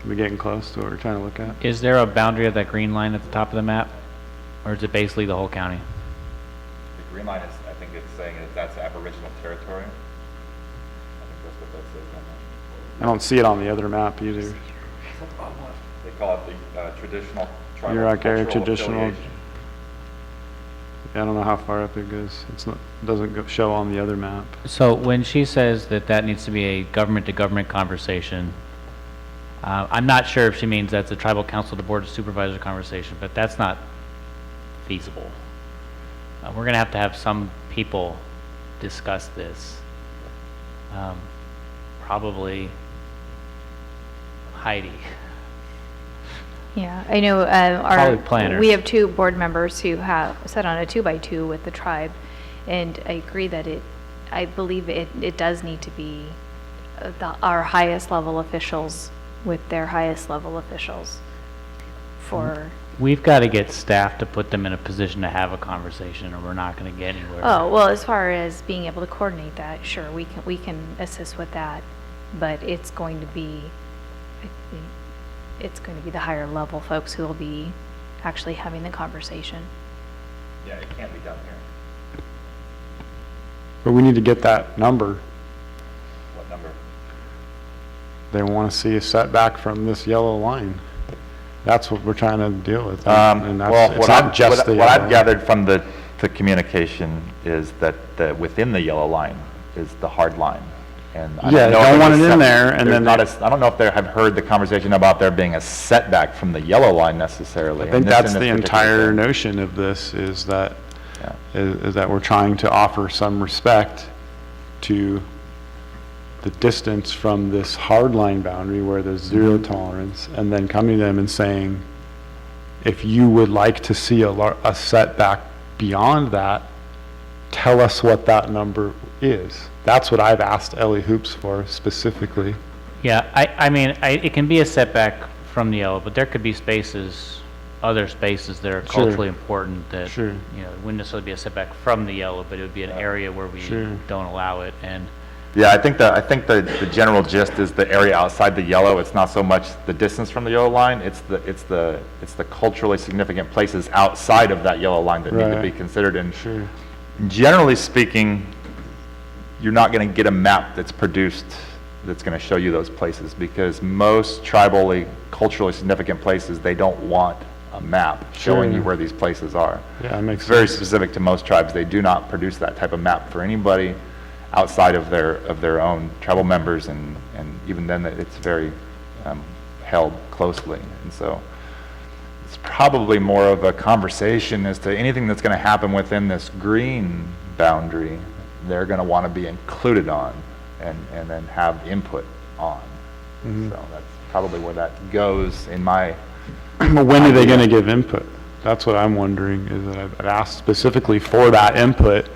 We getting close to what we're trying to look at? Is there a boundary of that green line at the top of the map? Or is it basically the whole county? The green line is, I think it's saying that that's Aboriginal territory. I think that's what that says on that. I don't see it on the other map either. They call it the traditional tribal Yurok area cultural traditional. affiliation. Yeah, I don't know how far up it goes. It's not, doesn't show on the other map. So when she says that that needs to be a government-to-government conversation, I'm not sure if she means that's a tribal council to board of supervisor conversation, but that's not feasible. We're gonna have to have some people discuss this. Probably Heidi. Yeah, I know Probably planners. we have 2 board members who have sat on a 2x2 with the tribe, and I agree that I believe it does need to be our highest level officials with their highest level officials for, We've got to get staff to put them in a position to have a conversation, or we're not going to get anywhere. oh, well, as far as being able to coordinate that, sure, we can assist with that, but it's going to be, I think, it's going to be the higher level folks who will be actually having the conversation. Yeah, it can't be done here. But we need to get that number. What number? They want to see a setback from this yellow line. That's what we're trying to deal with. And that's, Well, it's what not just the what yellow. I've gathered from the communication is that within the yellow line is the hard line. And I Yeah, don't know don't if want there's it a in set- there, and there's then not they- a- I don't know if they have heard the conversation about there being a setback from the yellow line necessarily. I think in this that's the particular entire thing. notion of this, is that, Yeah. is that we're trying to offer some respect to the distance from this hard line boundary where there's zero tolerance, and then coming to them and saying, if you would like to see a setback beyond that, tell us what that number is. That's what I've asked Ellie Hoops for specifically. Yeah, I mean, it can be a setback from the yellow, but there could be spaces, other spaces that are Sure. culturally important that, Sure. you know, it wouldn't necessarily be a setback from the yellow, but it would be an area where we Sure. don't allow it, and Yeah, I think the general gist is the area outside the yellow. It's not so much the distance from the yellow line, it's the culturally significant places outside of that yellow line that need to be Right. considered. And Sure. generally speaking, you're not going to get a map that's produced that's going to show you those places, because most tribally, culturally significant places, they don't want a map showing Sure. you where these places are. Yeah, that makes It's very sense. specific to most tribes. They do not produce that type of map for anybody outside of their own tribal members, and even then, it's very held closely. And so it's probably more of a conversation as to anything that's going to happen within this green boundary, they're going to want to be included on and then have input on. Mhm. So that's probably where that goes in my But when are they idea. going to give input? That's what I'm wondering, is that I've asked specifically for that input,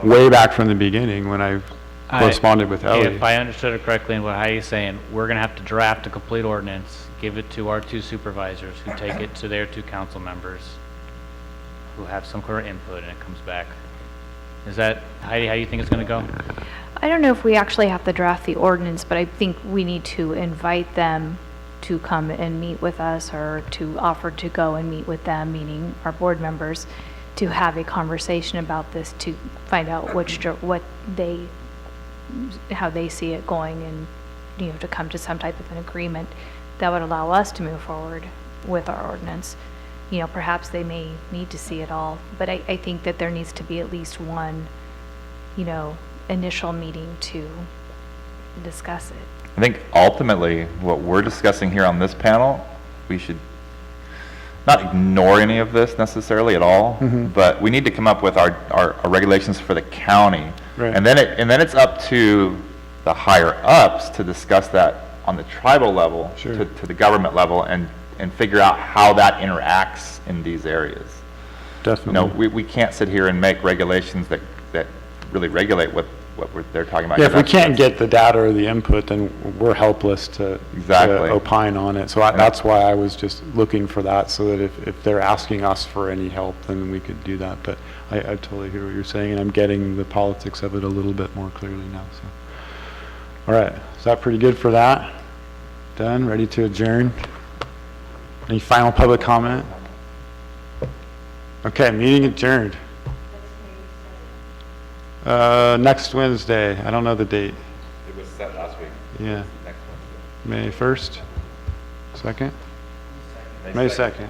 way back from the beginning when I corresponded with Ellie. if I understood it correctly and what Heidi's saying, we're going to have to draft a complete ordinance, give it to our 2 supervisors, who take it to their 2 council members, who have some kind of input and it comes back. Is that, Heidi, how you think it's going to go? I don't know if we actually have to draft the ordinance, but I think we need to invite them to come and meet with us, or to offer to go and meet with them, meaning our board members, to have a conversation about this, to find out how they see it going, and, to come to some type of an agreement that would allow us to move forward with our ordinance. Perhaps they may need to see it all, but I think that there needs to be at least one, initial meeting to discuss it. I think ultimately, what we're discussing here on this panel, we should not ignore any of this necessarily at all, but we need to come up with our regulations for the county. Right. And then it's up to the higher ups to discuss that on the tribal level, Sure. to the government level, and figure out how that interacts in these areas. Definitely. We can't sit here and make regulations that really regulate what they're talking about. Yeah, if we can't get the data or the input, then we're helpless to Exactly. to opine on it. So that's why I was just looking for that, so that if they're asking us for any help, then we could do that. But I totally hear what you're saying, and I'm getting the politics of it a little bit more clearly now. So, all right, is that pretty good for that? Done, ready to adjourn? Any final public comment? Okay, meeting adjourned. Next Wednesday, I don't know the date. It was set last week. Yeah, Next Wednesday. May 1st? 2nd? May 2nd.